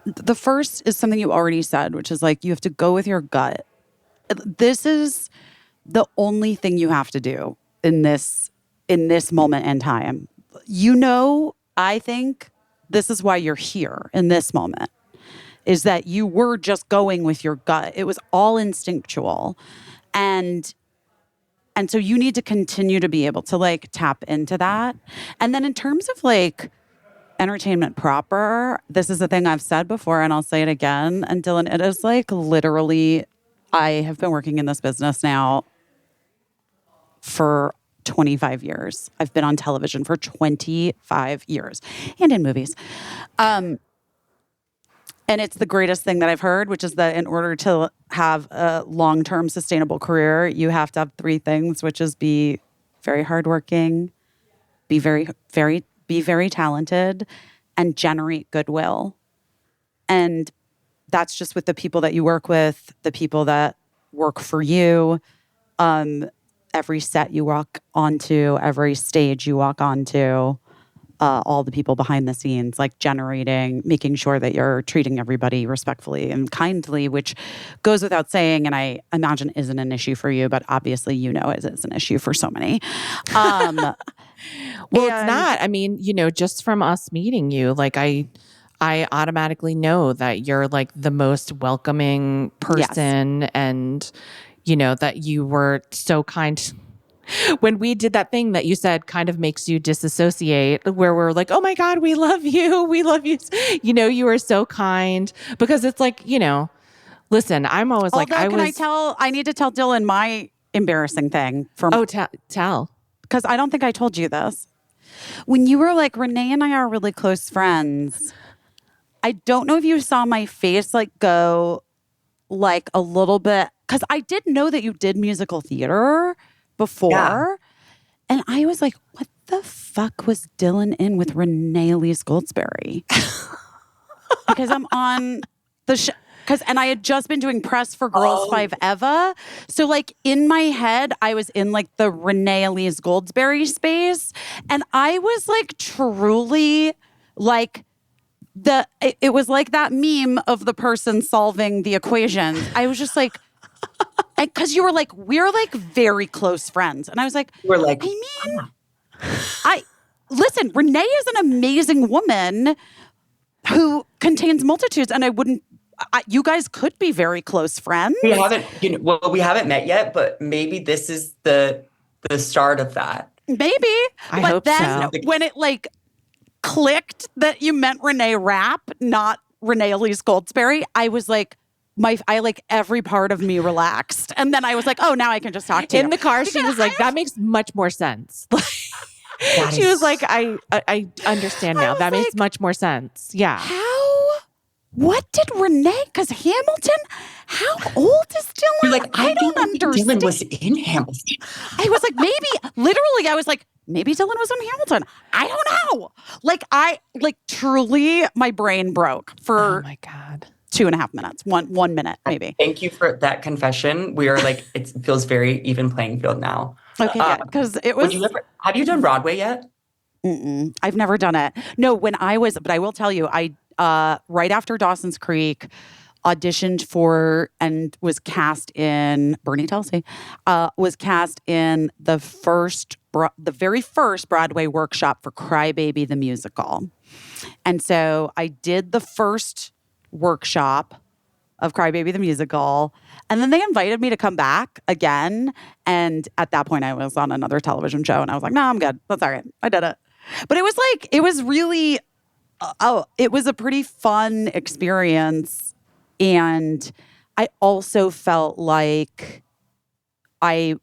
Speaker 2: The first is something you already said, which is like, you have to go with your gut. This is the only thing you have to do in this moment in time. I think this is why you're here in this moment, is that you were just going with your gut. It was all instinctual. And so you need to continue to be able to like tap into that. And then in terms of like entertainment proper, this is the thing I've said before and I'll say it again. And Dylan, it is like literally, I have been working in this business now for 25 years. I've been on television for 25 years and in movies. And it's the greatest thing that I've heard, which is that in order to have a long-term sustainable career, you have to have three things, which is be very hardworking, be very talented, and generate goodwill. And that's just with the people that you work with, the people that work for you, every set you walk onto, every stage you walk onto, all the people behind the scenes, like making sure that you're treating everybody respectfully and kindly, which goes without saying, and I imagine isn't an issue for you, but obviously it is an issue for so many.
Speaker 1: Well, it's not. I mean, just from us meeting you, like I automatically know that you're like the most welcoming person. Yes. And, that you were so kind. When we did that thing that you said kind of makes you disassociate, where we're like, oh my God, we love you. We love you. You were so kind, because it's like, listen, I'm always like,
Speaker 2: I need to tell Dylan my embarrassing thing.
Speaker 1: Tell.
Speaker 2: Because I don't think I told you this. When you were like, Renee and I are really close friends, I don't know if you saw my face like go like a little bit, because I did know that you did musical theater before. Yeah. And I was like, what the fuck was Dylan in with Renee Elise Goldsberry? Because I'm on the show. And I had just been doing press for Girls 5 Eva. So like in my head, I was in like the Renee Elise Goldsberry space. And I was like truly like it was like that meme of the person solving the equations. I was just like, because you were like, we're like very close friends. And I was like,
Speaker 3: We're like,
Speaker 2: listen, Renee is an amazing woman who contains multitudes. And you guys could be very close friends.
Speaker 3: we haven't, we haven't met yet, but maybe this is the start of that.
Speaker 2: Maybe.
Speaker 1: I
Speaker 2: but
Speaker 1: hope
Speaker 2: then
Speaker 1: so.
Speaker 2: when it like clicked that you meant Renee Rapp, not Renee Elise Goldsberry, I was like, every part of me relaxed. And then I was like, oh, now I can just talk to you.
Speaker 1: In the car, she was like, that makes much more sense. She was like, I understand now. That makes much more sense. Yeah.
Speaker 2: What did Renee? Because Hamilton, how old is Dylan?
Speaker 3: You're like, I
Speaker 2: don't
Speaker 3: think
Speaker 2: understand.
Speaker 3: Dylan was in Hamilton.
Speaker 2: I was like, I was like, maybe Dylan was in Hamilton. I don't know. Truly, my brain broke for
Speaker 1: Oh my God.
Speaker 2: 2.5 minutes, 1 minute, maybe.
Speaker 3: Thank you for that confession. We are like, it feels very even playing field now.
Speaker 2: Okay, good. Because it was.
Speaker 3: Have you done Broadway yet?
Speaker 2: I've never done it. No, but I will tell you, I right after Dawson's Creek, auditioned for and was cast in Bernie Telsey, was cast in the very first Broadway workshop for Crybaby the musical, and so I did the first workshop of Crybaby the musical, and then they invited me to come back again. And at that point, I was on another television show, and I was like, "No, I'm good. That's all right. I did it." But it was really. It was a pretty fun experience. And I also felt like I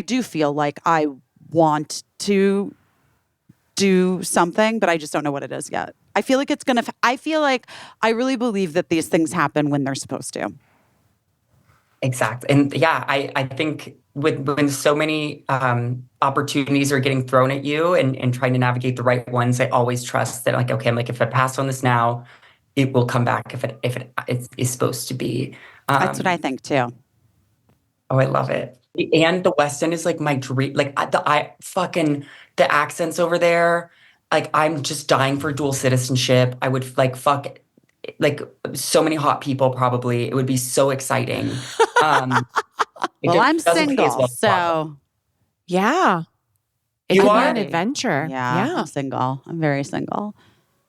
Speaker 2: do feel like I want to do something, but I just don't know what it is yet. I feel like I really believe that these things happen when they're supposed to.
Speaker 3: Exactly. And yeah, I think when so many opportunities are getting thrown at you and trying to navigate the right ones, I always trust that like, okay, I'm like, if I pass on this now, it will come back if it is supposed to be.
Speaker 2: That's what I think too.
Speaker 3: Oh, I love it. And the West End is like my dream. Like the accents over there. Like I'm just dying for dual citizenship. I would like fuck like so many hot people probably. It would be so exciting.
Speaker 2: Well, I'm single, so
Speaker 1: yeah. It
Speaker 3: You
Speaker 1: could be
Speaker 3: are?
Speaker 1: an adventure.
Speaker 2: yeah, I'm single. I'm very single.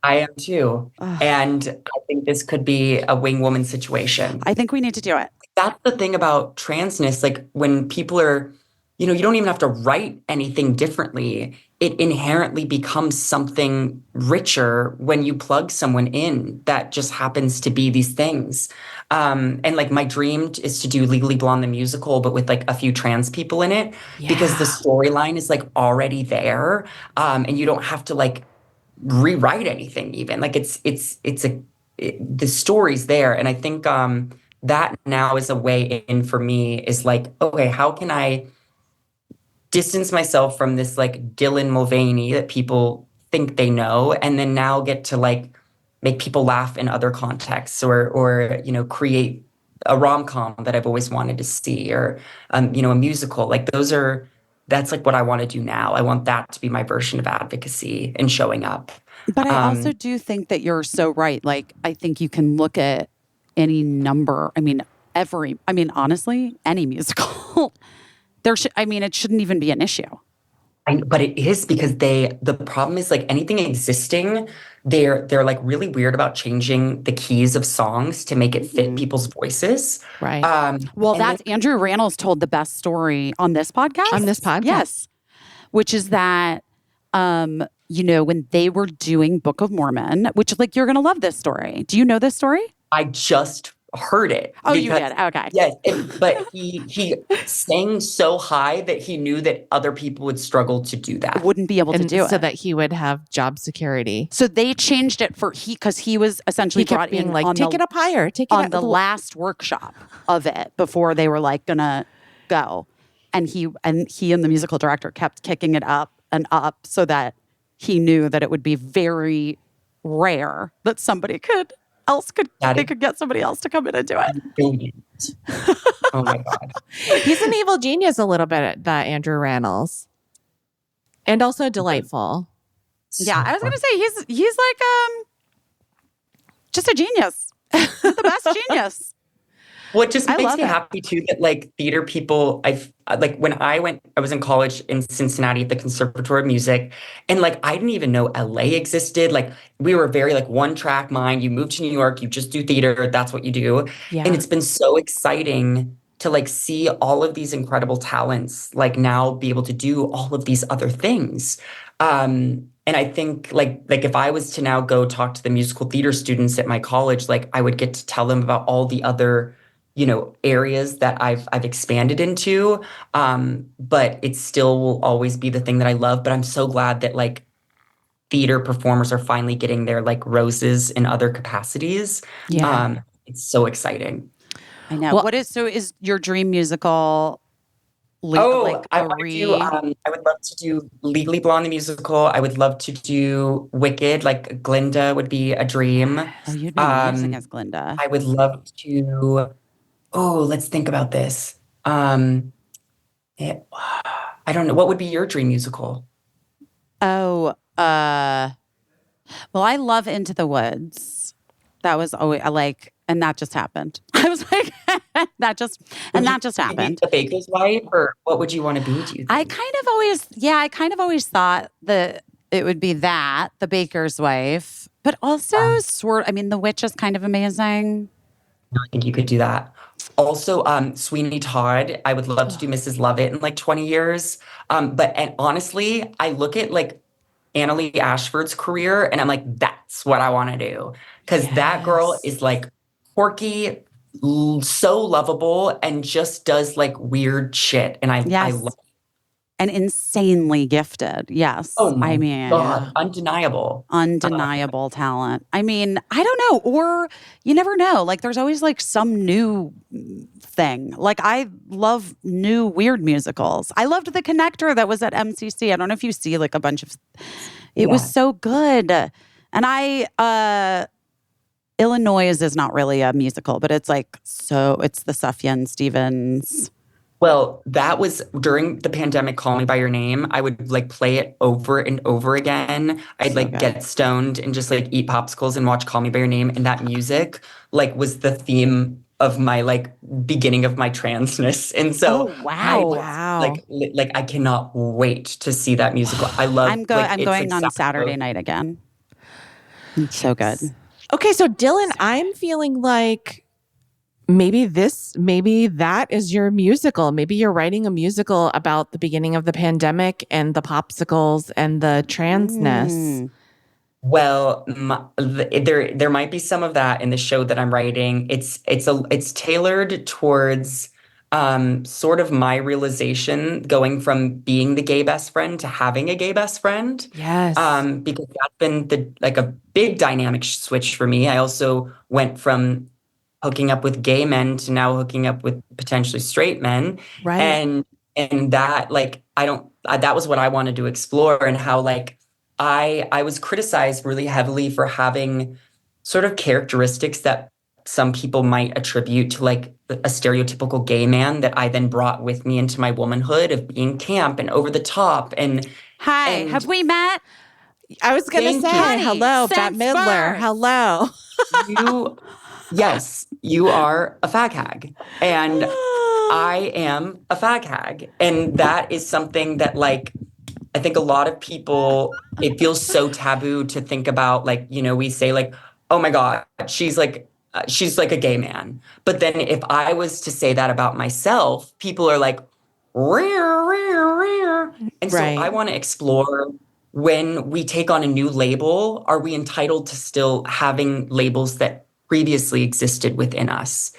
Speaker 3: I am too. And I think this could be a wing woman situation.
Speaker 2: I think we need to do it.
Speaker 3: That's the thing about transness. Like when people are, you don't even have to write anything differently. It inherently becomes something richer when you plug someone in that just happens to be these things. And like my dream is to do Legally Blonde the musical, but with like a few trans people in it, because the storyline is like already there. And you don't have to like rewrite anything even. Like the story's there. And I think that now is a way in for me is like, okay, how can I distance myself from this like Dylan Mulvaney that people think they know, and then now get to like make people laugh in other contexts or create a rom-com that I've always wanted to see, or a musical. Like that's like what I want to do now. I want that to be my version of advocacy and showing up.
Speaker 2: But I also do think that you're so right. Like I think you can look at any number. Honestly, any musical. It shouldn't even be an issue.
Speaker 3: But it is, because the problem is like anything existing, they're like really weird about changing the keys of songs to make it fit people's voices.
Speaker 1: Right.
Speaker 2: That's Andrew Rannells told the best story on this podcast. Yes. Which is that, when they were doing Book of Mormon, which like, you're going to love this story. Do you know this story?
Speaker 3: I just heard it.
Speaker 2: Oh, you did? Okay.
Speaker 3: Yes. But he sang so high that he knew that other people would struggle to do that.
Speaker 2: Wouldn't be able to do it.
Speaker 1: So that he would have job security.
Speaker 2: So they changed it because he was essentially brought in
Speaker 1: like, take it up higher. Take it
Speaker 2: on
Speaker 1: up
Speaker 2: the last workshop of it before they were like gonna go. And he and the musical director kept kicking it up and up so that he knew that it would be very rare that somebody could get somebody else to come in and do it.
Speaker 3: Brilliant. Oh my God.
Speaker 1: He's an evil genius a little bit, that Andrew Rannells. And also delightful.
Speaker 2: Yeah, I was going to say he's like just a genius. He's the best genius.
Speaker 3: What just
Speaker 2: I
Speaker 3: makes
Speaker 2: love
Speaker 3: me
Speaker 2: it.
Speaker 3: happy too that like theater people, like when I was in college in Cincinnati at the Conservatory of Music, and like I didn't even know LA existed. Like we were very like one track mind. You move to New York, you just do theater, that's what you do. And
Speaker 1: Yeah.
Speaker 3: it's been so exciting to like see all of these incredible talents like now be able to do all of these other things. And I think like if I was to now go talk to the musical theater students at my college, like I would get to tell them about all the other, areas that I've expanded into. But it still will always be the thing that I love. But I'm so glad that like theater performers are finally getting their like roses in other capacities.
Speaker 1: Yeah.
Speaker 3: It's so exciting.
Speaker 2: I know.
Speaker 1: Well,
Speaker 2: So is your dream musical
Speaker 3: Oh,
Speaker 2: like
Speaker 3: I
Speaker 2: a
Speaker 3: want to do. I would love to do Legally Blonde the musical. I would love to do Wicked. Like Glinda would be a dream.
Speaker 2: Oh, you'd be amazing
Speaker 3: Um,
Speaker 2: as Glinda.
Speaker 3: I would love to. Oh, let's think about this. Um, it- I don't know. What would be your dream musical?
Speaker 2: Oh, well, I love Into the Woods. That was always I like, and that just happened. I was like,
Speaker 3: Would
Speaker 2: that just
Speaker 3: you be
Speaker 2: happened.
Speaker 3: the baker's wife, or what would you want to be? Do you think?
Speaker 2: I kind of always thought that it would be that, the baker's wife, but also I mean, The Witch is kind of amazing.
Speaker 3: I think you could do that. Also, Sweeney Todd. I would love to do Mrs. Lovett in like 20 years. And honestly, I look at like Annalee Ashford's career and I'm like, that's what I want to do. Because that girl
Speaker 1: yes.
Speaker 3: is like quirky, so lovable, and just does like weird shit. And I love.
Speaker 2: Yes. And insanely gifted.
Speaker 3: Oh
Speaker 2: Yes. I
Speaker 3: my
Speaker 2: mean,
Speaker 3: God,
Speaker 1: Yeah.
Speaker 3: undeniable.
Speaker 2: undeniable talent. I mean, I don't know, or you never know. Like there's always like some new thing. Like I love new weird musicals. I loved The Connector that was at MCC. I don't know if you see like a bunch of it was
Speaker 3: Yeah.
Speaker 2: so good. And Illinois is not really a musical, but it's like it's the Sufjan Stevens.
Speaker 3: Well, that was during the pandemic, Call Me by Your Name. I would like play it over and over again. I'd
Speaker 2: So
Speaker 3: like
Speaker 2: good.
Speaker 3: get stoned and just like eat popsicles and watch Call Me by Your Name. And that music like was the theme of my like beginning of my transness. And
Speaker 2: Oh
Speaker 3: so I
Speaker 2: wow.
Speaker 3: was
Speaker 1: Wow.
Speaker 3: like I cannot wait to see that musical. I love like
Speaker 2: I'm
Speaker 3: it's
Speaker 2: going
Speaker 3: like
Speaker 2: on
Speaker 3: South
Speaker 2: Saturday
Speaker 3: Coast.
Speaker 2: night again. It's so good.
Speaker 1: Okay, so Dylan, I'm feeling like maybe that is your musical. Maybe you're writing a musical about the beginning of the pandemic and the popsicles and the transness.
Speaker 2: Mm.
Speaker 3: Well, there might be some of that in the show that I'm writing. It's tailored towards sort of my realization going from being the gay best friend to having a gay best friend.
Speaker 1: Yes.
Speaker 3: Because that's been a big dynamic switch for me. I also went from hooking up with gay men to now hooking up with potentially straight men,
Speaker 1: Right.
Speaker 3: and that like that was what I wanted to explore, and how like I was criticized really heavily for having sort of characteristics that some people might attribute to like a stereotypical gay man that I then brought with me into my womanhood of being camp and over the top
Speaker 2: Hi,
Speaker 3: and
Speaker 2: have we met?
Speaker 1: I was going to
Speaker 3: thank
Speaker 1: say,
Speaker 3: you.
Speaker 2: Honey,
Speaker 1: hello, Bette
Speaker 2: since
Speaker 1: Midler.
Speaker 2: birth.
Speaker 1: Hello.
Speaker 3: You yes, you are a fag hag. And I am a fag hag. And that is something that like I think a lot of people, it feels so taboo to think about, like, we say like, oh my God, she's like a gay man. But then if I was to say that about myself, people are like, rear, rear, rear. And so I
Speaker 1: Right.
Speaker 3: want to explore, when we take on a new label, are we entitled to still having labels that previously existed within us?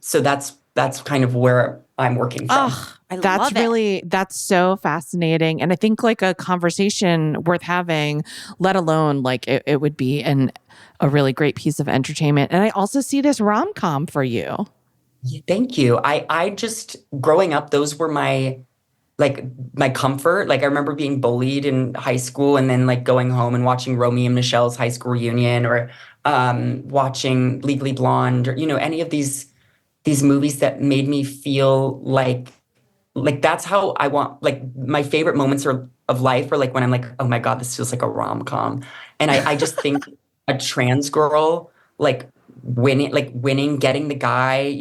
Speaker 3: So that's kind of where I'm working from.
Speaker 2: Oh, I love it.
Speaker 1: That's so fascinating. And I think like a conversation worth having, let alone like it would be a really great piece of entertainment. And I also see this rom-com for you.
Speaker 3: Thank you. I just growing up, those were my comfort. Like I remember being bullied in high school and then like going home and watching Romeo and Michelle's high school reunion, or watching Legally Blonde, or any of these movies that made me feel like that's how I want, like my favorite moments of life are like when I'm like, oh my God, this feels like a rom-com. And I just think a trans girl like winning, getting the guy,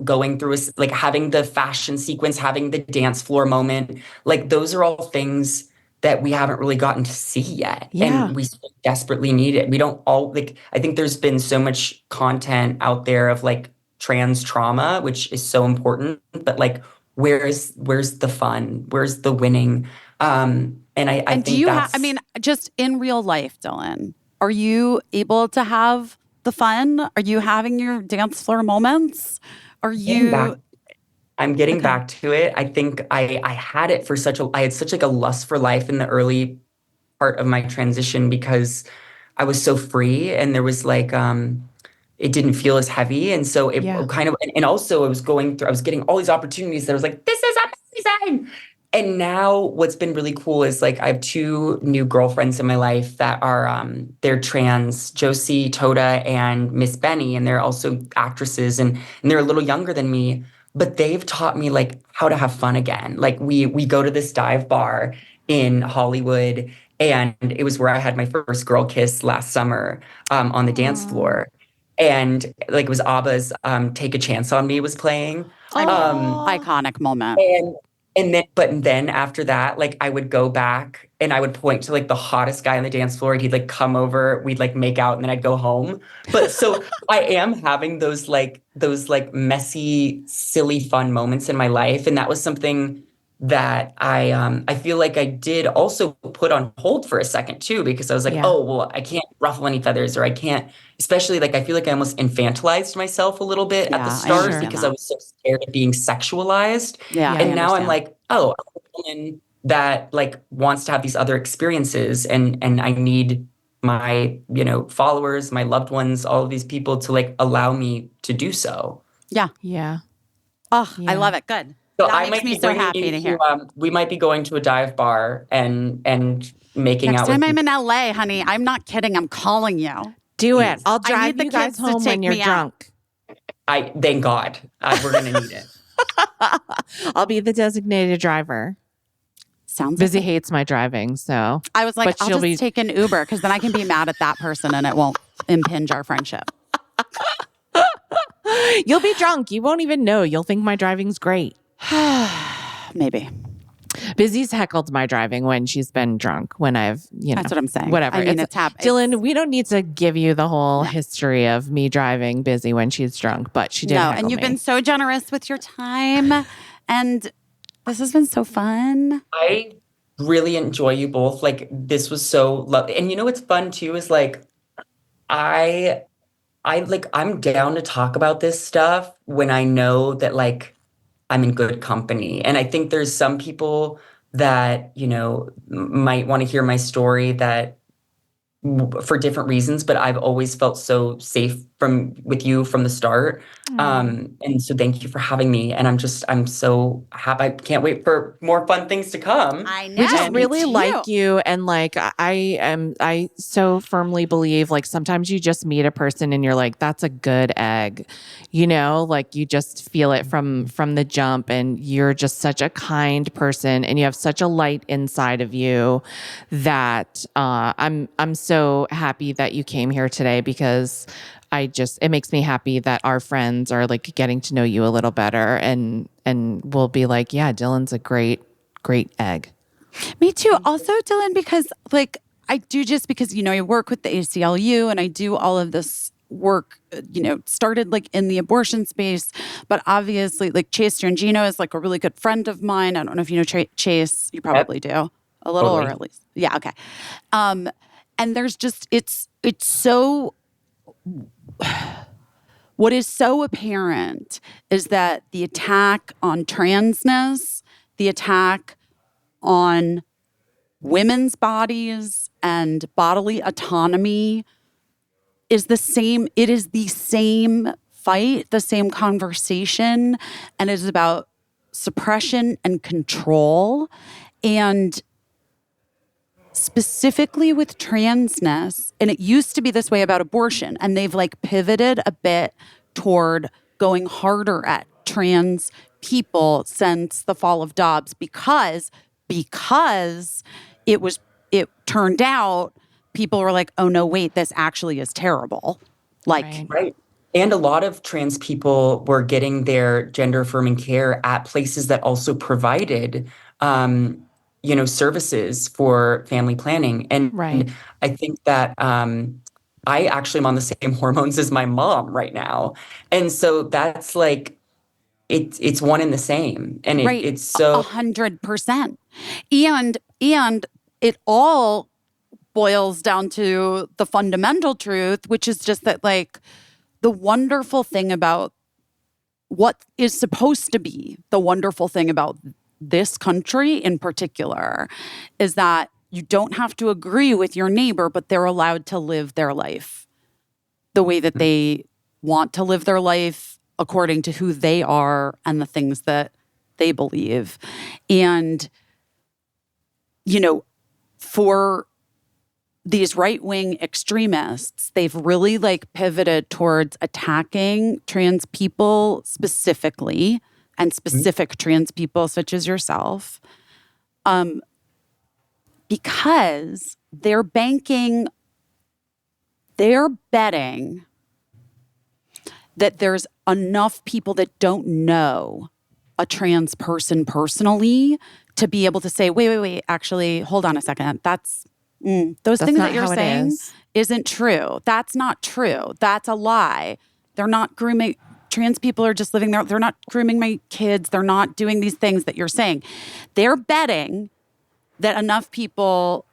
Speaker 3: going through like having the fashion sequence, having the dance floor moment. Like those are all things that we haven't really gotten to see yet.
Speaker 1: Yeah.
Speaker 3: And we so desperately need it. We don't all like, I think there's been so much content out there of like trans trauma, which is so important, but like, where's the fun? Where's the winning? And I
Speaker 2: And
Speaker 3: think
Speaker 2: do you
Speaker 3: that's,
Speaker 2: I mean, just in real life, Dylan, are you able to have the fun? Are you having your dance floor moments? Are you?
Speaker 3: I'm getting
Speaker 2: Okay.
Speaker 3: back to it. I think I had it for I had such like a lust for life in the early part of my transition because I was so free and there was like, it didn't feel as heavy. And so it
Speaker 1: Yeah.
Speaker 3: kind of, and also I was getting all these opportunities that I was like, this is amazing. And now what's been really cool is like I have two new girlfriends in my life that are they're trans, Josie Toda and Miss Benny, and they're also actresses and they're a little younger than me, but they've taught me like how to have fun again. Like we go to this dive bar in Hollywood, and it was where I had my first girl kiss last summer on the dance floor. And like it was ABBA's "Take a Chance on Me" was playing.
Speaker 2: I mean,
Speaker 3: Um,
Speaker 2: iconic moment.
Speaker 3: and then after that, like I would go back and I would point to like the hottest guy on the dance floor and he'd like come over, we'd like make out and then I'd go home. But so I am having those messy, silly, fun moments in my life. And that was something that I feel like I did also put on hold for a second too, because I was like,
Speaker 1: Yeah.
Speaker 3: oh, well, I can't ruffle any feathers or I can't, especially like I feel like I almost infantilized myself a little bit at
Speaker 2: Yeah,
Speaker 3: the
Speaker 2: I
Speaker 3: start
Speaker 2: understand
Speaker 3: because
Speaker 2: that.
Speaker 3: I was so scared of being sexualized.
Speaker 2: Yeah,
Speaker 1: Yeah.
Speaker 3: And
Speaker 2: I
Speaker 3: now I'm
Speaker 2: understand.
Speaker 3: like, oh, I'm a woman that like wants to have these other experiences and I need my, followers, my loved ones, all of these people to like allow me to do so.
Speaker 2: Yeah.
Speaker 1: Yeah.
Speaker 2: Oh, I
Speaker 1: Yeah.
Speaker 2: love it. Good.
Speaker 3: So
Speaker 2: That
Speaker 3: I
Speaker 2: makes
Speaker 3: might
Speaker 2: me
Speaker 3: be
Speaker 2: so
Speaker 3: bringing
Speaker 2: happy
Speaker 3: you
Speaker 2: to
Speaker 3: to,
Speaker 2: hear.
Speaker 3: we might be going to a dive bar and making
Speaker 2: Next
Speaker 3: out with
Speaker 2: time I'm
Speaker 3: people.
Speaker 2: in LA, honey, I'm not kidding. I'm calling you.
Speaker 1: Do it.
Speaker 3: Please.
Speaker 1: I'll
Speaker 2: I
Speaker 1: drive
Speaker 2: need the
Speaker 1: you guys
Speaker 2: kids to
Speaker 1: home when
Speaker 2: take
Speaker 1: you're
Speaker 2: me out.
Speaker 1: drunk.
Speaker 3: Thank God. We're going to need it.
Speaker 1: I'll be the designated driver.
Speaker 2: Sounds
Speaker 1: Busy
Speaker 2: like
Speaker 1: hates my driving, so
Speaker 2: I was like,
Speaker 1: but
Speaker 2: I'll
Speaker 1: she'll
Speaker 2: just
Speaker 1: be-
Speaker 2: take an Uber because then I can be mad at that person and it won't impinge our friendship.
Speaker 1: you'll be drunk. You won't even know. You'll think my driving's great.
Speaker 2: Maybe.
Speaker 1: Busy's heckled my driving when she's been drunk. When I've,
Speaker 2: That's what I'm saying.
Speaker 1: Whatever.
Speaker 2: I mean, it's
Speaker 1: Dylan, we don't need to give you the whole history of me driving Busy when she's drunk, but she did.
Speaker 2: No,
Speaker 1: heckle
Speaker 2: and you've
Speaker 1: me.
Speaker 2: been so generous with your time, and this has been so fun.
Speaker 3: I really enjoy you both. Like this was so lovely. And what's fun too is like I'm down to talk about this stuff when I know that like I'm in good company. And I think there's some people that, might want to hear my story that for different reasons, but I've always felt so safe with you from the start. And so thank you for having me. And I'm so happy. I can't wait for more fun things to come.
Speaker 2: I know.
Speaker 1: We just
Speaker 2: me
Speaker 1: really
Speaker 2: too.
Speaker 1: like you, and like I so firmly believe like sometimes you just meet a person and you're like, that's a good egg, like you just feel it from the jump, and you're just such a kind person and you have such a light inside of you that I'm so happy that you came here today, because it makes me happy that our friends are like getting to know you a little better, and we'll be like, yeah, Dylan's a great egg.
Speaker 2: Me too. Also, Dylan, because like I do, just because I work with the ACLU and I do all of this work, started like in the abortion space, but obviously like Chase Strangino is like a really good friend of mine. I don't know if you know Chase. You probably do a little,
Speaker 3: Totally.
Speaker 2: or at least, yeah, okay. And there's just it's so. What is so apparent is that the attack on transness, the attack on women's bodies and bodily autonomy is the same. It is the same fight, the same conversation, and it is about suppression and control. And specifically with transness, and it used to be this way about abortion, and they've like pivoted a bit toward going harder at trans people since the fall of Dobbs, because it turned out people were like, oh no, wait, this actually is terrible. Like,
Speaker 1: Right.
Speaker 3: Right. And a lot of trans people were getting their gender affirming care at places that also provided, services for family planning.
Speaker 1: Right.
Speaker 3: And I think that I actually am on the same hormones as my mom right now. And so that's like, it's one and the same. And
Speaker 2: Right.
Speaker 3: it's so
Speaker 2: 100%. And it all boils down to the fundamental truth, which is just that, like, the wonderful thing about what is supposed to be the wonderful thing about this country in particular is that you don't have to agree with your neighbor, but they're allowed to live their life the way that they want to live their life according to who they are and the things that they believe. And, for these right-wing extremists, they've really like pivoted towards attacking trans people specifically and specific trans people such as yourself, because they're betting that there's enough people that don't know a trans person personally to be able to say, wait, actually, hold on a second. Those things that you're saying isn't true. That's not true. That's a lie. They're not grooming. Trans people are just living there. They're not grooming my kids. They're not doing these things that you're saying. They're betting that enough people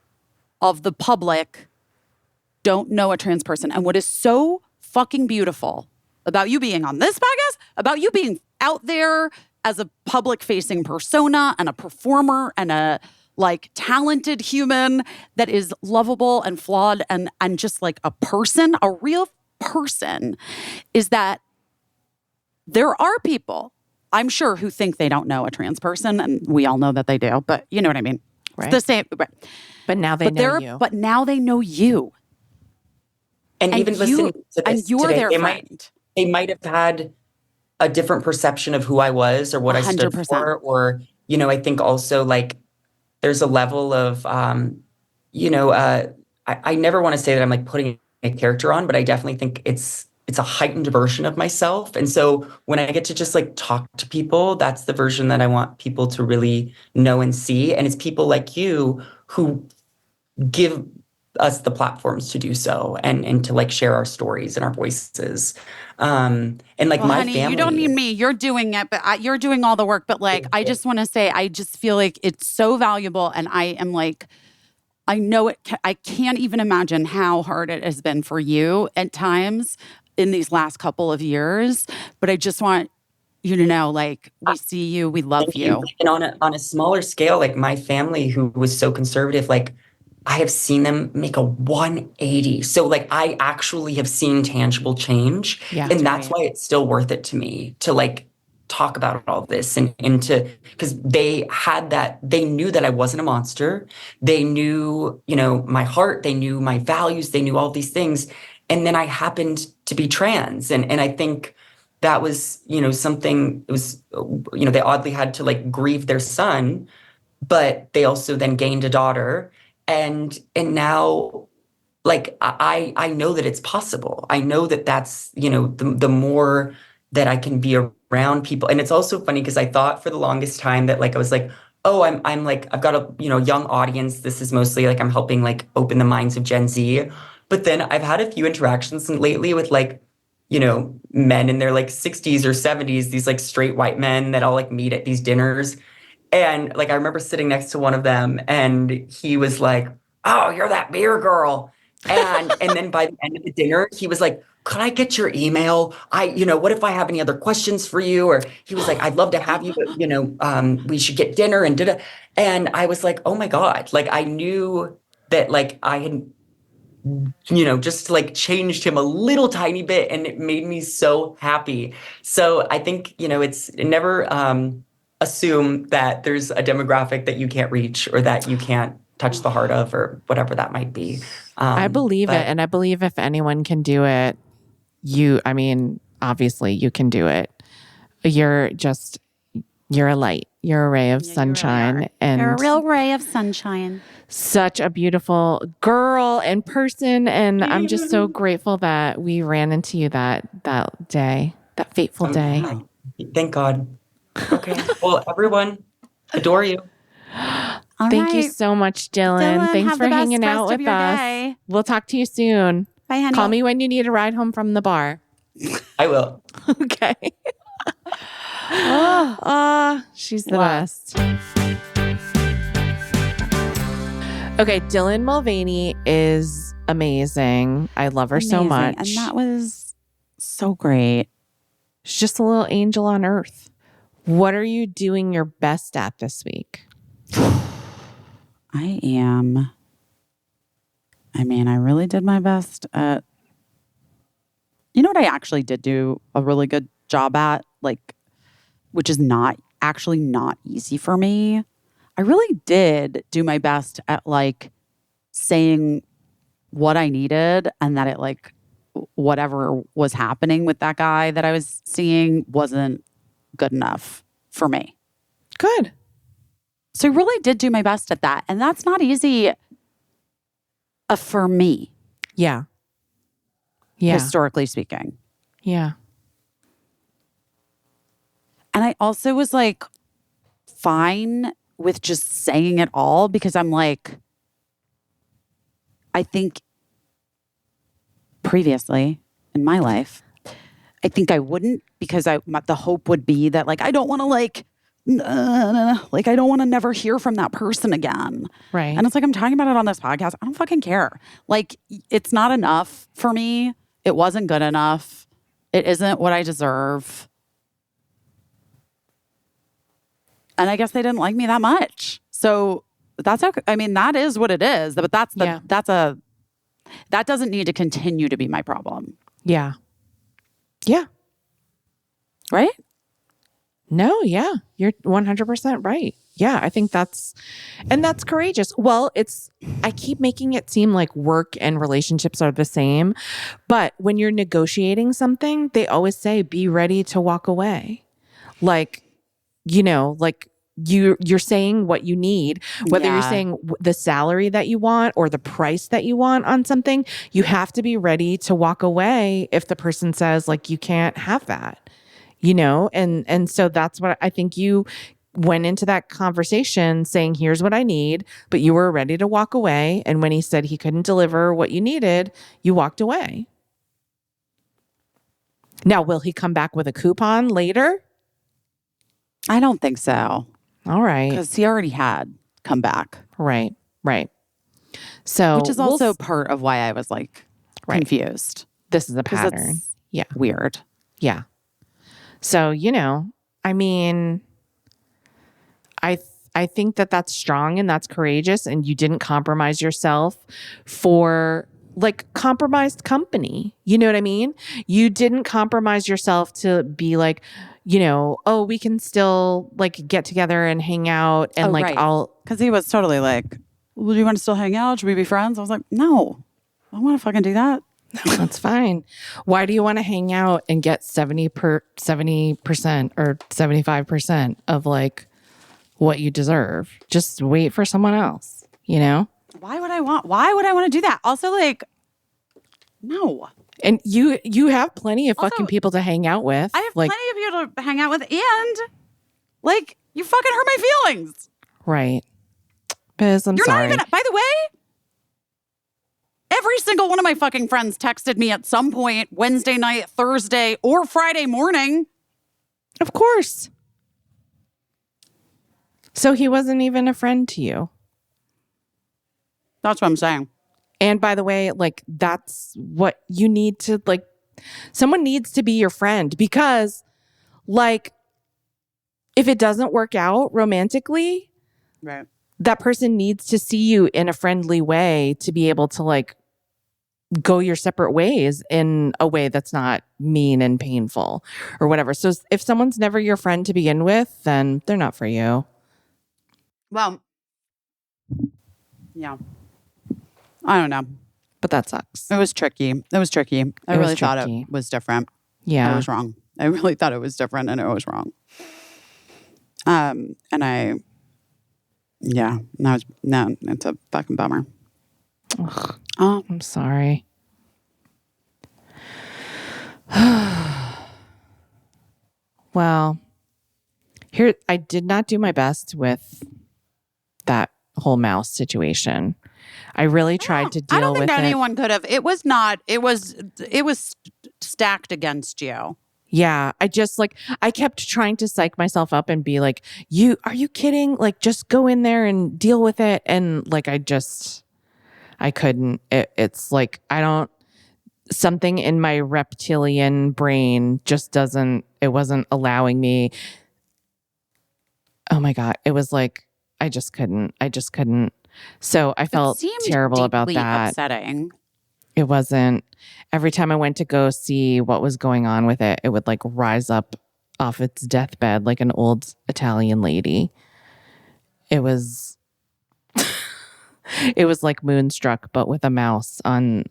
Speaker 2: of the public don't know a trans person. And what is so fucking beautiful about you being on this podcast, about you being out there as a public-facing persona and a performer and a like talented human that is lovable and flawed and just like a person, a real person, is that there are people, I'm sure, who think they don't know a trans person, and we all know that they do, but you know what I mean?
Speaker 1: Right.
Speaker 2: It's the same. Right.
Speaker 1: But now they know you.
Speaker 2: But now they know you.
Speaker 3: And even listening to this
Speaker 2: and you're
Speaker 3: today,
Speaker 2: their friend.
Speaker 3: They might have had a different perception of who I was or what 100%. I stood for, or, I think also like, there's a level of, I never want to say that I'm like putting a character on, but I definitely think it's a heightened version of myself. And so when I get to just like talk to people, that's the version that I want people to really know and see. And it's people like you who give us the platforms to do so and to like share our stories and our voices. And like my
Speaker 2: honey,
Speaker 3: family.
Speaker 2: You don't need me. You're doing it, but you're doing all the work. But like, I just want to say, I just feel like it's so valuable. And I am like, I know it. I can't even imagine how hard it has been for you at times in these last couple of years. But I just want you to know, like, we see you, we love you.
Speaker 3: And on a smaller scale, like my family who was so conservative, like I have seen them make a 180. So like I actually have seen tangible change. Yeah, and that's why it's still worth it to me to like talk about all this and to, because they knew that I wasn't a monster. They knew, my heart, they knew my values, they knew all these things. And then I happened to be trans. And I think that was, something, it was, they oddly had to like grieve their son, but they also then gained a daughter. And now, like, I know that it's possible. I know that that's, the more that I can be around people. And it's also funny because I thought for the longest time that like, I was like, oh, I'm like, I've got a, young audience. This is mostly like, I'm helping like open the minds of Gen Z. But then I've had a few interactions lately with like, men in their like 60s or 70s, these like straight white men that I'll like meet at these dinners. And like, I remember sitting next to one of them and he was like, oh, you're that beer girl. And then by the end of the dinner, he was like, could I get your email? What if I have any other questions for you? Or he was like, I'd love to have you, but we should get dinner and da-da. And I was like, oh my God. Like I knew that like I had, just like changed him a little tiny bit and it made me so happy. So I think, it's never, assume that there's a demographic that you can't reach or that you can't touch the heart of or whatever that might be.
Speaker 1: I believe it. And I believe if anyone can do it, obviously you can do it. You're a light. You're a ray of sunshine.
Speaker 2: Really
Speaker 1: and
Speaker 2: you're a real ray of sunshine.
Speaker 1: Such a beautiful girl and person. And I'm just so grateful that we ran into you that day, that fateful day.
Speaker 3: Thank God. Okay. Well, everyone, adore you.
Speaker 1: Thank you so much, Dylan. Thanks for hanging out with us. Day. We'll talk to you soon.
Speaker 2: Bye, honey.
Speaker 1: Call me when you need a ride home from the bar.
Speaker 3: I will.
Speaker 1: Okay. She's the best. Okay, Dylan Mulvaney is amazing. I love her so much.
Speaker 2: And that was so great.
Speaker 1: She's just a little angel on earth. What are you doing your best at this week?
Speaker 2: I really did my best at, you know what I actually did do a really good job at, like, which is not easy for me. I really did do my best at like saying what I needed and that it like whatever was happening with that guy that I was seeing wasn't good enough for me.
Speaker 1: Good.
Speaker 2: So I really did do my best at that. And that's not easy for me.
Speaker 1: Yeah.
Speaker 2: Historically speaking.
Speaker 1: Yeah.
Speaker 2: And I also was like fine with just saying it all because I'm like, I think previously in my life, I think I wouldn't because the hope would be that like, I don't want to like I don't want to never hear from that person again.
Speaker 1: Right.
Speaker 2: And it's like, I'm talking about it on this podcast. I don't fucking care. Like, it's not enough for me. It wasn't good enough. It isn't what I deserve. And I guess they didn't like me that much. So that's okay. I mean, that is what it is. But that doesn't need to continue to be my problem.
Speaker 1: Yeah. Yeah.
Speaker 2: Right?
Speaker 1: No, yeah. You're 100% right. Yeah, I think that's courageous. Well, I keep making it seem like work and relationships are the same. But when you're negotiating something, they always say, be ready to walk away. Like, you're saying what you need, whether you're saying the salary that you want or the price that you want on something, you have to be ready to walk away if the person says like, you can't have that, and so that's what I think you went into that conversation saying, here's what I need, but you were ready to walk away. And when he said he couldn't deliver what you needed, you walked away. Now, will he come back with a coupon later?
Speaker 2: I don't think so.
Speaker 1: All right.
Speaker 2: Because he already had come back.
Speaker 1: Right. So,
Speaker 2: which is also part of why I was like confused.
Speaker 1: This is a pattern. Yeah.
Speaker 2: Weird.
Speaker 1: Yeah. So, I mean, I think that that's strong and that's courageous, and you didn't compromise yourself for like compromised company. You know what I mean? You didn't compromise yourself to be like, oh, we can still like get together and hang out and
Speaker 2: because he was totally like, well, do you want to still hang out? Should we be friends? I was like, no, I don't want to fucking do that.
Speaker 1: No, that's fine. Why do you want to hang out and get 70% or 75% of like what you deserve? Just wait for someone else,
Speaker 2: Why would I want to do that? Also, like, no.
Speaker 1: And you have plenty of fucking people to hang out with.
Speaker 2: I have plenty of people to hang out with, and like, you fucking hurt my feelings.
Speaker 1: Right. Biz, I'm sorry.
Speaker 2: Not even, by the way, every single one of my fucking friends texted me at some point Wednesday night, Thursday, or Friday morning.
Speaker 1: Of course. So he wasn't even a friend to you.
Speaker 2: That's what I'm saying.
Speaker 1: And by the way, like, that's what you need to, like, someone needs to be your friend, because like, if it doesn't work out romantically,
Speaker 2: right,
Speaker 1: that person needs to see you in a friendly way to be able to like go your separate ways in a way that's not mean and painful or whatever. So if someone's never your friend to begin with, then they're not for you.
Speaker 2: Well, yeah. I don't know.
Speaker 1: But that sucks.
Speaker 2: It was tricky. I really thought it was different.
Speaker 1: Yeah.
Speaker 2: I was wrong. I really thought it was different, and it was wrong. And no, it's a fucking bummer.
Speaker 1: Ugh,
Speaker 2: Oh,
Speaker 1: I'm sorry. Well, here, I did not do my best with that whole mouse situation. I really tried to
Speaker 2: I don't
Speaker 1: deal
Speaker 2: think
Speaker 1: with it.
Speaker 2: anyone could have. It was not. It was stacked against you.
Speaker 1: Yeah, I kept trying to psych myself up and be like, are you kidding? Like, just go in there and deal with it. And like, I couldn't. It's like, something in my reptilian brain just it wasn't allowing me. Oh my God. It was like, I just couldn't. So I felt terrible about that.
Speaker 2: Upsetting.
Speaker 1: It wasn't. Every time I went to go see what was going on with it, it would like rise up off its deathbed like an old Italian lady. It was it was like Moonstruck, but with a mouse on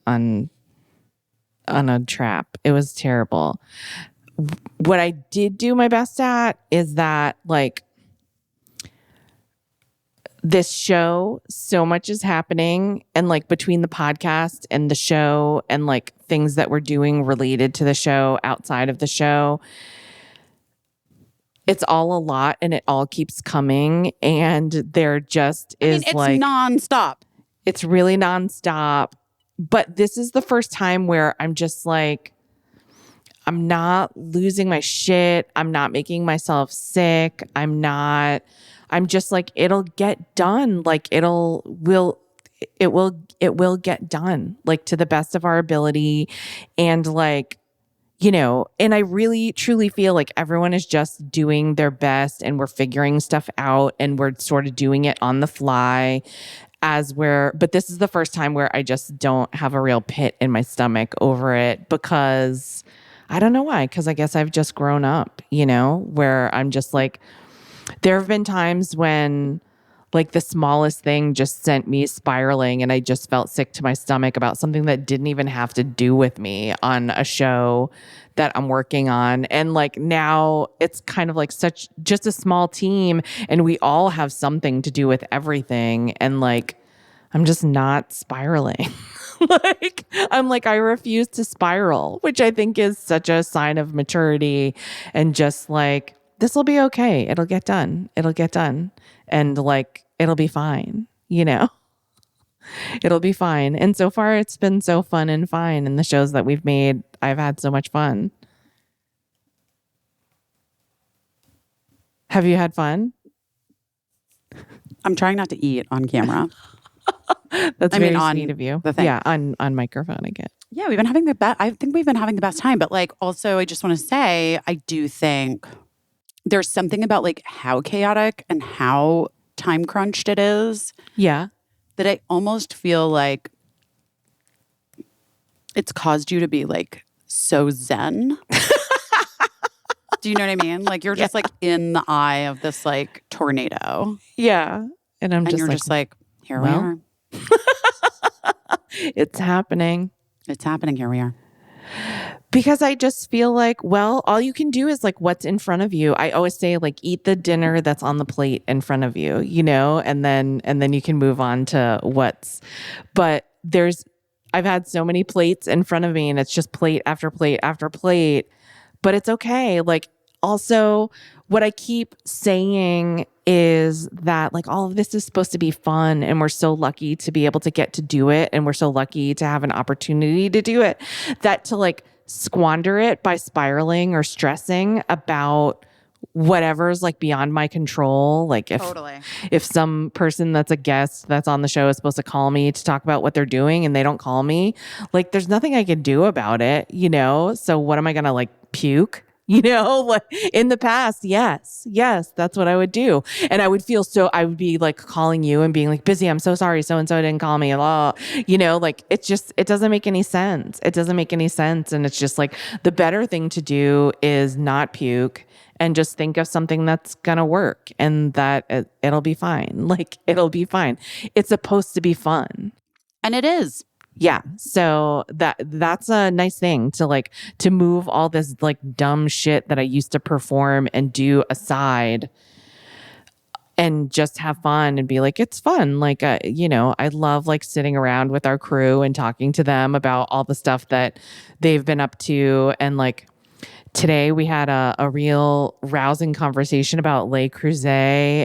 Speaker 1: a trap. It was terrible. What I did do my best at is that like this show, so much is happening, and like between the podcast and the show and like things that we're doing related to the show outside of the show, it's all a lot and it all keeps coming, and there just is
Speaker 2: it's
Speaker 1: like
Speaker 2: nonstop.
Speaker 1: It's really nonstop. But this is the first time where I'm just like, I'm not losing my shit. I'm not making myself sick. I'm just like, it'll get done. Like it will get done, like to the best of our ability. And like, and I really truly feel like everyone is just doing their best and we're figuring stuff out and we're sort of doing it on the fly but this is the first time where I just don't have a real pit in my stomach over it, because I don't know why, because I guess I've just grown up, where I'm just like, there have been times when like the smallest thing just sent me spiraling and I just felt sick to my stomach about something that didn't even have to do with me on a show that I'm working on. And like now it's kind of like just a small team and we all have something to do with everything. And like, I'm just not spiraling. I refuse to spiral, which I think is such a sign of maturity, and just like, this will be okay. It'll get done. And like, it'll be fine, It'll be fine. And so far it's been so fun and fine. And the shows that we've made, I've had so much fun. Have you had fun?
Speaker 2: I'm trying not to eat on camera.
Speaker 1: That's very sweet of you. Yeah, on microphone again.
Speaker 2: Yeah, we've been having I think we've been having the best time. But like, also, I just want to say, I do think there's something about like how chaotic and how time crunched it is.
Speaker 1: Yeah.
Speaker 2: That I almost feel like it's caused you to be like so zen. Do you know what I mean? Like you're just like in the eye of this like tornado.
Speaker 1: Yeah. And you're
Speaker 2: just like, here we are.
Speaker 1: It's happening.
Speaker 2: It's happening. Here we are.
Speaker 1: Because I just feel like, well, all you can do is like what's in front of you. I always say like eat the dinner that's on the plate in front of you, and then you can move on to but I've had so many plates in front of me and it's just plate after plate after plate, but it's okay. Like also what I keep saying is that like all of this is supposed to be fun and we're so lucky to be able to get to do it. And we're so lucky to have an opportunity to do it, that to like squander it by spiraling or stressing about whatever's like beyond my control. Like if some person that's a guest that's on the show is supposed to call me to talk about what they're doing and they don't call me, like there's nothing I can do about it, So what am I going to like puke? Like in the past, yes, that's what I would do. And I would be like calling you and being like, busy, I'm so sorry, so-and-so didn't call me at all. Like it doesn't make any sense. And it's just like the better thing to do is not puke and just think of something that's going to work and that it'll be fine. Like it'll be fine. It's supposed to be fun.
Speaker 2: And it is.
Speaker 1: Yeah. So that's a nice thing to move all this like dumb shit that I used to perform and do aside and just have fun and be like, it's fun. Like, I love like sitting around with our crew and talking to them about all the stuff that they've been up to. And like today we had a real rousing conversation about Le Creuset,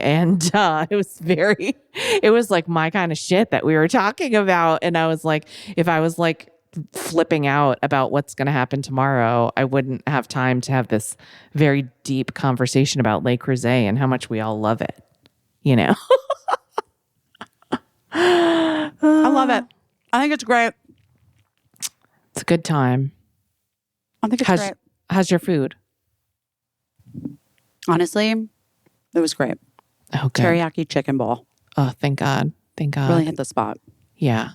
Speaker 1: and it was like my kind of shit that we were talking about. And I was like, if I was like flipping out about what's going to happen tomorrow, I wouldn't have time to have this very deep conversation about Le Creuset and how much we all love it.
Speaker 2: I love it. I think it's great.
Speaker 1: It's a good time.
Speaker 2: I think it's great.
Speaker 1: How's your food?
Speaker 2: Honestly, it was great.
Speaker 1: Oh, good.
Speaker 2: Teriyaki chicken bowl.
Speaker 1: Oh, thank God. Thank God.
Speaker 2: Really hit the spot.
Speaker 1: Yeah.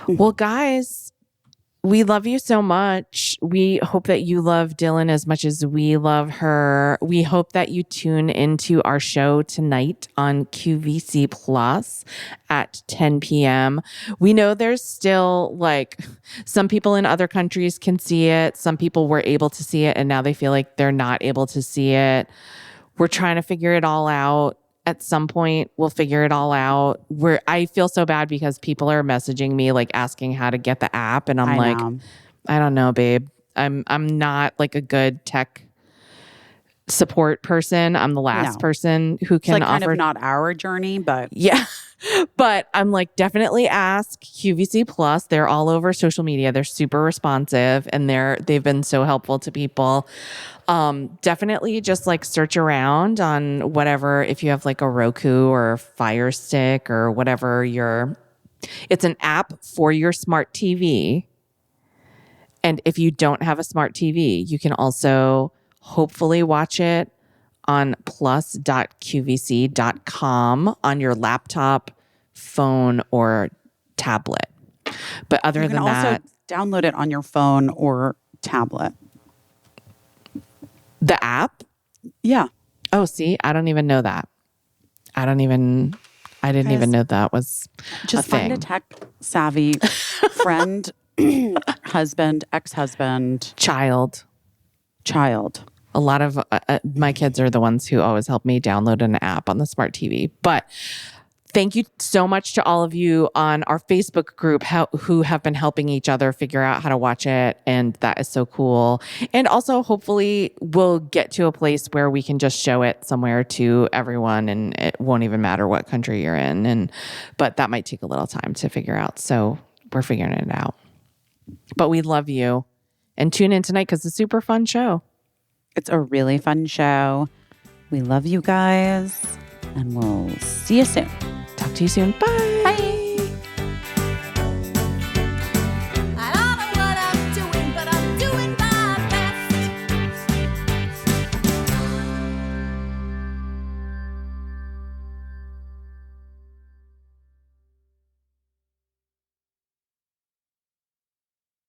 Speaker 1: Well, guys, we love you so much. We hope that you love Dylan as much as we love her. We hope that you tune into our show tonight on QVC Plus at 10 p.m. We know there's still like some people in other countries can see it. Some people were able to see it and now they feel like they're not able to see it. We're trying to figure it all out. At some point, we'll figure it all out. I feel so bad because people are messaging me like asking how to get the app, and I'm I don't know, babe. I'm not like a good tech support person. I'm the last person who can
Speaker 2: it's like
Speaker 1: offer.
Speaker 2: Kind of not our journey, but
Speaker 1: yeah. But I'm like, definitely ask QVC Plus. They're all over social media. They're super responsive and they've been so helpful to people. Definitely just like search around on whatever, if you have like a Roku or a Fire Stick or whatever it's an app for your smart TV. And if you don't have a smart TV, you can also hopefully watch it on plus.qvc.com on your laptop, phone, or tablet. But other than that, you can also
Speaker 2: download it on your phone or tablet.
Speaker 1: The app?
Speaker 2: Yeah.
Speaker 1: Oh, see, I don't even know that. I didn't even know that was
Speaker 2: just
Speaker 1: a thing.
Speaker 2: Find a tech savvy friend, husband, ex-husband,
Speaker 1: child. A lot of my kids are the ones who always help me download an app on the smart TV. But thank you so much to all of you on our Facebook group who have been helping each other figure out how to watch it. And that is so cool. And also, hopefully, we'll get to a place where we can just show it somewhere to everyone and it won't even matter what country you're in. But that might take a little time to figure out. So we're figuring it out. But we love you. And tune in tonight because it's a super fun show.
Speaker 2: It's a really fun show. We love you guys. And we'll see you soon.
Speaker 1: Talk to you soon. Bye.
Speaker 2: Bye.
Speaker 4: I don't know what I'm doing, but I'm doing my best.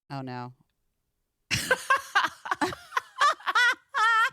Speaker 2: Oh, no.